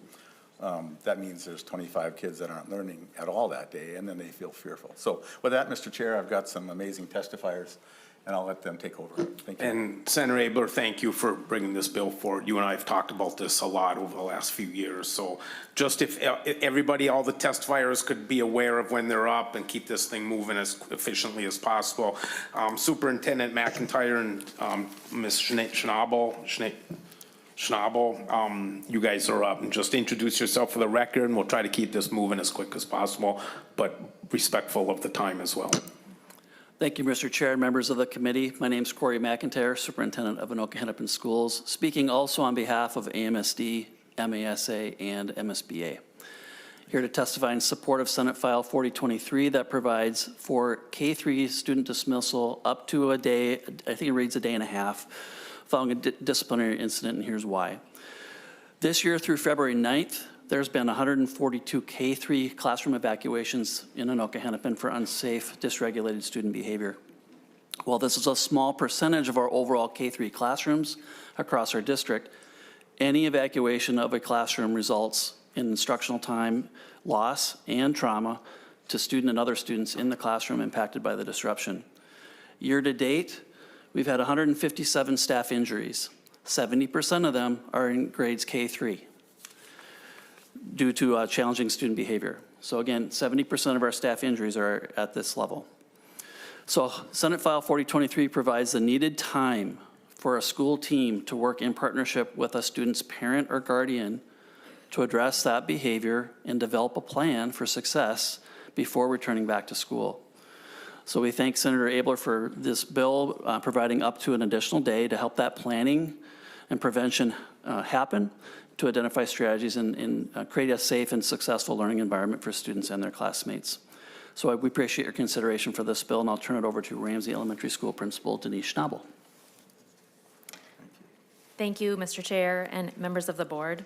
[SPEAKER 8] that means there's 25 kids that aren't learning at all that day, and then they feel fearful. So with that, Mr. Chair, I've got some amazing testifiers, and I'll let them take over. Thank you.
[SPEAKER 1] And Senator Abeler, thank you for bringing this bill forward. You and I have talked about this a lot over the last few years. So just if everybody, all the testifiers could be aware of when they're up and keep this thing moving as efficiently as possible. Superintendent McIntyre and Ms. Schnabel Schnabel, you guys are up. And just introduce yourself for the record, and we'll try to keep this moving as quick as possible, but respectful of the time as well.
[SPEAKER 12] Thank you, Mr. Chair and members of the committee. My name is Corey McIntyre, Superintendent of Anoka Hennepin Schools, speaking also on behalf of AMSD, MASA, and MSBA. Here to testify in support of Senate File 4023 that provides for K-3 student dismissal up to a day, I think it reads a day and a half, following a disciplinary incident, and here's why. This year through February 9th, there's been 142 K-3 classroom evacuations in Anoka Hennepin for unsafe, dysregulated student behavior. While this is a small percentage of our overall K-3 classrooms across our district, any evacuation of a classroom results in instructional time loss and trauma to student and other students in the classroom impacted by the disruption. Year to date, we've had 157 staff injuries. 70% of them are in grades K-3 due to challenging student behavior. So again, 70% of our staff injuries are at this level. So Senate File 4023 provides the needed time for a school team to work in partnership with a student's parent or guardian to address that behavior and develop a plan for success before returning back to school. So we thank Senator Abeler for this bill providing up to an additional day to help that planning and prevention happen, to identify strategies and create a safe and successful learning environment for students and their classmates. So we appreciate your consideration for this bill, and I'll turn it over to Ramsey Elementary School Principal Denise Schnabel.
[SPEAKER 16] Thank you, Mr. Chair and members of the board.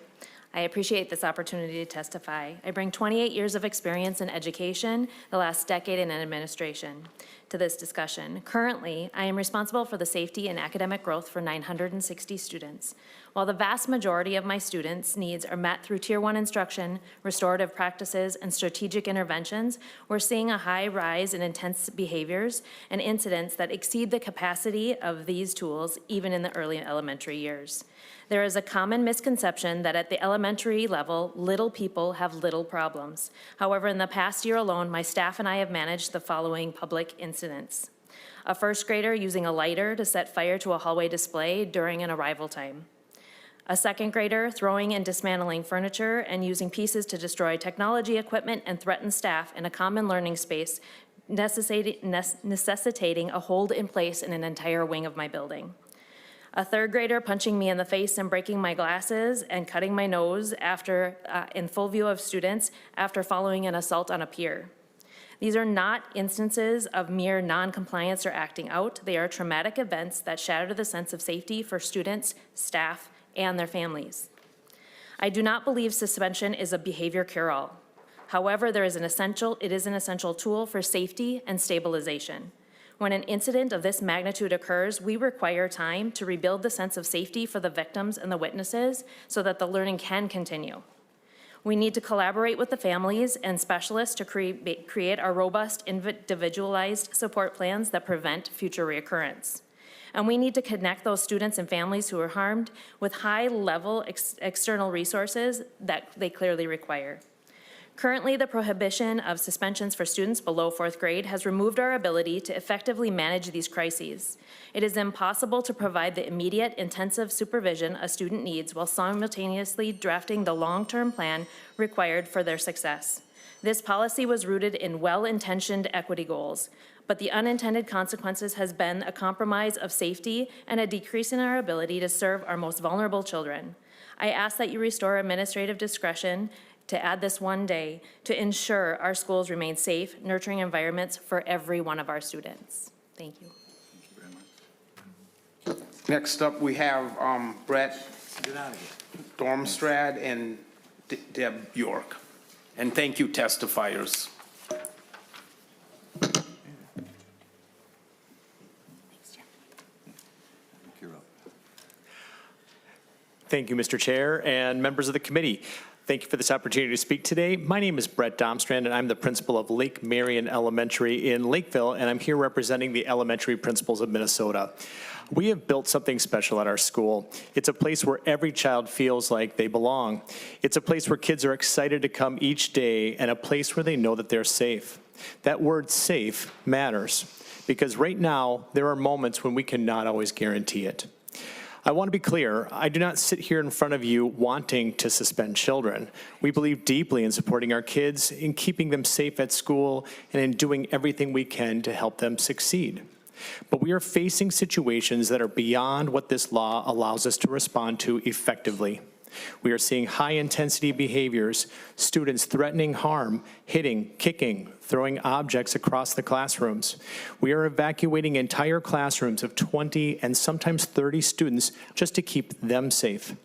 [SPEAKER 16] I appreciate this opportunity to testify. I bring 28 years of experience in education, the last decade in administration, to this discussion. Currently, I am responsible for the safety and academic growth for 960 students. While the vast majority of my students' needs are met through Tier 1 instruction, restorative practices, and strategic interventions, we're seeing a high rise in intense behaviors and incidents that exceed the capacity of these tools, even in the early elementary years. There is a common misconception that at the elementary level, little people have little problems. However, in the past year alone, my staff and I have managed the following public incidents. A first grader using a lighter to set fire to a hallway display during an arrival time. A second grader throwing and dismantling furniture and using pieces to destroy technology equipment and threaten staff in a common learning space, necessitating a hold in place in an entire wing of my building. A third grader punching me in the face and breaking my glasses and cutting my nose after, in full view of students after following an assault on a pier. These are not instances of mere non-compliance or acting out. They are traumatic events that shatter the sense of safety for students, staff, and their families. I do not believe suspension is a behavior cure-all. However, it is an essential tool for safety and stabilization. When an incident of this magnitude occurs, we require time to rebuild the sense of safety for the victims and the witnesses so that the learning can continue. We need to collaborate with the families and specialists to create our robust, individualized support plans that prevent future reoccurrence. And we need to connect those students and families who are harmed with high-level external resources that they clearly require. Currently, the prohibition of suspensions for students below 4th grade has removed our ability to effectively manage these crises. It is impossible to provide the immediate, intensive supervision a student needs while simultaneously drafting the long-term plan required for their success. This policy was rooted in well-intentioned equity goals, but the unintended consequences has been a compromise of safety and a decrease in our ability to serve our most vulnerable children. I ask that you restore administrative discretion to add this one day to ensure our schools remain safe, nurturing environments for every one of our students. Thank you.
[SPEAKER 1] Next up, we have Brett Dormstrad and Deb York. And thank you, testifiers.
[SPEAKER 23] Thank you, Mr. Chair and members of the committee. Thank you for this opportunity to speak today. My name is Brett Domstrand, and I'm the principal of Lake Marion Elementary in Lakeville, and I'm here representing the elementary principals of Minnesota. We have built something special at our school. It's a place where every child feels like they belong. It's a place where kids are excited to come each day, and a place where they know that they're safe. That word safe matters, because right now there are moments when we cannot always guarantee it. I want to be clear, I do not sit here in front of you wanting to suspend children. We believe deeply in supporting our kids, in keeping them safe at school, and in doing everything we can to help them succeed. But we are facing situations that are beyond what this law allows us to respond to effectively. We are seeing high-intensity behaviors, students threatening harm, hitting, kicking, throwing objects across the classrooms. We are evacuating entire classrooms of 20 and sometimes 30 students just to keep them safe.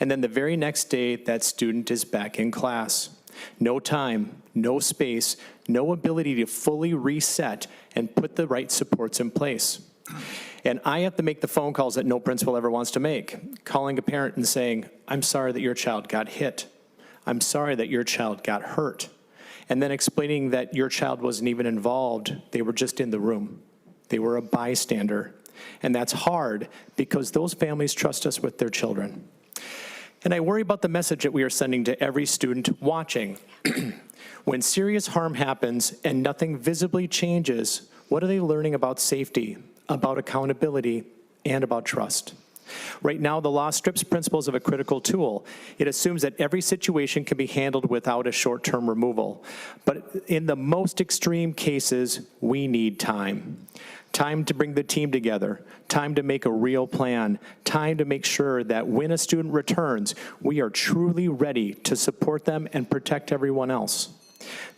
[SPEAKER 23] And then the very next day, that student is back in class. No time, no space, no ability to fully reset and put the right supports in place. And I have to make the phone calls that no principal ever wants to make, calling a parent and saying, I'm sorry that your child got hit. I'm sorry that your child got hurt. And then explaining that your child wasn't even involved. They were just in the room. They were a bystander. And that's hard because those families trust us with their children. And I worry about the message that we are sending to every student watching. When serious harm happens and nothing visibly changes, what are they learning about safety, about accountability, and about trust? Right now, the law strips principals of a critical tool. It assumes that every situation can be handled without a short-term removal. But in the most extreme cases, we need time. Time to bring the team together, time to make a real plan, time to make sure that when a student returns, we are truly ready to support them and protect everyone else.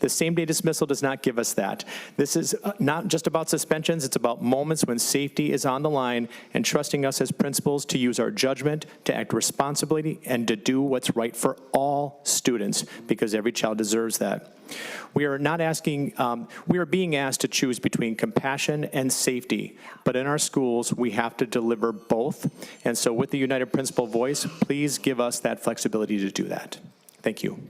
[SPEAKER 23] The same-day dismissal does not give us that. This is not just about suspensions, it's about moments when safety is on the line and trusting us as principals to use our judgment, to act responsibly, and to do what's right for all students, because every child deserves that. We are being asked to choose between compassion and safety, but in our schools, we have to deliver both. And so with the United Principal voice, please give us that flexibility to do that. Thank you.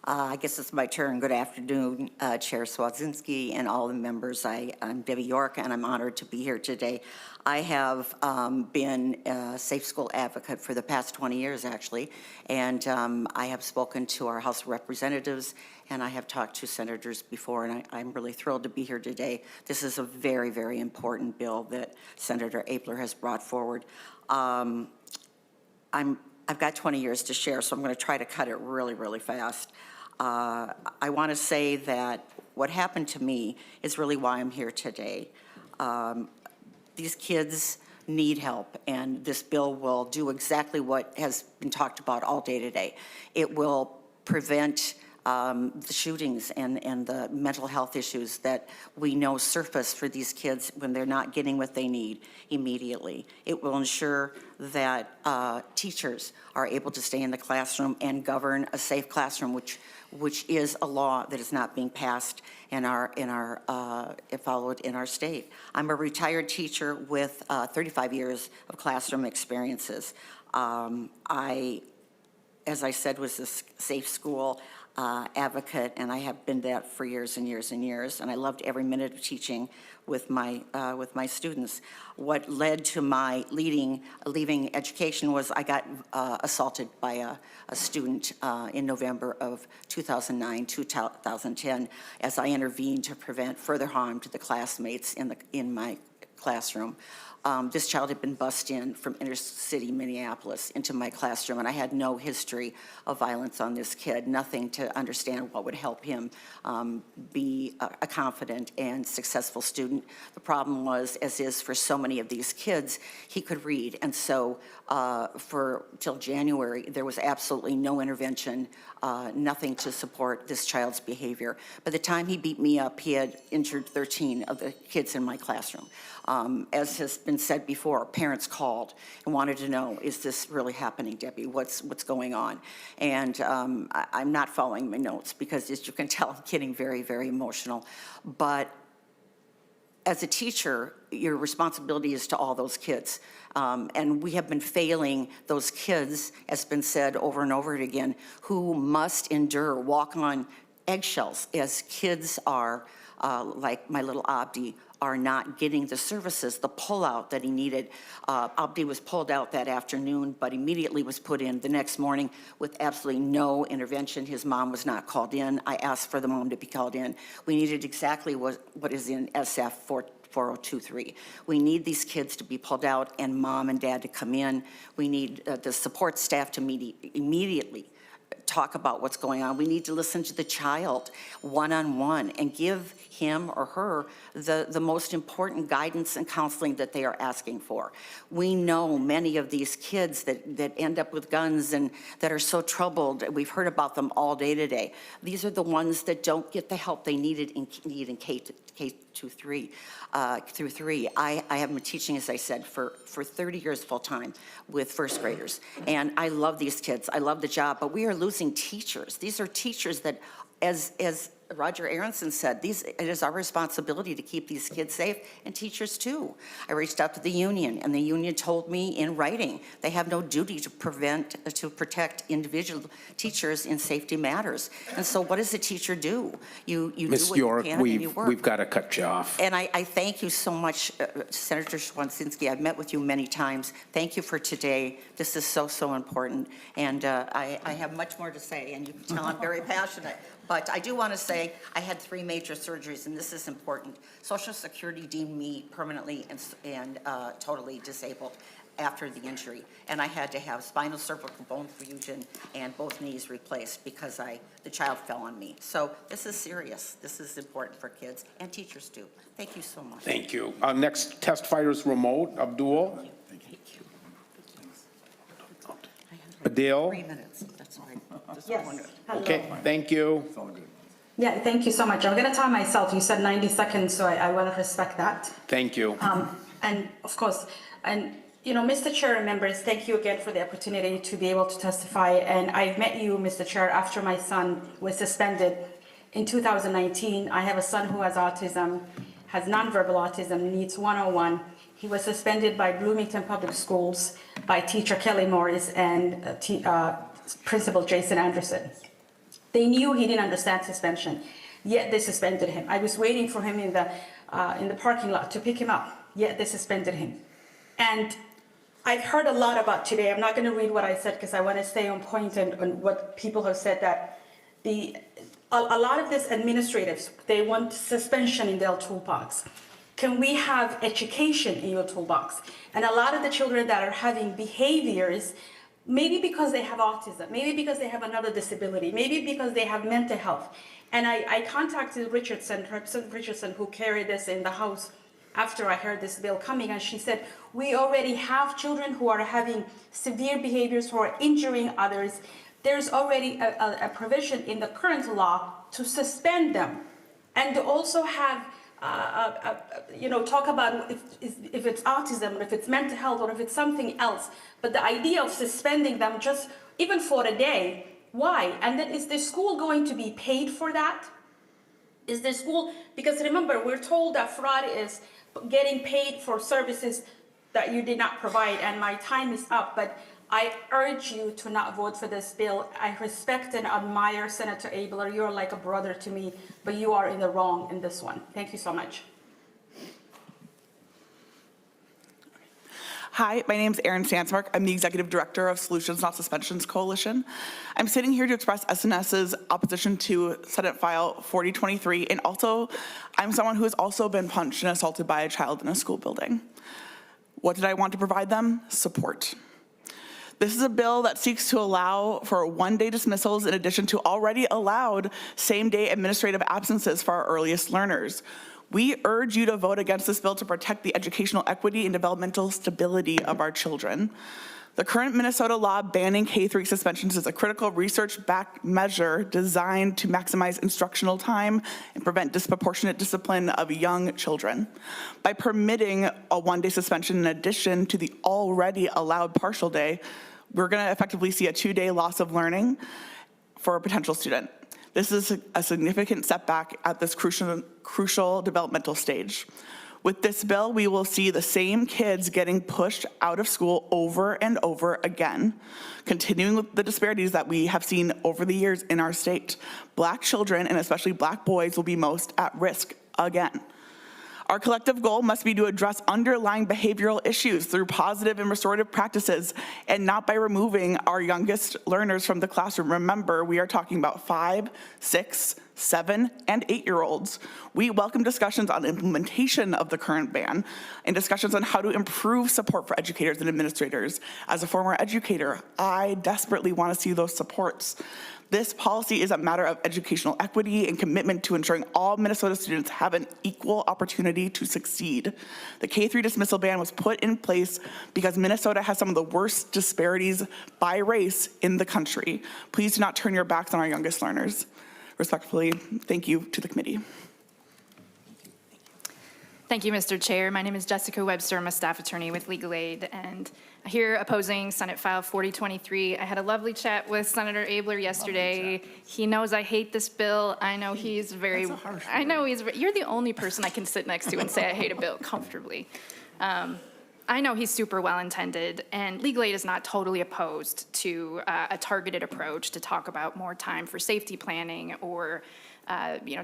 [SPEAKER 15] I guess it's my turn. Good afternoon, Chair Cwodzinski and all the members. I'm Debbie York, and I'm honored to be here today. I have been a safe school advocate for the past 20 years, actually, and I have spoken to our House of Representatives, and I have talked to senators before, and I'm really thrilled to be here today. This is a very, very important bill that Senator Abeler has brought forward. I've got 20 years to share, so I'm going to try to cut it really, really fast. I want to say that what happened to me is really why I'm here today. These kids need help, and this bill will do exactly what has been talked about all day today. It will prevent the shootings and the mental health issues that we know surface for these kids when they're not getting what they need immediately. It will ensure that teachers are able to stay in the classroom and govern a safe classroom, which is a law that is not being passed followed in our state. I'm a retired teacher with 35 years of classroom experiences. I, as I said, was a safe school advocate, and I have been that for years and years and years, and I loved every minute of teaching with my students. What led to my leaving education was I got assaulted by a student in November of 2009, 2010, as I intervened to prevent further harm to the classmates in my classroom. This child had been bussed in from inner city Minneapolis into my classroom, and I had no history of violence on this kid, nothing to understand what would help him be a confident and successful student. The problem was, as is for so many of these kids, he could read, and so till January, there was absolutely no intervention, nothing to support this child's behavior. By the time he beat me up, he had injured 13 of the kids in my classroom. As has been said before, parents called and wanted to know, is this really happening, Debbie? What's going on? And I'm not following my notes because, as you can tell, I'm getting very, very emotional. But as a teacher, your responsibility is to all those kids. And we have been failing those kids, as has been said over and over again, who must endure, walk on eggshells as kids are, like my little Abdi, are not getting the services, the pullout that he needed. Abdi was pulled out that afternoon, but immediately was put in the next morning with absolutely no intervention. His mom was not called in. I asked for the mom to be called in. We needed exactly what is in SF 4023. We need these kids to be pulled out and mom and dad to come in. We need the support staff to immediately talk about what's going on. We need to listen to the child one-on-one and give him or her the most important guidance and counseling that they are asking for. We know many of these kids that end up with guns and that are so troubled. We've heard about them all day today. These are the ones that don't get the help they need in K through 3. I have been teaching, as I said, for 30 years full-time with first graders. And I love these kids. I love the job, but we are losing teachers. These are teachers that, as Roger Aronson said, it is our responsibility to keep these kids safe, and teachers too. I reached out to the union, and the union told me in writing they have no duty to protect individual teachers in safety matters. And so what does a teacher do? You do
[SPEAKER 1] Ms.
[SPEAKER 15] what
[SPEAKER 1] York,
[SPEAKER 15] you can and you work.
[SPEAKER 1] we've got to cut you off.
[SPEAKER 15] And I thank you so much, Senator Cwodzinski. I've met with you many times. Thank you for today. This is so important. And I have much more to say, and you can tell I'm very passionate. But I do want to say I had 3 major surgeries, and this is important. Social Security deemed me permanently and totally disabled after the injury. And I had to have spinal cervical bone fusion and both knees replaced because the child fell on me. So this is serious. This is important for kids and teachers too. Thank you so much.
[SPEAKER 1] Thank you. Next testifier is remote. Abdul.
[SPEAKER 15] Thank you.
[SPEAKER 1] Adil.
[SPEAKER 15] 3 minutes. That's all right.
[SPEAKER 17] Yes.
[SPEAKER 1] Okay, thank you.
[SPEAKER 17] Yeah, thank you so much. I'm going to time myself. You said 90 seconds, so I want to respect that.
[SPEAKER 1] Thank you.
[SPEAKER 17] And of course, and you know, Mr. Chair and members, thank you again for the opportunity to be able to testify. And I've met you, Mr. Chair, after my son was suspended in 2019. I have a son who has autism, has nonverbal autism, needs 101. He was suspended by Bloomington Public Schools by teacher Kelly Morris and Principal Jason Anderson. They knew he didn't understand suspension, yet they suspended him. I was waiting for him in the parking lot to pick him up, yet they suspended him. And I've heard a lot about today. I'm not going to read what I said because I want to stay on point and what people have said, that a lot of these administratives, they want suspension in their toolbox. Can we have education in your toolbox? And a lot of the children that are having behaviors, maybe because they have autism, maybe because they have another disability, maybe because they have mental health. And I contacted Representative Richardson, who carried this in the House after I heard this bill coming, and she said, we already have children who are having severe behaviors, who are injuring others. There's already a provision in the current law to suspend them and to also have talk about if it's autism, or if it's mental health, or if it's something else. But the idea of suspending them just even for a day, why? And then is the school going to be paid for that? Is the school, because remember, we're told that fraud is getting paid for services that you did not provide, and my time is up, but I urge you to not vote for this bill. I respect and admire Senator Abeler. You're like a brother to me, but you are in the wrong in this one. Thank you so much.
[SPEAKER 6] Hi, my name is Erin Sansmark. I'm the Executive Director of Solutions Not Suspensions Coalition. I'm sitting here to express SNS's opposition to Senate File 4023, and also I'm someone who has also been punched and assaulted by a child in a school building. What did I want to provide them? Support. This is a bill that seeks to allow for one-day dismissals in addition to already allowed same-day administrative absences for our earliest learners. We urge you to vote against this bill to protect the educational equity and developmental stability of our children. The current Minnesota law banning K-3 suspensions is a critical research-backed measure designed to maximize instructional time and prevent disproportionate discipline of young children. By permitting a one-day suspension in addition to the already allowed partial day, we're going to effectively see a 2-day loss of learning for a potential student. This is a significant setback at this crucial developmental stage. With this bill, we will see the same kids getting pushed out of school over and over again, continuing with the disparities that we have seen over the years in our state. Black children, and especially Black boys, will be most at risk again. Our collective goal must be to address underlying behavioral issues through positive and restorative practices and not by removing our youngest learners from the classroom. Remember, we are talking about 5, 6, 7, and 8-year-olds. We welcome discussions on implementation of the current ban and discussions on how to improve support for educators and administrators. As a former educator, I desperately want to see those supports. This policy is a matter of educational equity and commitment to ensuring all Minnesota students have an equal opportunity to succeed. The K-3 dismissal ban was put in place because Minnesota has some of the worst disparities by race in the country. Please do not turn your backs on our youngest learners. Respectfully, thank you to the committee.
[SPEAKER 14] Thank you, Mr. Chair. My name is Jessica Webster. I'm a staff attorney with Legal Aid, and here opposing Senate File 4023. I had a lovely chat with Senator Abeler yesterday. He knows I hate this bill. I know he's very, you're the only person I can sit next to and say I hate a bill comfortably. I know he's super well-intended, and Legal Aid is not totally opposed to a targeted approach to talk about more time for safety planning or,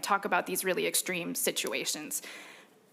[SPEAKER 14] talk about these really extreme situations.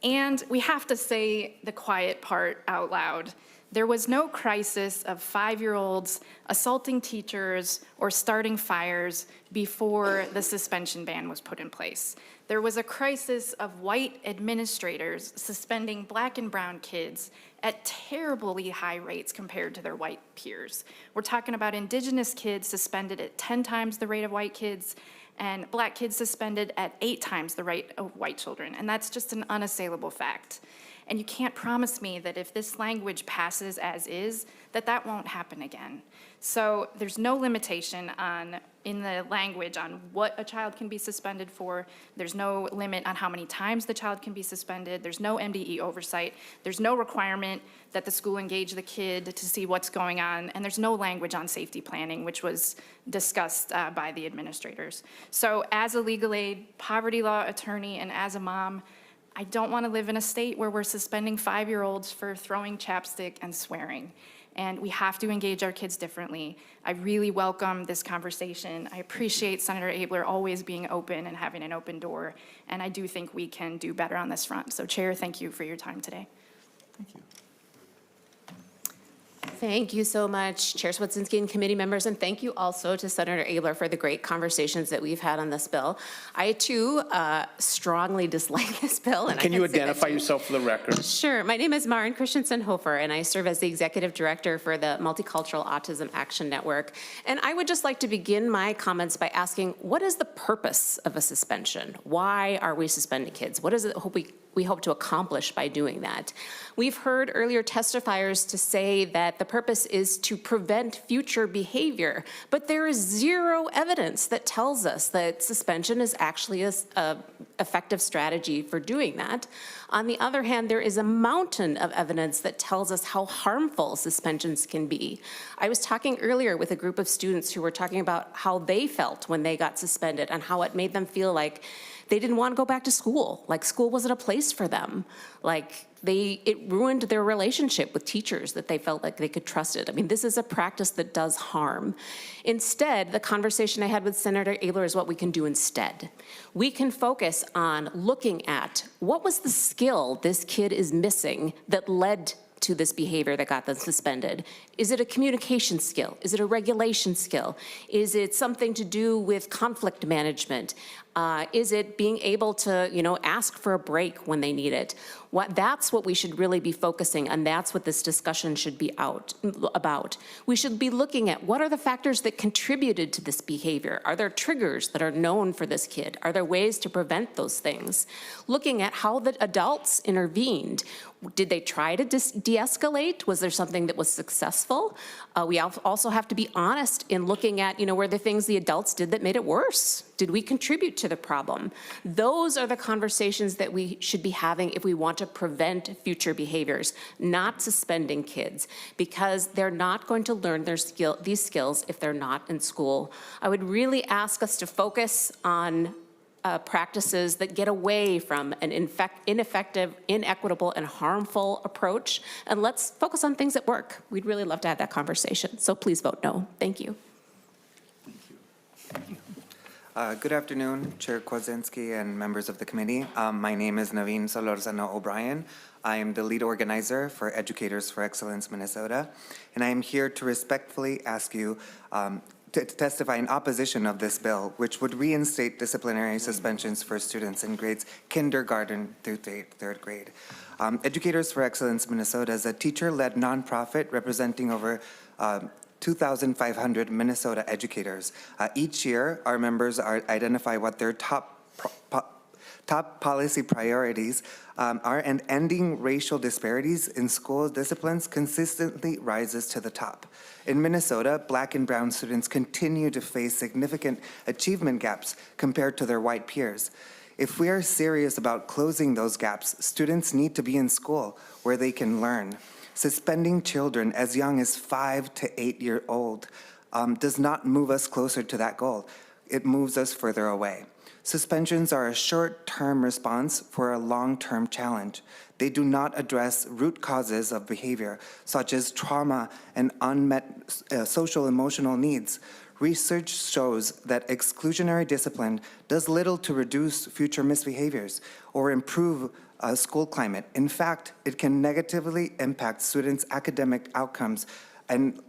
[SPEAKER 14] And we have to say the quiet part out loud. There was no crisis of 5-year-olds assaulting teachers or starting fires before the suspension ban was put in place. There was a crisis of white administrators suspending black and brown kids at terribly high rates compared to their white peers. We're talking about indigenous kids suspended at 10 times the rate of white kids, and black kids suspended at 8 times the rate of white children. And that's just an unassailable fact. And you can't promise me that if this language passes as is, that won't happen again. So there's no limitation in the language on what a child can be suspended for. There's no limit on how many times the child can be suspended. There's no MDE oversight. There's no requirement that the school engage the kid to see what's going on. And there's no language on safety planning, which was discussed by the administrators. So as a legal aid, poverty law attorney, and as a mom, I don't want to live in a state where we're suspending 5-year-olds for throwing chapstick and swearing. And we have to engage our kids differently. I really welcome this conversation. I appreciate Senator Abeler always being open and having an open door. And I do think we can do better on this front. So Chair, thank you for your time today.
[SPEAKER 8] Thank you.
[SPEAKER 18] Thank you so much, Chair Cwodzinski and committee members, and thank you also to Senator Abeler for the great conversations that we've had on this bill. I, too, strongly dislike this bill. And
[SPEAKER 1] Can you identify yourself for the record?
[SPEAKER 18] Sure. My name is Maren Christensen-Hofer, and I serve as the Executive Director for the Multicultural Autism Action Network. And I would just like to begin my comments by asking, what is the purpose of a suspension? Why are we suspending kids? What is it we hope to accomplish by doing that? We've heard earlier testifiers to say that the purpose is to prevent future behavior, but there is zero evidence that tells us that suspension is actually a effective strategy for doing that. On the other hand, there is a mountain of evidence that tells us how harmful suspensions can be. I was talking earlier with a group of students who were talking about how they felt when they got suspended and how it made them feel like they didn't want to go back to school, like school wasn't a place for them, like it ruined their relationship with teachers that they felt like they could trust it. I mean, this is a practice that does harm. Instead, the conversation I had with Senator Abeler is what we can do instead. We can focus on looking at what was the skill this kid is missing that led to this behavior that got them suspended. Is it a communication skill? Is it a regulation skill? Is it something to do with conflict management? Is it being able to, ask for a break when they need it? That's what we should really be focusing on. That's what this discussion should be about. We should be looking at what are the factors that contributed to this behavior? Are there triggers that are known for this kid? Are there ways to prevent those things? Looking at how the adults intervened. Did they try to de-escalate? Was there something that was successful? We also have to be honest in looking at, were there things the adults did that made it worse? Did we contribute to the problem? Those are the conversations that we should be having if we want to prevent future behaviors, not suspending kids, because they're not going to learn these skills if they're not in school. I would really ask us to focus on practices that get away from an ineffective, inequitable, and harmful approach, and let's focus on things that work. We'd really love to have that conversation, so please vote no. Thank you.
[SPEAKER 19] Good afternoon, Chair Cwodzinski and members of the committee. My name is Naveen Solorzano O'Brien. I am the lead organizer for Educators for Excellence Minnesota, and I am here to respectfully ask you to testify in opposition of this bill, which would reinstate disciplinary suspensions for students in grades kindergarten through third grade. Educators for Excellence Minnesota is a teacher-led nonprofit representing over 2,500 Minnesota educators. Each year, our members identify what their top policy priorities are, and ending racial disparities in school disciplines consistently rises to the top. In Minnesota, Black and brown students continue to face significant achievement gaps compared to their white peers. If we are serious about closing those gaps, students need to be in school where they can learn. Suspending children as young as 5 to 8 years old does not move us closer to that goal. It moves us further away. Suspensions are a short-term response for a long-term challenge. They do not address root causes of behavior, such as trauma and unmet social emotional needs. Research shows that exclusionary discipline does little to reduce future misbehaviors or improve school climate. In fact, it can negatively impact students' academic outcomes and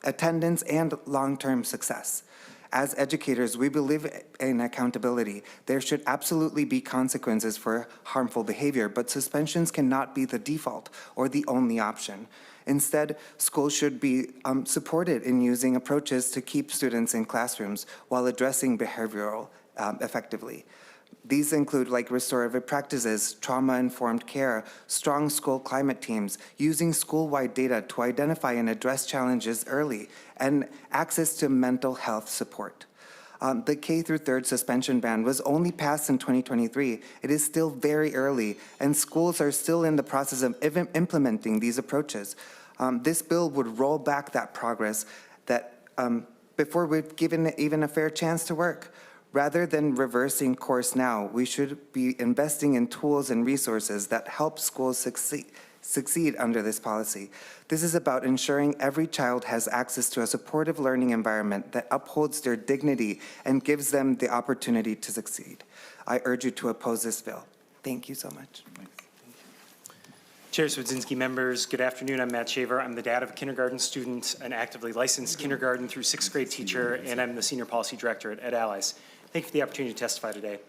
[SPEAKER 19] attendance and long-term success. As educators, we believe in accountability. There should absolutely be consequences for harmful behavior, but suspensions cannot be the default or the only option. Instead, schools should be supported in using approaches to keep students in classrooms while addressing behavioral effectively. These include like restorative practices, trauma-informed care, strong school climate teams, using school-wide data to identify and address challenges early, and access to mental health support. The K through 3rd suspension ban was only passed in 2023. It is still very early, and schools are still in the process of implementing these approaches. This bill would roll back that progress before we've given even a fair chance to work. Rather than reversing course now, we should be investing in tools and resources that help schools succeed under this policy. This is about ensuring every child has access to a supportive learning environment that upholds their dignity and gives them the opportunity to succeed. I urge you to oppose this bill. Thank you so much.
[SPEAKER 20] Chair Cwodzinski, members, good afternoon. I'm Matt Shaver. I'm the dad of a kindergarten student, an actively licensed kindergarten through 6th grade teacher, and I'm the senior policy director at Allies. Thank you for the opportunity to testify today.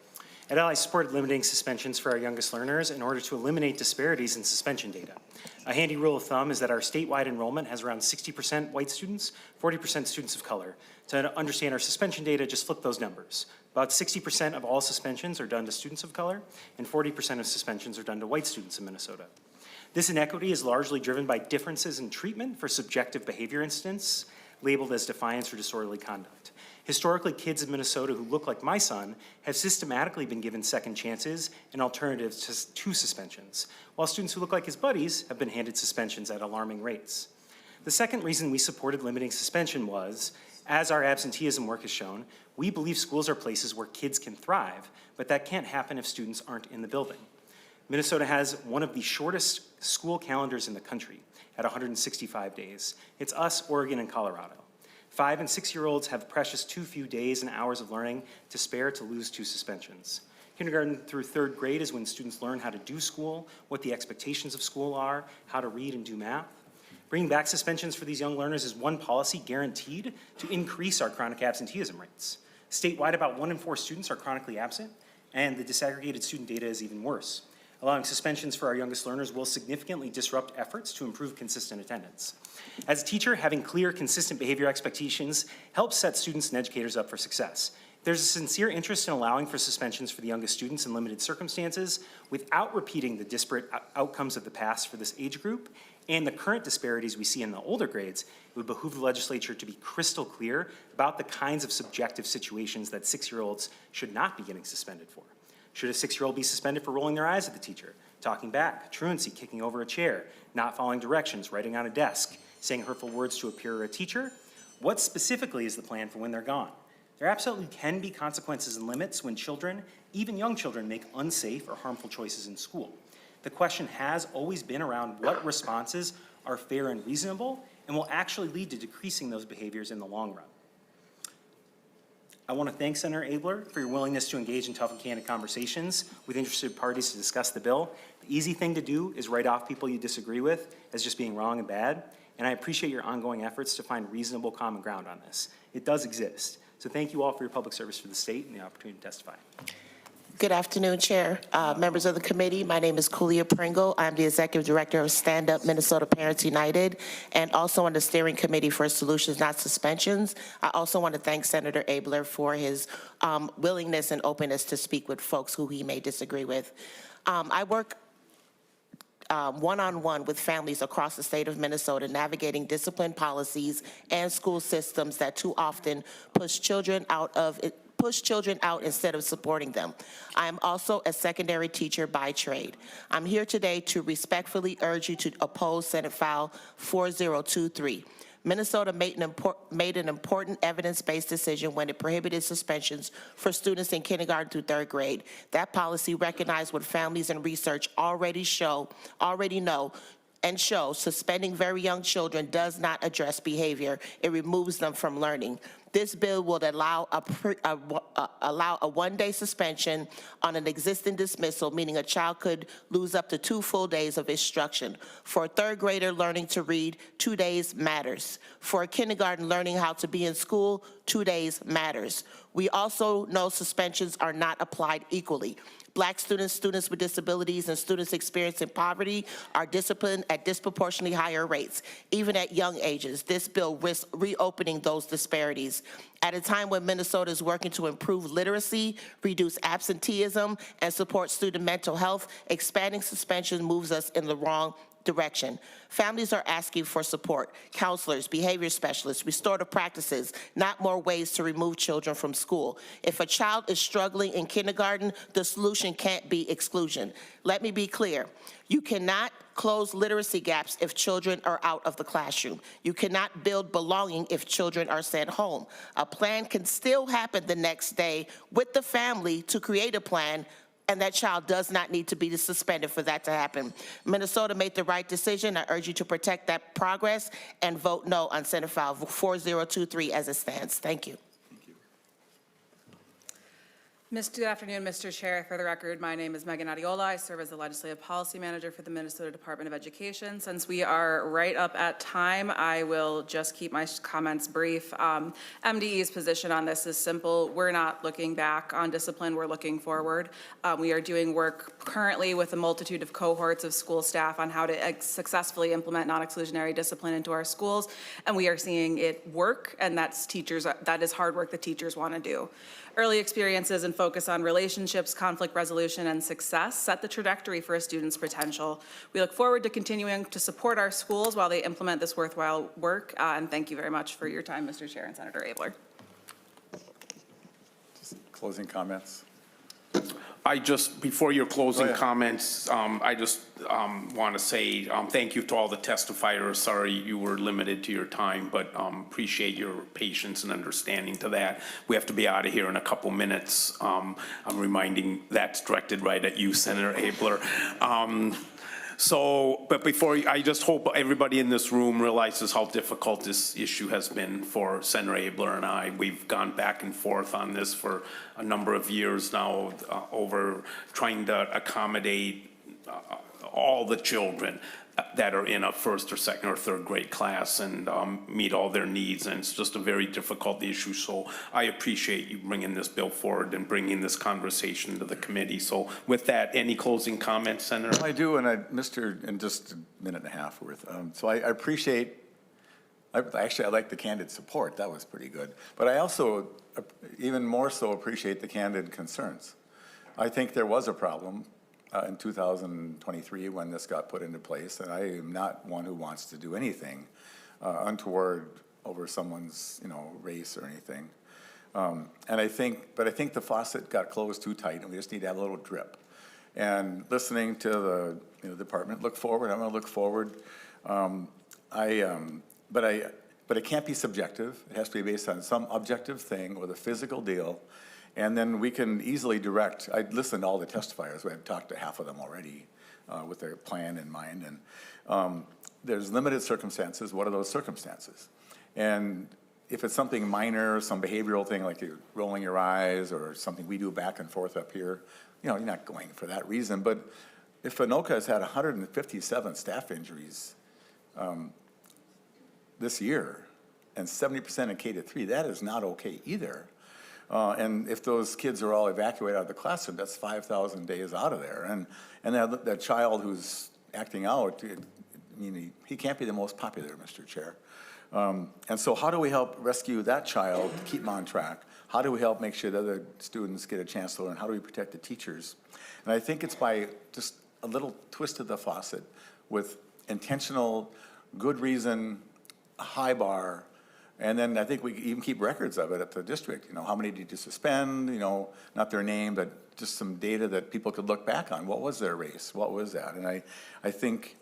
[SPEAKER 20] Allies supported limiting suspensions for our youngest learners in order to eliminate disparities in suspension data. A handy rule of thumb is that our statewide enrollment has around 60% white students, 40% students of color. To understand our suspension data, just flip those numbers. About 60% of all suspensions are done to students of color, and 40% of suspensions are done to white students in Minnesota. This inequity is largely driven by differences in treatment for subjective behavior incidents labeled as defiance or disorderly conduct. Historically, kids in Minnesota who look like my son have systematically been given second chances and alternatives to suspensions, while students who look like his buddies have been handed suspensions at alarming rates. The second reason we supported limiting suspension was, as our absenteeism work has shown, we believe schools are places where kids can thrive, but that can't happen if students aren't in the building. Minnesota has one of the shortest school calendars in the country at 165 days. It's us, Oregon, and Colorado. 5- and 6-year-olds have precious too few days and hours of learning to spare to lose 2 suspensions. Kindergarten through 3rd grade is when students learn how to do school, what the expectations of school are, how to read and do math. Bringing back suspensions for these young learners is one policy guaranteed to increase our chronic absenteeism rates. Statewide, about 1 in 4 students are chronically absent, and the disaggregated student data is even worse. Allowing suspensions for our youngest learners will significantly disrupt efforts to improve consistent attendance. As a teacher, having clear, consistent behavior expectations helps set students and educators up for success. There's a sincere interest in allowing for suspensions for the youngest students in limited circumstances without repeating the disparate outcomes of the past for this age group and the current disparities we see in the older grades. It would behoove the legislature to be crystal clear about the kinds of subjective situations that 6-year-olds should not be getting suspended for. Should a 6-year-old be suspended for rolling their eyes at the teacher, talking back, truancy, kicking over a chair, not following directions, writing on a desk, saying hurtful words to a peer or a teacher? What specifically is the plan for when they're gone? There absolutely can be consequences and limits when children, even young children, make unsafe or harmful choices in school. The question has always been around what responses are fair and reasonable and will actually lead to decreasing those behaviors in the long run. I want to thank Senator Abeler for your willingness to engage in tough and candid conversations with interested parties to discuss the bill. The easy thing to do is write off people you disagree with as just being wrong and bad, and I appreciate your ongoing efforts to find reasonable common ground on this. It does exist. So thank you all for your public service for the state and the opportunity to testify.
[SPEAKER 2] Good afternoon, Chair, members of the committee. My name is Kulia Pringle. I'm the Executive Director of Stand Up Minnesota Parents United and also on the Steering Committee for Solutions, Not Suspensions. I also want to thank Senator Abeler for his willingness and openness to speak with folks who he may disagree with. I work one-on-one with families across the state of Minnesota navigating discipline policies and school systems that too often push children out instead of supporting them. I am also a secondary teacher by trade. I'm here today to respectfully urge you to oppose Senate File 4023. Minnesota made an important evidence-based decision when it prohibited suspensions for students in kindergarten through third grade. That policy recognized what families and research already know and show suspending very young children does not address behavior. It removes them from learning. This bill will allow a one-day suspension on an existing dismissal, meaning a child could lose up to 2 full days of instruction. For a third grader learning to read, 2 days matters. For a kindergarten learning how to be in school, 2 days matters. We also know suspensions are not applied equally. Black students, students with disabilities, and students experiencing poverty are disciplined at disproportionately higher rates. Even at young ages, this bill risks reopening those disparities. At a time when Minnesota is working to improve literacy, reduce absenteeism, and support student mental health, expanding suspension moves us in the wrong direction. Families are asking for support, counselors, behavior specialists, restorative practices, not more ways to remove children from school. If a child is struggling in kindergarten, the solution can't be exclusion. Let me be clear. You cannot close literacy gaps if children are out of the classroom. You cannot build belonging if children are sent home. A plan can still happen the next day with the family to create a plan, and that child does not need to be suspended for that to happen. Minnesota made the right decision. I urge you to protect that progress and vote no on Senate File 4023 as it stands. Thank you.
[SPEAKER 21] Good afternoon, Mr. Chair. For the record, my name is Megan Adiola. I serve as the Legislative Policy Manager for the Minnesota Department of Education. Since we are right up at time, I will just keep my comments brief. MDE's position on this is simple. We're not looking back on discipline. We're looking forward. We are doing work currently with a multitude of cohorts of school staff on how to successfully implement non-exclusionary discipline into our schools, and we are seeing it work, and that is hard work that teachers want to do. Early experiences and focus on relationships, conflict resolution, and success set the trajectory for a student's potential. We look forward to continuing to support our schools while they implement this worthwhile work, and thank you very much for your time, Mr. Chair and Senator Abeler.
[SPEAKER 8] Just closing comments.
[SPEAKER 1] Before your closing comments, I just want to say thank you to all the testifiers. Sorry you were limited to your time, but appreciate your patience and understanding to that. We have to be out of here in a couple minutes. I'm reminding that's directed right at you, Senator Abeler. But I just hope everybody in this room realizes how difficult this issue has been for Senator Abeler and I. We've gone back and forth on this for a number of years now over trying to accommodate all the children that are in a first or second or third grade class and meet all their needs, and it's just a very difficult issue. So I appreciate you bringing this bill forward and bringing this conversation to the committee. So with that, any closing comments, Senator?
[SPEAKER 8] I do, and in just a minute and a half worth. So I appreciate, I like the candid support. That was pretty good. But I also, even more so, appreciate the candid concerns. I think there was a problem in 2023 when this got put into place, and I am not one who wants to do anything untoward over someone's race or anything. But I think the faucet got closed too tight, and we just need to have a little drip. And listening to the department look forward, I'm going to look forward. But it can't be subjective. It has to be based on some objective thing with a physical deal. And then we can easily direct. I listened to all the testifiers. I've talked to half of them already with their plan in mind. And there's limited circumstances. What are those circumstances? And if it's something minor, some behavioral thing like you're rolling your eyes or something we do back and forth up here, you know, you're not going for that reason. But if Anoka has had 157 staff injuries this year and 70% in K-3, that is not okay either. And if those kids are all evacuated out of the classroom, that's 5,000 days out of there. And that child who's acting out, I mean, he can't be the most popular, Mr. Chair. And so how do we help rescue that child, keep him on track? How do we help make sure that other students get a chance to learn? How do we protect the teachers? And I think it's by just a little twist of the faucet with intentional, good reason, a high bar, and then I think we even keep records of it at the district. You know, how many did you suspend? You know, not their name, but just some data that people could look back on. What was their race? What was that? And I think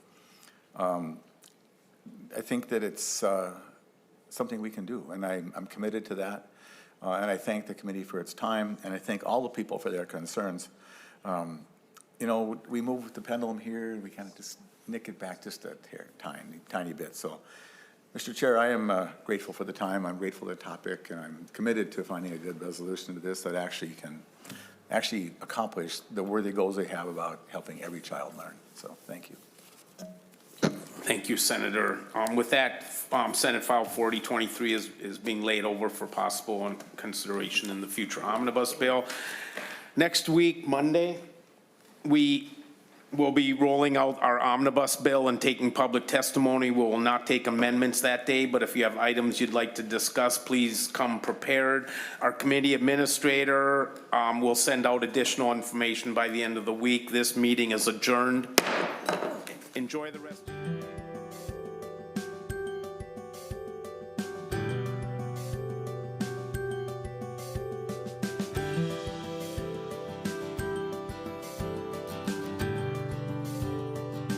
[SPEAKER 8] that it's something we can do, and I'm committed to that. And I thank the committee for its time, and I thank all the people for their concerns. You know, we move the pendulum here, we kind of just nick it back just a tiny bit. So, Mr. Chair, I am grateful for the time, I'm grateful for the topic, and I'm committed to finding a good resolution to this that actually can accomplish the worthy goals they have about helping every child learn. So, thank you.
[SPEAKER 1] Thank you, Senator. With that, Senate File 4023 is being laid over for possible consideration in the future omnibus bill. Next week, Monday, we will be rolling out our omnibus bill and taking public testimony. We will not take amendments that day, but if you have items you'd like to discuss, please come prepared. Our committee administrator will send out additional information by the end of the week. This meeting is adjourned. Enjoy the rest of your day.